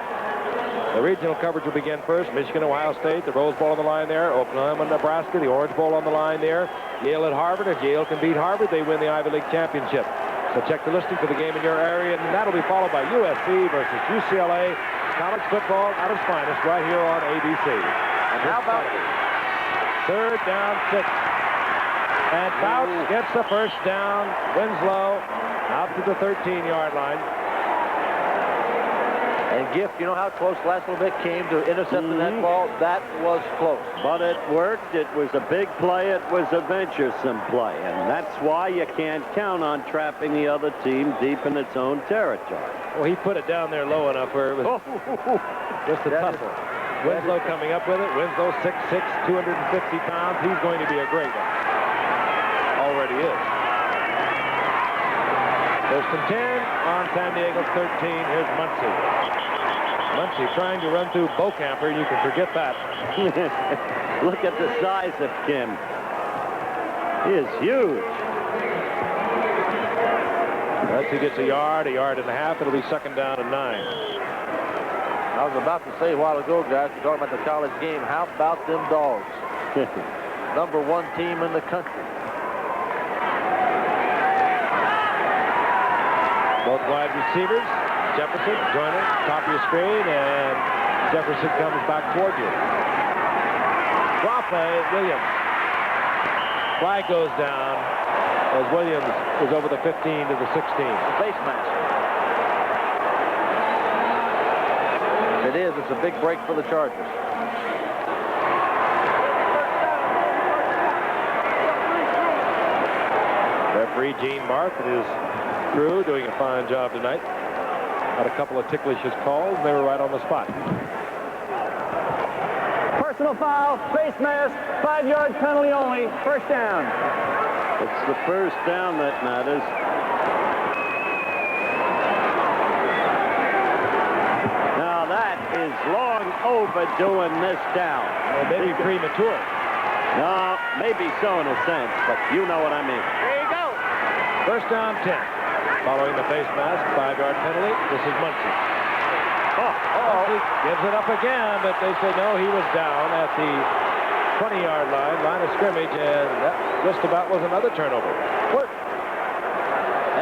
The regional coverage will begin first. Michigan, Ohio State, the Rose Bowl on the line there. Oklahoma, Nebraska, the Orange Bowl on the line there. Yale at Harvard. If Yale can beat Harvard, they win the Ivy League championship. So check the listing for the game in your area, and that'll be followed by USC versus UCLA. College football at its finest right here on ABC. And how about 3rd down, 6. And Fouts gets the 1st down. Winslow out to the 13-yard line. And Gift, you know how close last little bit came to intercepting that ball? That was close. But it worked. It was a big play. It was a venturesome play. And that's why you can't count on trapping the other team deep in its own territory. Well, he put it down there low enough where it was just a tussle. Winslow coming up with it. Winslow 6'6", 250 pounds. He's going to be a great one. Already is. 1st and 10 on San Diego's 13. Here's Muncie. Muncie trying to run through Beaucamper. You can forget that. Look at the size of Kim. He is huge. Muncie gets a yard and a half. It'll be 2nd down and 9. I was about to say a while ago, guys, we're talking about the college game. How about them dogs? Number 1 team in the country. Both wide receivers. Jefferson, Joyner, top of your screen, and Jefferson comes back toward you. Draw play, Williams. Flag goes down as Williams is over the 15 to the 16. The face mask. It is. It's a big break for the Chargers. Referee Gene Marth and his crew doing a fine job tonight. Had a couple of ticklish calls. They were right on the spot. Personal foul, face mask, 5-yard penalty only, 1st down. It's the 1st down that matters. Now that is long overdue in this down. Well, maybe premature. No, maybe so in a sense, but you know what I mean. There you go. 1st down, 10. Following the face mask, 5-yard penalty. This is Muncie. Muncie gives it up again, but they say no, he was down at the 20-yard line of scrimmage, and that just about was another turnover.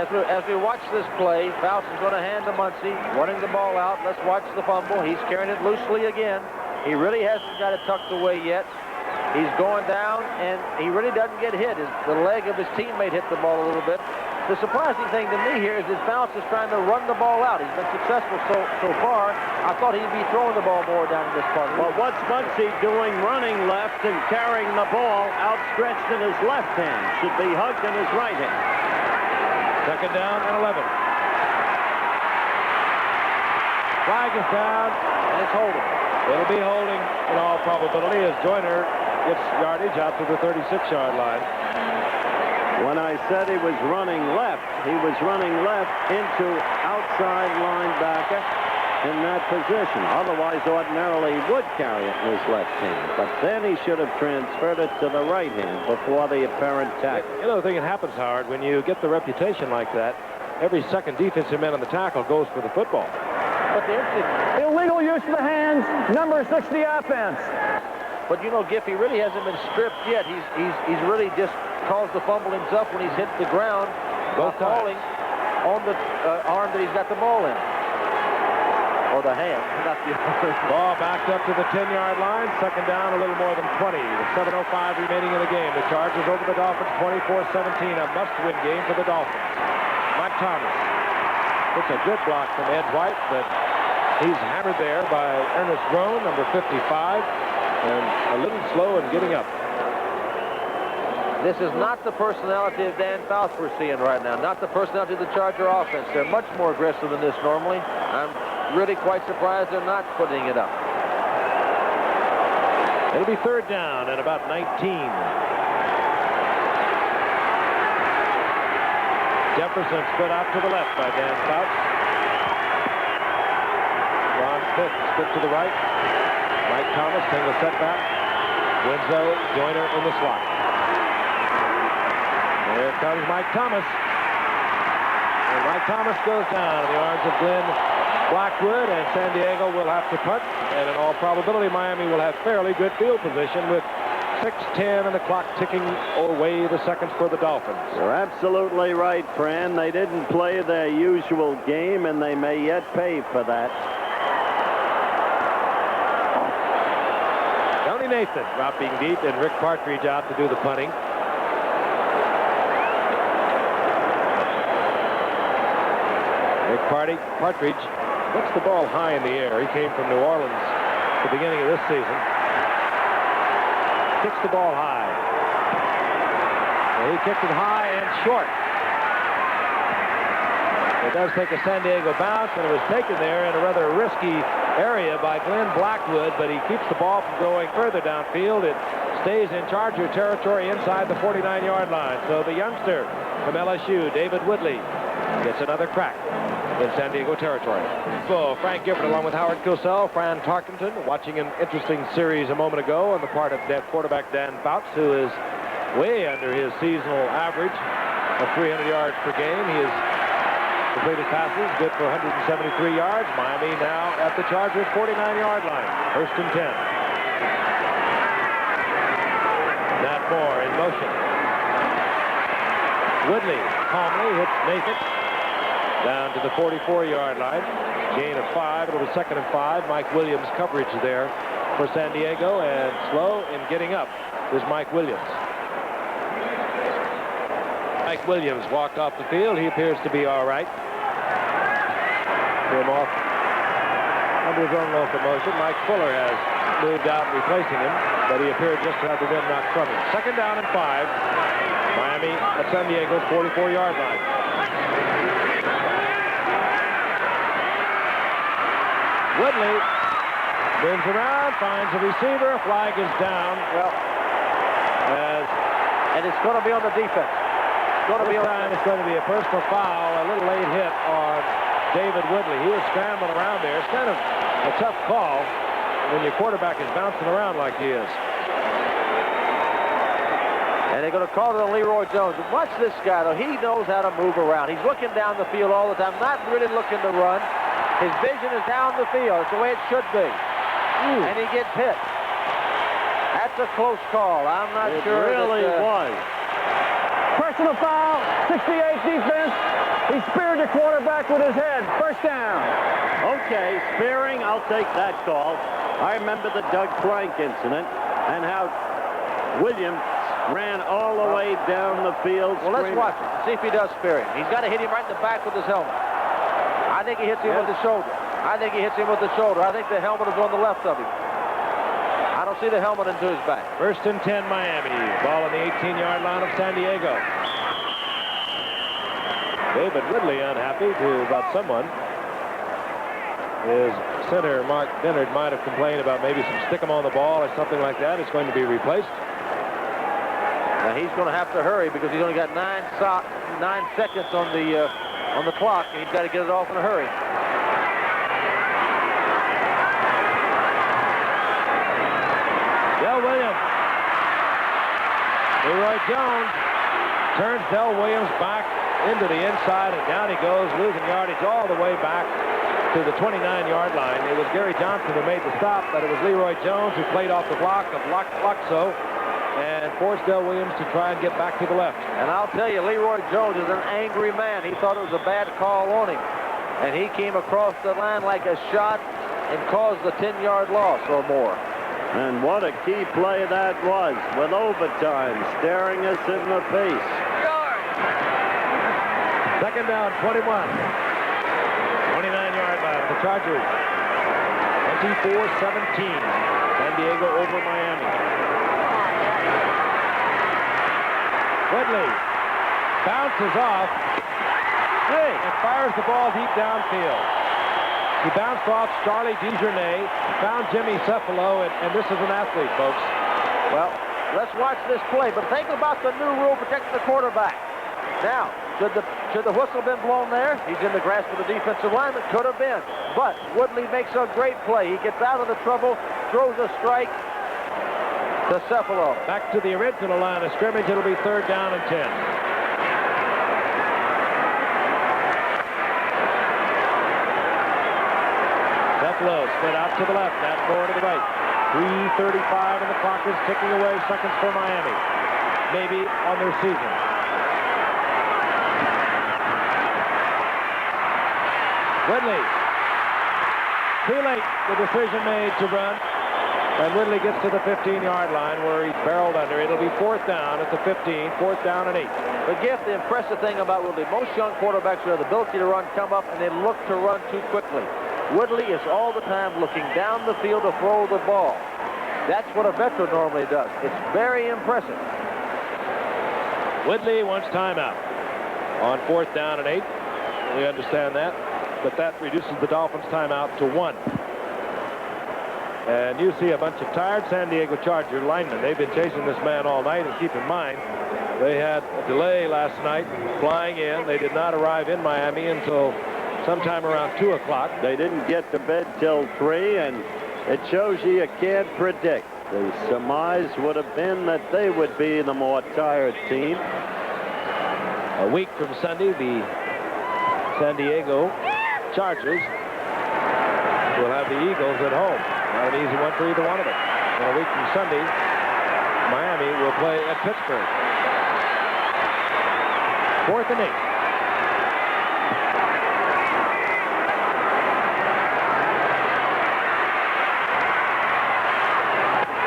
As we watch this play, Fouts is going to hand to Muncie, running the ball out. Let's watch the fumble. He's carrying it loosely again. He really hasn't got it tucked away yet. He's going down, and he really doesn't get hit. The leg of his teammate hit the ball a little bit. The surprising thing to me here is that Fouts is trying to run the ball out. He's been successful so far. I thought he'd be throwing the ball more down in this part. Well, what's Muncie doing running left and carrying the ball outstretched in his left hand? Should be hugged in his right hand. 2nd down and 11. Flag is down, And it's holding. It'll be holding in all probability as Joyner gets yardage out to the 36-yard line. When I said he was running left into outside linebacker in that position. Otherwise, ordinarily, he would carry it in his left hand. But then he should have transferred it to the right hand before the apparent tackle. You know, the thing that happens, Howard, when you get the reputation like that, every second defensive man on the tackle goes for the football. But the interesting... Illegal use of the hands, number 60 offense. But you know, Giffey really hasn't been stripped yet. He's really just caused the fumble himself when he's hit the ground by falling on the arm that he's got the ball in. Or the hand, not the other. Ball backed up to the 10-yard line. Second down, a little more than 20. With 7:05 remaining in the game. The Chargers over the Dolphins 24-17. A must-win game for the Dolphins. Mike Thomas. It's a good block from Ed White, but he's hammered there by Ernest Roan, number 55, and a little slow in getting up. This is not the personality of Dan Fouts we're seeing right now. Not the personality of the Charger offense. They're much more aggressive than this normally. I'm really quite surprised they're not putting it up. It'll be third down and about 19. Jefferson split out to the left by Dan Fouts. Ron Smith split to the right. Mike Thomas, single setback. Winslow, Joyner in the slot. Here comes Mike Thomas. And Mike Thomas goes down in the arms of Glenn Blackwood, and San Diego will have to punt. And in all probability, Miami will have fairly good field position with 6:10 and the clock ticking away the seconds for the Dolphins. You're absolutely right, Fran. They didn't play their usual game, and they may yet pay for that. Tony Nathan dropping deep, and Rick Partridge out to do the punting. Rick Partridge puts the ball high in the air. He came from New Orleans at the beginning of this season. Kicks the ball high. And he kicked it high and short. It does take a San Diego bounce, and it was taken there in a rather risky area by Glenn Blackwood, but he keeps the ball from going further downfield. It stays in Charger territory inside the 49-yard line. So the youngster from LSU, David Woodley, gets another crack in San Diego territory. So Frank Gifford along with Howard Cosell, Fran Tarkenton, watching an interesting series a moment ago on the part of quarterback Dan Fouts, who is way under his seasonal average of 300 yards per game. He has completed passes, good for 173 yards. Miami now at the Chargers' 49-yard line. First and 10. Nat Moore in motion. Woodley calmly hits Nathan down to the 44-yard line. Gain of 5. It'll be second and 5. Mike Williams coverage there for San Diego, and slow in getting up is Mike Williams. Mike Williams walked off the field. He appears to be all right. Came off under his own locomotion. Mike Fuller has moved out replacing him, but he appeared just to have the wind knocked from him. Second down and 5. Miami at San Diego's 44-yard line. Woodley spins around, finds a receiver. Flag is down. Well, and it's going to be on the defense. It's going to be a personal foul, a little late hit on David Woodley. He was scrambling around there. It's kind of a tough call when your quarterback is bouncing around like he is. And they're going to call it on Leroy Jones. Watch this guy, though. He knows how to move around. He's looking down the field all the time, not really looking to run. His vision is down the field. It's the way it should be. And he gets hit. That's a close call. I'm not sure. It really was. Personal foul, 68 defense. He speared the quarterback with his head. First down. Okay, spearing, I'll take that call. I remember the Doug Frank incident and how Williams ran all the way down the field. Well, let's watch it. See if he does spear him. He's got to hit him right in the back with his helmet. I think he hits him with the shoulder. I think the helmet is on the left of him. I don't see the helmet into his back. First and 10, Miami. Ball on the 18-yard line of San Diego. David Woodley unhappy about someone. His center, Mark Dennard, might have complained about maybe some stick 'em on the ball or something like that. It's going to be replaced. Now he's going to have to hurry because he's only got 9 seconds on the clock, and he's got to get it off in a hurry. Del Williams. Leroy Jones turns Del Williams back into the inside, and down he goes, losing yardage all the way back to the 29-yard line. It was Gary Johnson who made the stop, but it was Leroy Jones who played off the block of Luxo and forced Del Williams to try and get back to the left. And I'll tell you, Leroy Jones is an angry man. He thought it was a bad call on him. And he came across the line like a shot and caused the 10-yard loss or more. And what a key play that was, with overtime staring us in the face. Second down, 21. 29-yard line of the Chargers. 24-17. San Diego over Miami. Woodley bounces off and fires the ball deep downfield. He bounced off Charlie DeJournay, found Jimmy Cephalo, and this is an athlete, folks. Well, let's watch this play, but think about the new rule protecting the quarterback. Now, should the whistle been blown there? He's in the grasp of the defensive lineman. Could have been. But Woodley makes a great play. He gets out of the trouble, throws a strike to Cephalo. Back to the original line of scrimmage. It'll be 3rd down and 10. Cephalo split out to the left, Matt Moore to the right. 3:35 and the clock is ticking away. Seconds for Miami. Maybe on their season. Woodley. Too late. The decision made to run. And Woodley gets to the 15-yard line where he's barreled under. It'll be 4th down at the 15, 4th down and 8. But Giff, the impressive thing about Woodley, most young quarterbacks who have the ability to run come up and they look to run too quickly. Woodley is all the time looking down the field to throw the ball. That's what a veteran normally does. It's very impressive. Woodley wants timeout on 4th down and 8. We understand that. But that reduces the Dolphins' timeout to 1. And you see a bunch of tired San Diego Charger linemen. They've been chasing this man all night, and keep in mind, they had a delay last night flying in. They did not arrive in Miami until sometime around 2 o'clock. They didn't get to bed till 3, and it shows you can't predict. The surmise would have been that they would be the more tired team. A week from Sunday, the San Diego Chargers will have the Eagles at home. Not an easy one for either one of them. And a week from Sunday, Miami will play at Pittsburgh. 4th and 8.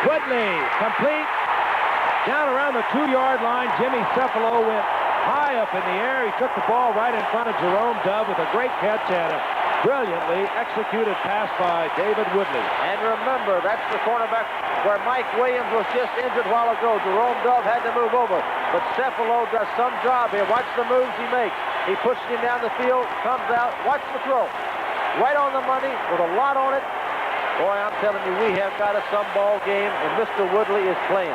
Woodley, complete. Down around the 2-yard line, Jimmy Cephalo went high up in the air. He took the ball right in front of Jerome Dove with a great catch and a brilliantly executed pass by David Woodley. And remember, that's the cornerback where Mike Williams was just injured a while ago. Jerome Dove had to move over. But Cephalo does some job here. Watch the moves he makes. He pushes him down the field, comes out. Watch the throw. Right on the money with a lot on it. Boy, I'm telling you, we have got a some ball game, and Mr. Woodley is playing.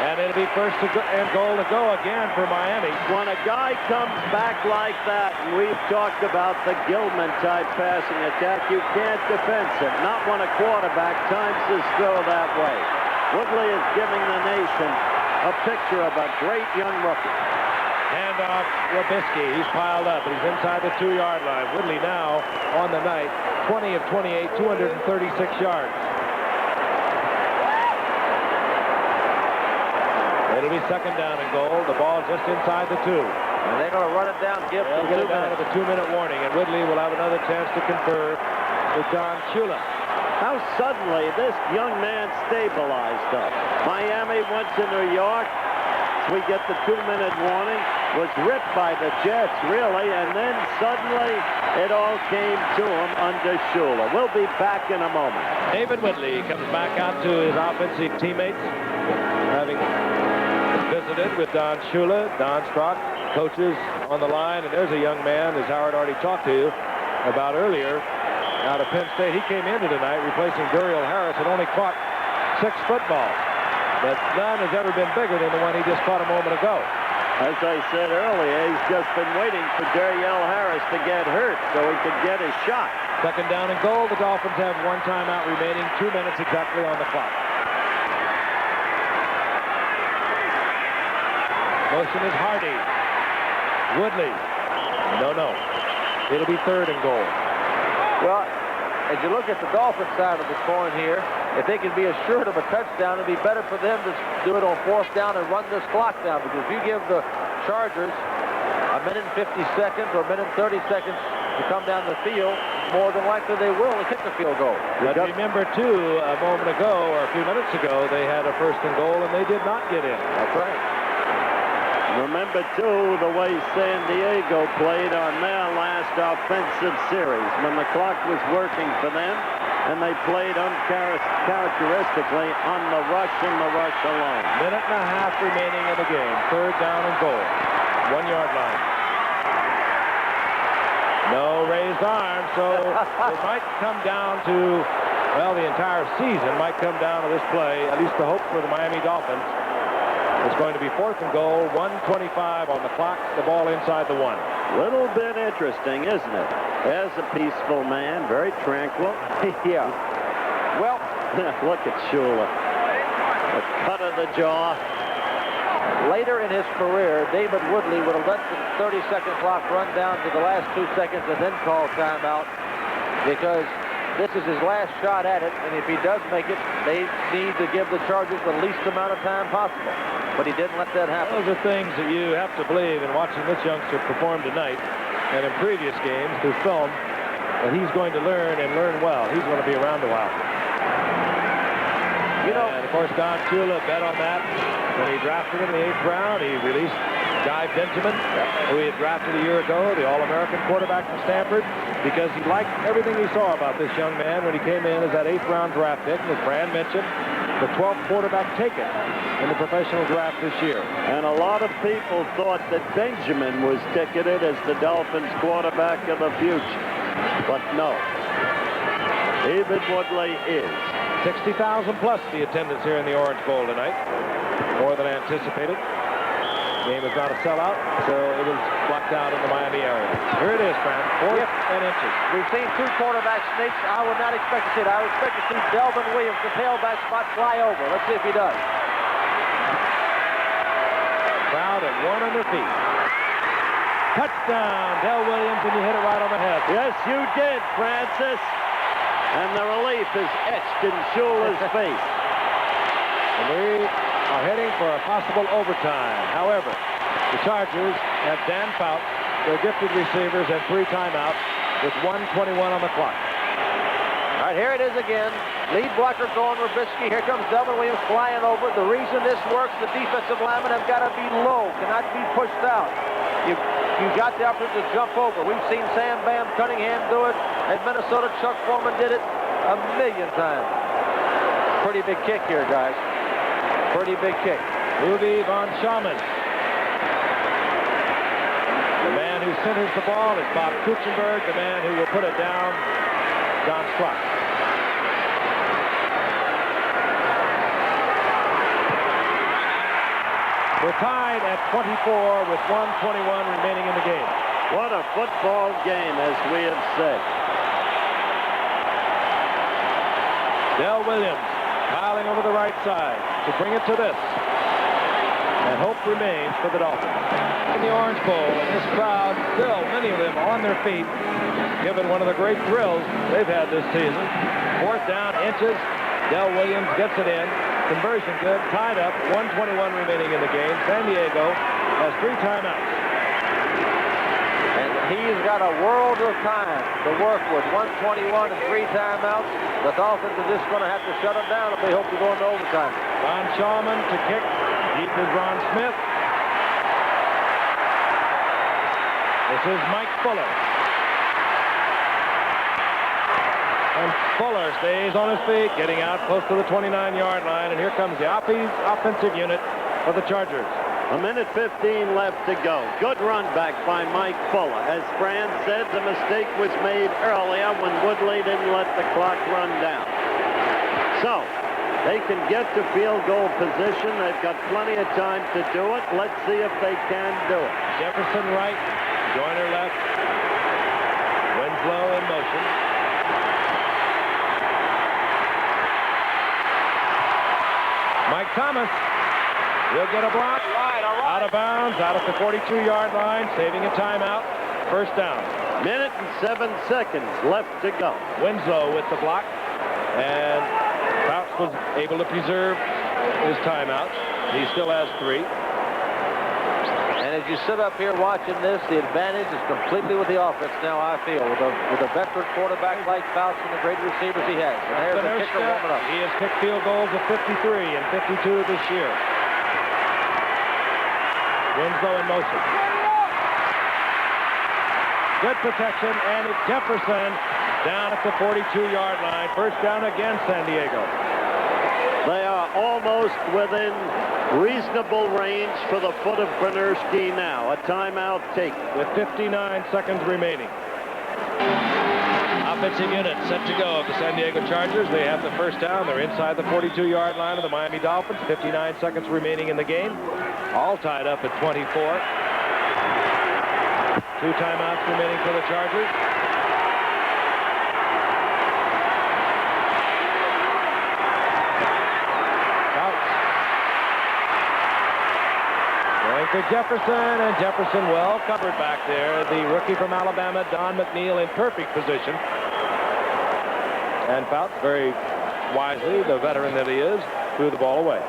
And it'll be 1st and goal to go again for Miami. When a guy comes back like that, and we've talked about the Gilman-type passing attack, you can't defend him. Not when a quarterback times his throw that way. Woodley is giving the nation a picture of a great young rookie. Handoff, Robisky. He's piled up, but he's inside the 2-yard line. Woodley now on the night, 20 of 28, 236 yards. It'll be 2nd down and goal. The ball just inside the 2. And they're going to run it down, Giff. They'll get it down to the 2-minute warning, and Woodley will have another chance to confer with Don Shula. How suddenly this young man stabilized up. Miami went to New York. We get the 2-minute warning. Was ripped by the Jets, really, and then suddenly it all came to him under Shula. We'll be back in a moment. David Woodley comes back out to his offensive teammates, having visited with Don Shula, Don Strock, coaches on the line, and there's a young man, as Howard already talked to you about earlier, out of Penn State. He came into tonight replacing Duriel Harris and only caught 6 footballs. But none has ever been bigger than the one he just caught a moment ago. As I said earlier, he's just been waiting for Duriel Harris to get hurt so he could get his shot. 2nd down and goal. The Dolphins have 1 timeout remaining, 2 minutes exactly on the clock. Motion is Hardy. Woodley. No. It'll be 3rd and goal. Well, as you look at the Dolphins side of the coin here, if they can be assured of a touchdown, it'd be better for them to do it on 4th down and run this clock down, because if you give the Chargers a minute and 50 seconds or a minute and 30 seconds to come down the field, more than likely they will kick the field goal. But remember, too, a moment ago or a few minutes ago, they had a 1st and goal and they did not get in. That's right. Remember, too, the way San Diego played on their last offensive series when the clock was working for them, and they played uncharacteristically on the rush and the rush alone. Minute and a half remaining in the game. 3rd down and goal. 1-yard line. No raised arm, so it might come down to, well, the entire season might come down to this play, at least the hope for the Miami Dolphins. It's going to be 4th and goal, 1:25 on the clock, the ball inside the 1. Little bit interesting, isn't it? There's a peaceful man, very tranquil. Yeah. Well, look at Shula. The cut of the jaw. later in his career, David Woodley would have let the 30-second clock run down to the last 2 seconds and then call timeout, because this is his last shot at it, and if he does make it, they need to give the Chargers the least amount of time possible. But he didn't let that happen. Those are things that you have to believe in watching this youngster perform tonight and in previous games through film, that he's going to learn and learn well. He's going to be around a while. You know, and of course, Don Shula bet on that when he drafted him in the 8th round. He released Guy Benjamin, who he had drafted a year ago, the All-American quarterback from Stanford, because he liked everything he saw about this young man when he came in as that 8th round draft pick. And as Brand mentioned, the 12th quarterback taken in the professional draft this year. And a lot of people thought that Benjamin was ticketed as the Dolphins quarterback of the future. But no. David Woodley is. 60,000 plus the attendance here in the Orange Bowl tonight. More than anticipated. Game is not a sellout, so it was blocked out in the Miami area. Here it is, Fran. 4th and inches. We've seen 2 quarterback sneaks. I would not expect to see it. I would expect to see Delvin Williams, the tailback spot, fly over. Let's see if he does. Crowd at 1 on their feet. Touchdown, Del Williams, and you hit it right on the head. Yes, you did, Francis. And the relief is etched in Shula's face. And we are heading for a possible overtime. However, the Chargers have Dan Fouts, their gifted receivers, and 3 timeouts with 1:21 on the clock. All right, here it is again. Lead blocker going Rubisky. Here comes Delvin Williams flying over. The reason this works, the defensive linemen have got to be low, cannot be pushed out. You got the opportunity to jump over. We've seen Sam Bam Cunningham do it. At Minnesota, Chuck Foreman did it a million times. Pretty big kick here, guys. Pretty big kick. Uwe von Schaman. The man who centers the ball is Bob Kuchenberg. The man who will put it down, John Strock. We're tied at 24 with 1:21 remaining in the game. What a football game, as we have said. Del Williams piling over the right side to bring it to this. And hope remains for the Dolphins. In the Orange Bowl, and this crowd, still many of them on their feet, given one of the great thrills they've had this season. 4th down, inches. Del Williams gets it in. Conversion good, tied up, 1:21 remaining in the game. San Diego has 3 timeouts. And he's got a world of time to work with. 1:21 and 3 timeouts. The Dolphins are just going to have to shut him down if they hope to go into overtime. Von Schaman to kick. Deep is Ron Smith. This is Mike Fuller. And Fuller stays on his feet, getting out close to the 29-yard line. And here comes the offensive unit for the Chargers. A minute 15 left to go. Good run back by Mike Fuller. As Fran said, the mistake was made earlier when Woodley didn't let the clock run down. So, they can get to field goal position. They've got plenty of time to do it. Let's see if they can do it. Jefferson right, Joyner left. Winslow in motion. Mike Thomas will get a block. Out of bounds, out at the 42-yard line, saving a timeout. First down. Minute and 7 seconds left to go. Winslow with the block, and Fouts was able to preserve his timeout. He still has 3. And as you sit up here watching this, the advantage is completely with the offense now, I feel, with a veteran quarterback like Fouts and the great receivers he has. And there's the kicker warming up. He has kicked field goals of 53 and 52 this year. Winslow in motion. Good protection, and it's Jefferson down at the 42-yard line. First down again, San Diego. They are almost within reasonable range for the foot of Bernurski now. A timeout taken. With 59 seconds remaining. Offensive unit set to go. The San Diego Chargers, they have the first down. They're inside the 42-yard line of the Miami Dolphins. 59 seconds remaining in the game. All tied up at 24. 2 timeouts remaining for the Chargers. Going for Jefferson, and Jefferson well covered back there. The rookie from Alabama, Don McNeil, in perfect position. And Fouts, very wisely, the veteran that he is, threw the ball away.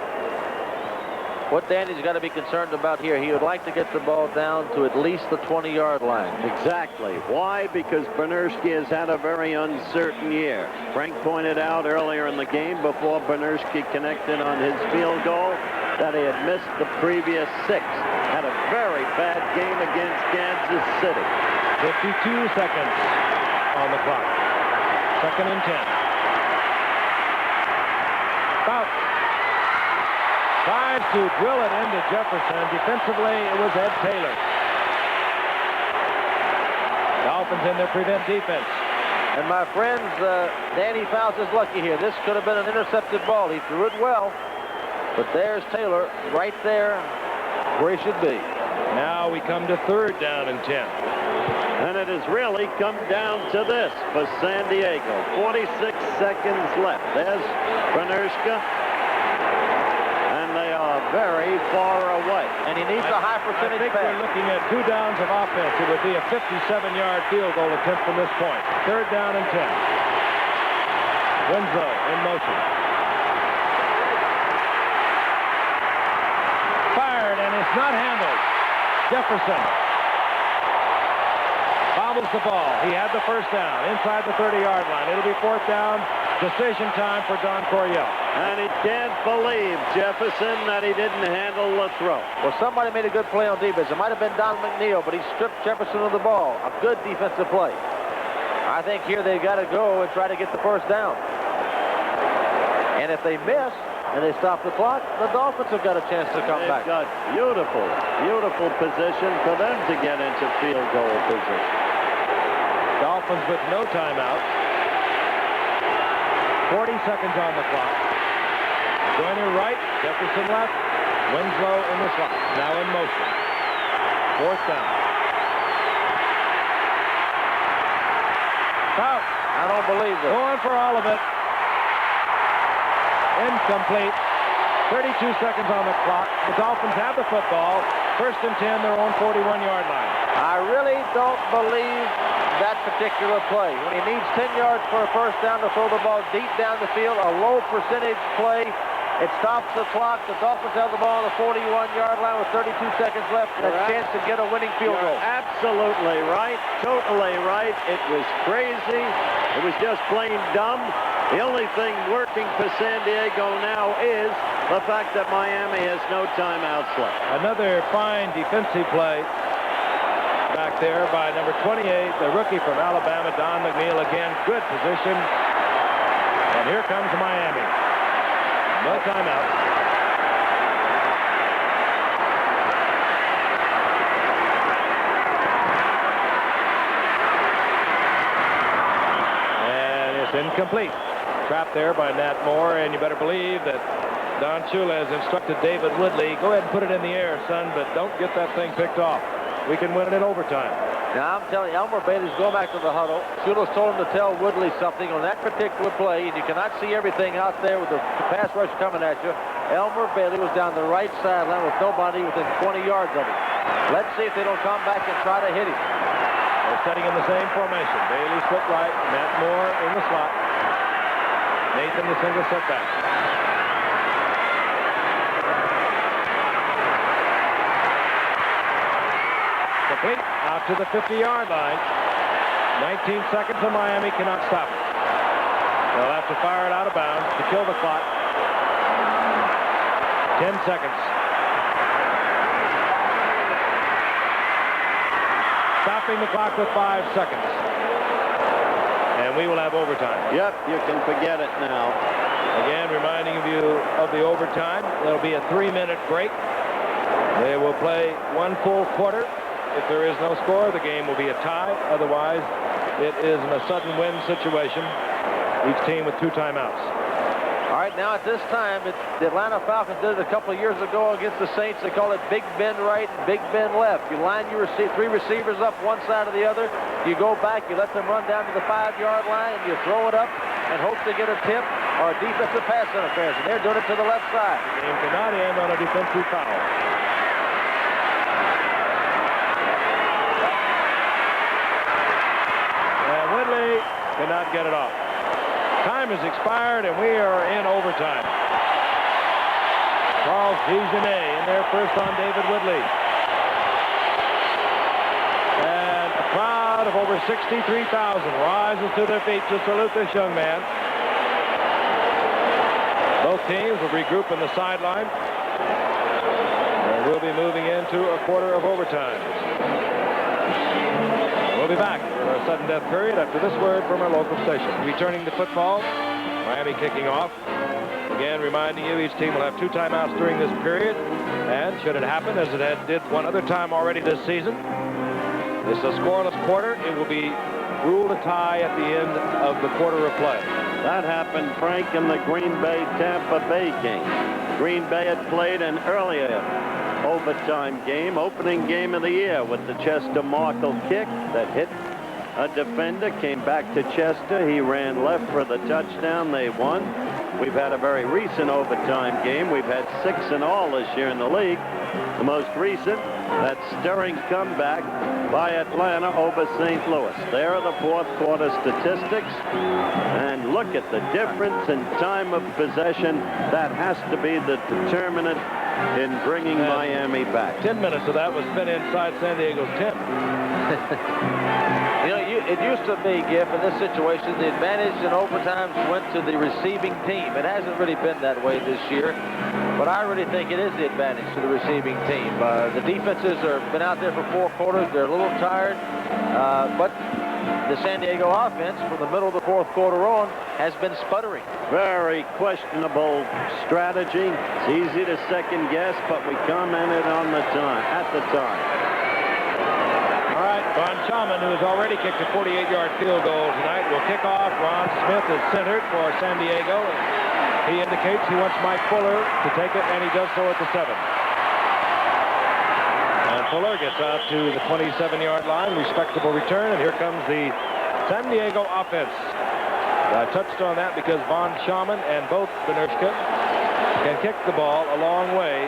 What Danny's got to be concerned about here, he would like to get the ball down to at least the 20-yard line. Exactly. Why? Because Bernurski has had a very uncertain year. Frank pointed out earlier in the game, before Bernurski connected on his field goal, that he had missed the previous 6. Had a very bad game against Kansas City. 52 seconds on the clock. 2nd and 10. Fouts tries to drill it into Jefferson. Defensively, it was Ed Taylor. Dolphins in their prevent defense. And my friends, Danny Fouts is lucky here. This could have been an intercepted ball. He threw it well. But there's Taylor right there where he should be. Now we come to 3rd down and 10. And it has really come down to this for San Diego. 46 seconds left. There's Bernurski. And they are very far away. And he needs a high percentage I think we're looking at 2 downs of offense. It would be a 57-yard field goal attempt from this point. 3rd down and 10. Winslow in motion. Fired, and it's not handled. Jefferson bobbles the ball. He had the first down inside the 30-yard line. It'll be 4th down. Decision time for Don Coryell. And he can't believe, Jefferson, that he didn't handle the throw. Well, somebody made a good play on defense. It might have been Don McNeil, but he stripped Jefferson of the ball. A good defensive play. I think here they got to go and try to get the first down. And if they miss and they stop the clock, the Dolphins have got a chance to come back. They've got beautiful, beautiful position for them to get into field goal position. Dolphins with no timeout. 40 seconds on the clock. Joyner right, Jefferson left, Winslow in the slot. Now in motion. 4th down. Foul. I don't believe it. Going for all of it. Incomplete. 32 seconds on the clock. The Dolphins have the football. 1st and 10, their own 41-yard line. I really don't believe that particular play. When he needs 10 yards for a first down to throw the ball deep down the field, a low percentage play. It stops the clock. The Dolphins have the ball on the 41-yard line with 32 seconds left and a chance to get a winning field goal. Absolutely right. Totally right. It was crazy. It was just plain dumb. The only thing working for San Diego now is the fact that Miami has no timeouts left. Another fine defensive play back there by number 28, the rookie from Alabama, Don McNeil. Again, good position. And here comes Miami. No timeouts. And it's incomplete. Trapped there by Nat Moore, and you better believe that Don Shula has instructed David Woodley, go ahead and put it in the air, son, but don't get that thing picked off. We can win it in overtime. Now, I'm telling you, Elmer Bailey's going back to the huddle. Shula's told him to tell Woodley something on that particular play, and you cannot see everything out there with the pass rush coming at you. Elmer Bailey was down the right sideline with nobody within 20 yards of him. Let's see if they don't come back and try to hit him. They're setting in the same formation. Bailey split right, Matt Moore in the slot. Nathan the single setback. Complete out to the 50-yard line. 19 seconds and Miami cannot stop it. They'll have to fire it out of bounds to kill the clock. 10 seconds. Stopping the clock with 5 seconds. And we will have overtime. Yep, you can forget it now. Again, reminding you of the overtime. There'll be a 3-minute break. They will play one full quarter. If there is no score, the game will be a tie. Otherwise, it is in a sudden win situation. Each team with 2 timeouts. All right, now at this time, the Atlanta Falcons did it a couple of years ago against the Saints. They call it Big Bend right and Big Bend left. You line your 3 receivers up one side or the other. You go back, you let them run down to the 5-yard line, and you throw it up and hope to get a tip or a defensive pass interference. And they're doing it to the left side. The game cannot end on a defensive foul. And Whitley cannot get it off. Time has expired, and we are in overtime. Charles Dejanet in there first on David Whitley. And a crowd of over 63,000 rises to their feet to salute this young man. Both teams will regroup in the sideline. And we'll be moving into a quarter of overtime. We'll be back with our sudden death period after this word from our local station. Returning to football, Miami kicking off. Again, reminding you each team will have 2 timeouts during this period. And should it happen, as it did one other time already this season, it's a scoreless quarter. It will be ruled a tie at the end of the quarter of play. That happened, Frank, in the Green Bay-Tampa Bay game. Green Bay had played an earlier overtime game, opening game of the year, with the Chester Markle kick that hit a defender, came back to Chester. He ran left for the touchdown. They won. We've had a very recent overtime game. We've had 6 in all this year in the league. The most recent, that stirring comeback by Atlanta over St. Louis. There are the fourth quarter statistics. And look at the difference in time of possession. That has to be the determinant in bringing Miami back. 10 minutes of that was spent inside San Diego's 10. You know, it used to be, Giff, in this situation, the advantage in overtimes went to the receiving team. It hasn't really been that way this year, but I really think it is the advantage to the receiving team. The defenses have been out there for 4 quarters. They're a little tired, but the San Diego offense from the middle of the 4th quarter on has been sputtering. Very questionable strategy. It's easy to second guess, but we commented on the time, at the time. All right, Von Chaman, who has already kicked a 48-yard field goal tonight, will kick off. Ron Smith is centered for San Diego. He indicates he wants Mike Fuller to take it, and he does so at the 7. And Fuller gets out to the 27-yard line. Respectable return, and here comes the San Diego offense. I touched on that because Von Chaman and both Benershka can kick the ball a long way.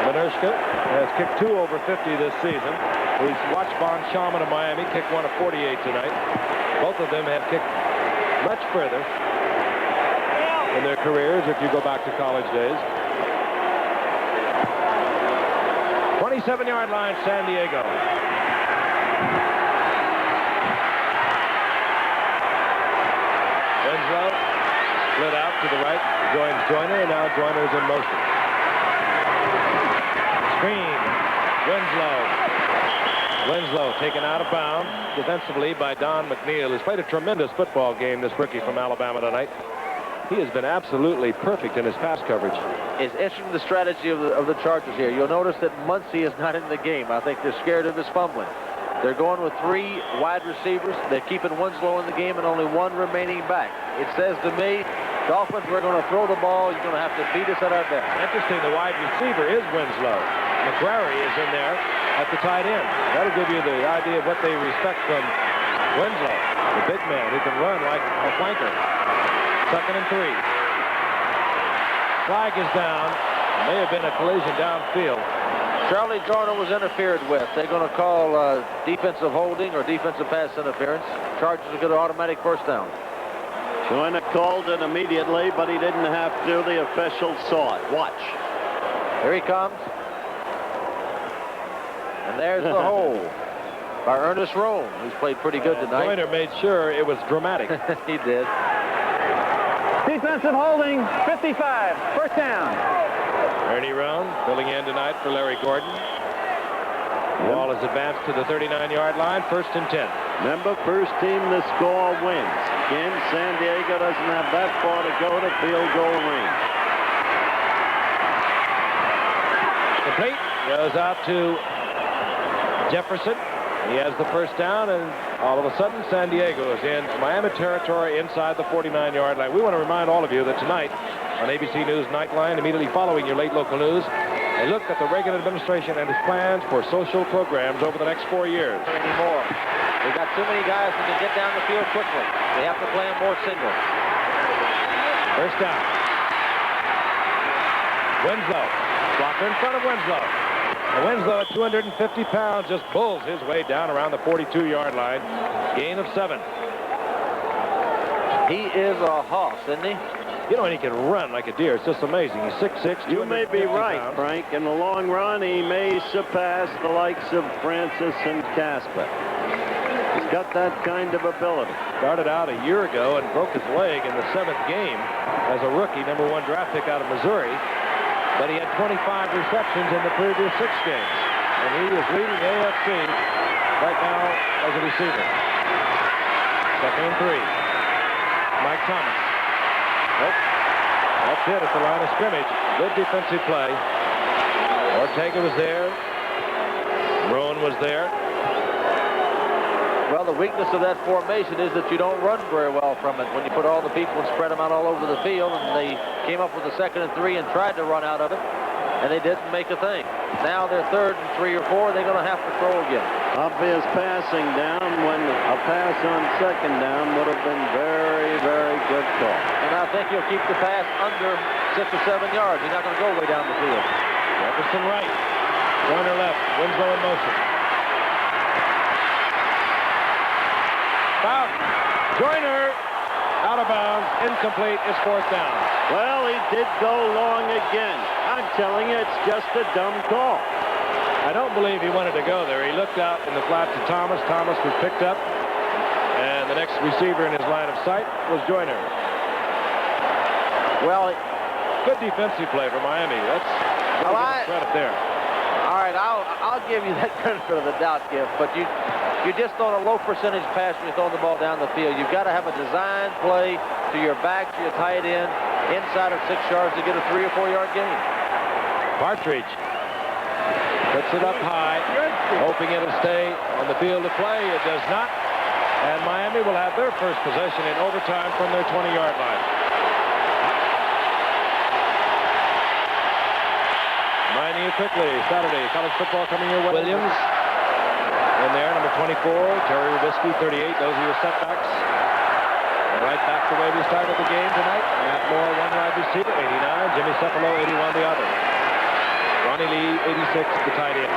Benershka has kicked 2 over 50 this season. We've watched Von Chaman of Miami kick one of 48 tonight. Both of them have kicked much further in their careers if you go back to college days. 27-yard line, San Diego. Winslow split out to the right, joins Joyner, and now Joyner's in motion. Screen, Winslow taken out of bounds defensively by Don McNeil, who's played a tremendous football game, this rookie from Alabama tonight. He has been absolutely perfect in his pass coverage. It's interesting the strategy of the Chargers here. You'll notice that Muncie is not in the game. I think they're scared of his fumbling. They're going with 3 wide receivers. They're keeping Winslow in the game and only 1 remaining back. It says to me, Dolphins, we're going to throw the ball. You're going to have to beat us at our best. Interesting, the wide receiver is Winslow. McCrary is in there at the tight end. That'll give you the idea of what they respect from Winslow, the big man who can run like a flanker. 2nd and 3. Flag is down. May have been a collision downfield. Charlie Joyner was interfered with. They're going to call defensive holding or defensive pass interference. Chargers will get an automatic first down. Joyner called it immediately, but he didn't have to. The official saw it. Watch. Here he comes. And there's the hole by Ernest Roan, who's played pretty good tonight. Joyner made sure it was dramatic. He did. Defensive holding, 55. First down. Ernie Roan filling in tonight for Larry Gordon. Ball is advanced to the 39-yard line, 1st and 10. Remember, first team to score wins. Again, San Diego doesn't have that far to go to field goal range. Complete. Goes out to Jefferson. He has the first down, and all of a sudden, San Diego is in Miami territory inside the 49-yard line. We want to remind all of you that tonight on ABC News Nightline, immediately following your late local news, a look at the Reagan administration and its plans for social programs over the next 4 years. Anymore. They got too many guys that can get down the field quickly. They have to play them more single. First down. Winslow. Blocker in front of Winslow. And Winslow at 250 pounds just bulls his way down around the 42-yard line. Gain of 7. He is a hoss, isn't he? You know, and he can run like a deer. It's just amazing. He's 6'6". You may be right, pounds. Frank. In the long run, he may surpass the likes of Francis and Casper. He's got that kind of ability. Started out a year ago and broke his leg in the 7th game as a rookie, #1 draft pick out of Missouri. But he had 25 receptions in the previous 6 games. And he is leading AFC right now as a receiver. 2nd and 3. Mike Thomas. Nope. That's it at the line of scrimmage. Good defensive play. Ortega was there. Roan was there. Well, the weakness of that formation is that you don't run very well from it when you put all the people and spread them out all over the field. And they came up with a 2nd and 3 and tried to run out of it, and they didn't make a thing. Now they're 3rd and 3 or 4. They're going to have to throw again. Obvious passing down when a pass on 2nd down would have been very, very good call. And I think he'll keep the pass under 6 or 7 yards. He's not going to go way down the field. Jefferson right. Joyner left. Winslow in motion. Foul. Joyner out of bounds. Incomplete. It's 4th down. Well, he did go long again. I'm telling you, it's just a dumb call. I don't believe he wanted to go there. He looked out in the flat to Thomas. Thomas was picked up. And the next receiver in his line of sight was Joyner. Well, good defensive play for Miami. That's credit there. All right, I'll give you that benefit of the doubt, Giff, but you're just on a low percentage pass when you're throwing the ball down the field. You've got to have a design play to your back, to your tight end, inside of 6 yards to get a 3 or 4 yard gain. Partridge puts it up high, hoping it'll stay on the field of play. It does not. And Miami will have their first possession in overtime from their 20-yard line. Reminding you quickly, Saturday, college football coming your way. Williams in there, number 24. Terry Rubisky, 38. Those are your setbacks. And right back the way we started the game tonight. Matt Moore, 1 wide receiver, 89. Jimmy Cephalo, 81 the other. Ronnie Lee, 86, the tight end.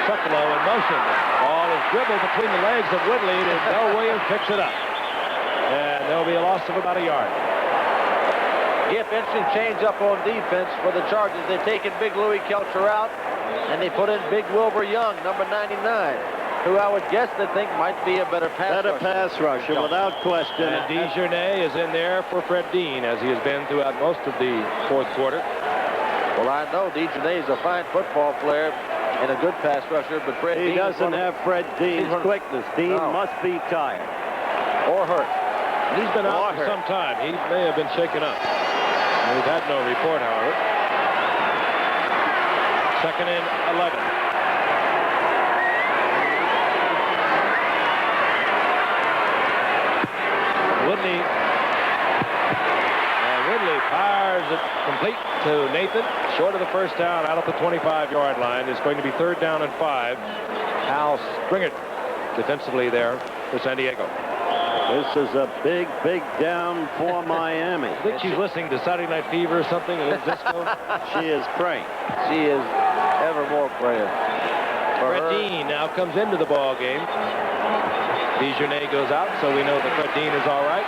Cephalo in motion. Ball is dribbled between the legs of Woodley, and Del Williams picks it up. And there'll be a loss of about a yard. Giff, interesting change up on defense for the Chargers. They've taken Big Louis Kelcher out, and they put in Big Wilbur Young, number 99, who I would guess they think might be a better pass rusher. Without question. And DeJournay is in there for Fred Dean, as he has been throughout most of the 4th quarter. Well, I know DeJournay is a fine football player and a good pass rusher, but Fred Dean doesn't have Fred Dean's quickness. Dean must be tired. Or hurt. He's been out for some time. He may have been shaken up. We've had no report, however. 2nd and 11. Woodley fires it complete to Nathan, short of the first down, out at the 25-yard line. It's going to be 3rd down and 5. Hal Stringert defensively there for San Diego. This is a big, big down for Miami. I think she's listening to Saturday Night Fever or something, a little disco. She is praying. She is evermore praying. Fred Dean now comes into the ball game. Bijonet goes out, so we know that Fred Dean is all right.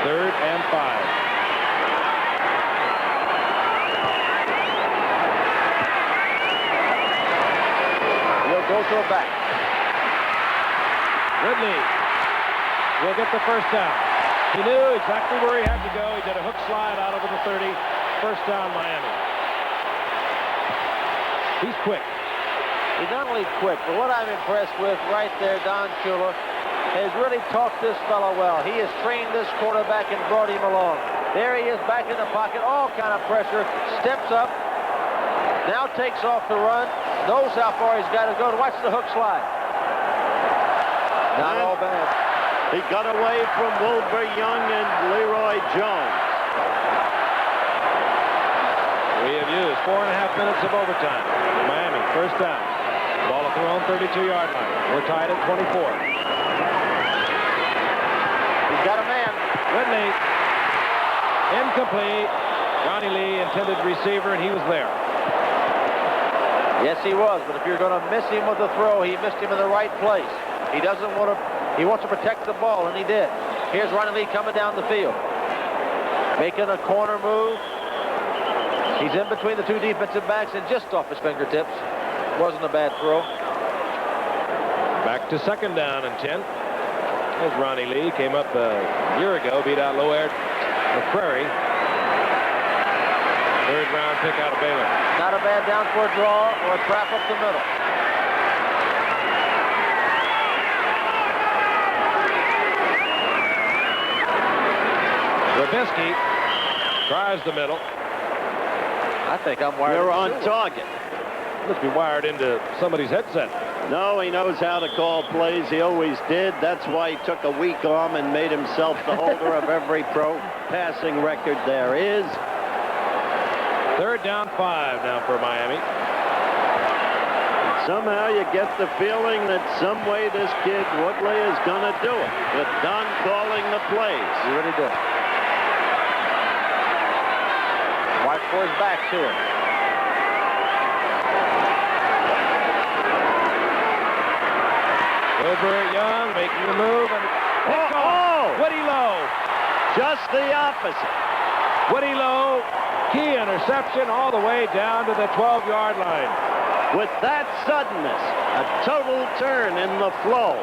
3rd and 5. He'll go to a back. Ridley will get the first down. He knew exactly where he had to go. He did a hook slide out over the 30. First down, Miami. He's quick. He's not only quick, but what I'm impressed with right there, Don Shula, has really taught this fellow well. He has trained this quarterback and brought him along. There he is back in the pocket, all kind of pressure, steps up, now takes off the run, knows how far he's got to go. Watch the hook slide. Not all bad. He got away from Wilbur Young and Leroy Jones. We have used 4.5 minutes of overtime. Miami, first down. Ball at their own 32-yard line. We're tied at 24. He's got a man. Ridley, incomplete. Ronnie Lee, intended receiver, and he was there. Yes, he was, but if you're going to miss him with the throw, he missed him in the right place. He doesn't want to, he wants to protect the ball, and he did. Here's Ronnie Lee coming down the field. Making a corner move. He's in between the two defensive backs and just off his fingertips. Wasn't a bad throw. Back to second down and 10. As Ronnie Lee came up a year ago, beat out Loair McCrary. 3rd round pick out of Baylor. Not a bad down for a draw or a trap up the middle. Robinski tries the middle. I think I'm wired. You're on target. Must be wired into somebody's headset. No, he knows how to call plays. He always did. That's why he took a weak arm and made himself the holder of every pro passing record there is. 3rd down 5 now for Miami. Somehow you get the feeling that some way this kid Woodley is going to do it with Don calling the plays. He really did. Watch for his backs here. Wilbur Young making the move. And Woody Lowe. Just the opposite. Woody Lowe, key interception all the way down to the 12-yard line. With that suddenness, a total turn in the flow.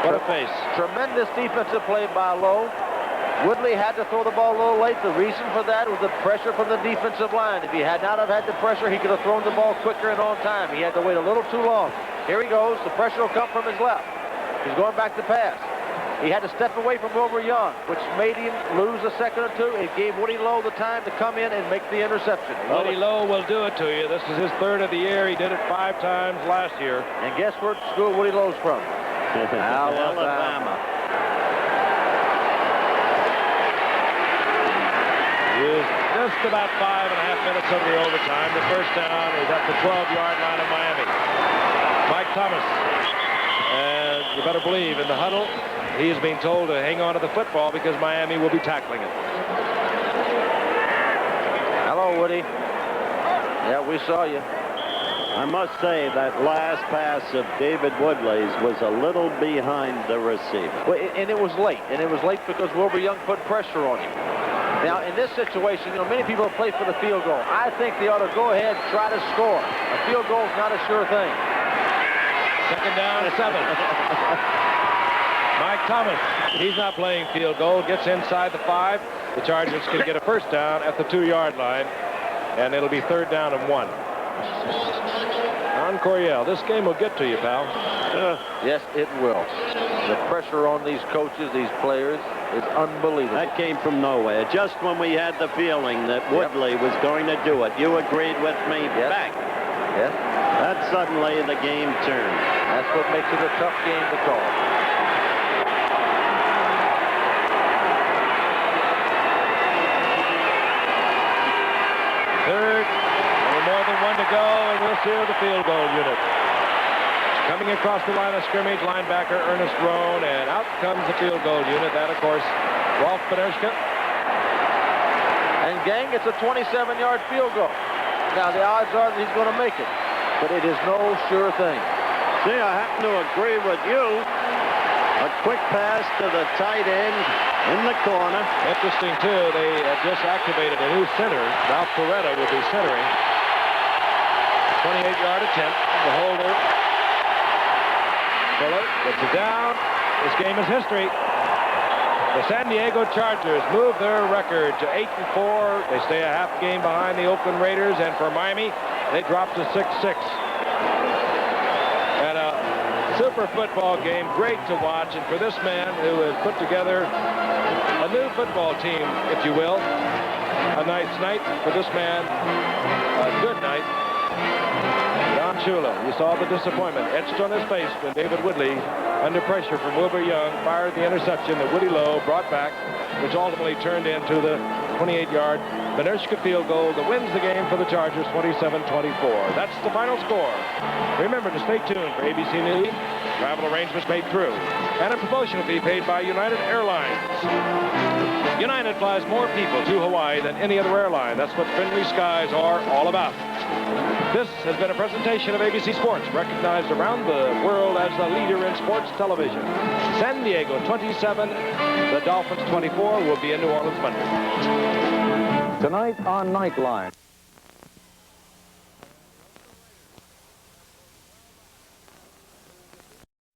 What a face. Tremendous defensive play by Lowe. Woodley had to throw the ball a little late. The reason for that was the pressure from the defensive line. If he had not have had the pressure, he could have thrown the ball quicker and on time. He had to wait a little too long. Here he goes. The pressure will come from his left. He's going back to pass. He had to step away from Wilbur Young, which made him lose a second or two. It gave Woody Lowe the time to come in and make the interception. Woody Lowe will do it to you. This is his 3rd of the year. He did it 5 times last year. And guess where school Woody Lowe's from? Alabama. He is just about 5.5 minutes of the overtime. The first down is at the 12-yard line of Miami. Mike Thomas. And you better believe in the huddle, he is being told to hang on to the football because Miami will be tackling it. Hello, Woody. Yeah, we saw you. I must say that last pass of David Woodley's was a little behind the receiver. Well, and it was late. And it was late because Wilbur Young put pressure on him. Now, in this situation, you know, many people play for the field goal. I think they ought to go ahead and try to score. A field goal is not a sure thing. Second down and 7. Mike Thomas, he's not playing field goal, gets inside the 5. The Chargers can get a first down at the 2-yard line, and it'll be 3rd down and 1. Don Coryell, this game will get to you, pal. Yes, it will. The pressure on these coaches, these players, is unbelievable. That came from nowhere. Just when we had the feeling that Woodley was going to do it, you agreed with me. Yes. Back. Yes. That suddenly the game turned. That's what makes it a tough game to call. Third, more than 1 to go, and we'll see the field goal unit. Coming across the line of scrimmage, linebacker Ernest Roan, and out comes the field goal unit. That, of course, Rolf Benerschke. And gang, it's a 27-yard field goal. Now, the odds are that he's going to make it, but it is no sure thing. See, I happen to agree with you. A quick pass to the tight end in the corner. Interesting, too, they have just activated a new center. Ralph Coretta will be centering. 28-yard attempt. The holder. Fuller gets it down. This game is history. The San Diego Chargers move their record to 8-4. They stay a half game behind the Oakland Raiders, and for Miami, they drop to 6-6. And a super football game, great to watch, and for this man who has put together a new football team, if you will, a nice night for this man, a good night. Don Shula, you saw the disappointment etched on his face when David Woodley, under pressure from Wilbur Young, fired the interception that Woody Lowe brought back, which ultimately turned into the 28-yard Benerschke field goal that wins the game for the Chargers 27-24. That's the final score. Remember to stay tuned for ABC News. Travel arrangements made through. And a promotional fee paid by United Airlines. United flies more people to Hawaii than any other airline. That's what friendly skies are all about. This has been a presentation of ABC Sports, recognized around the world as the leader in sports television. San Diego 27, the Dolphins 24 will be in New Orleans Monday. Tonight on Nightline.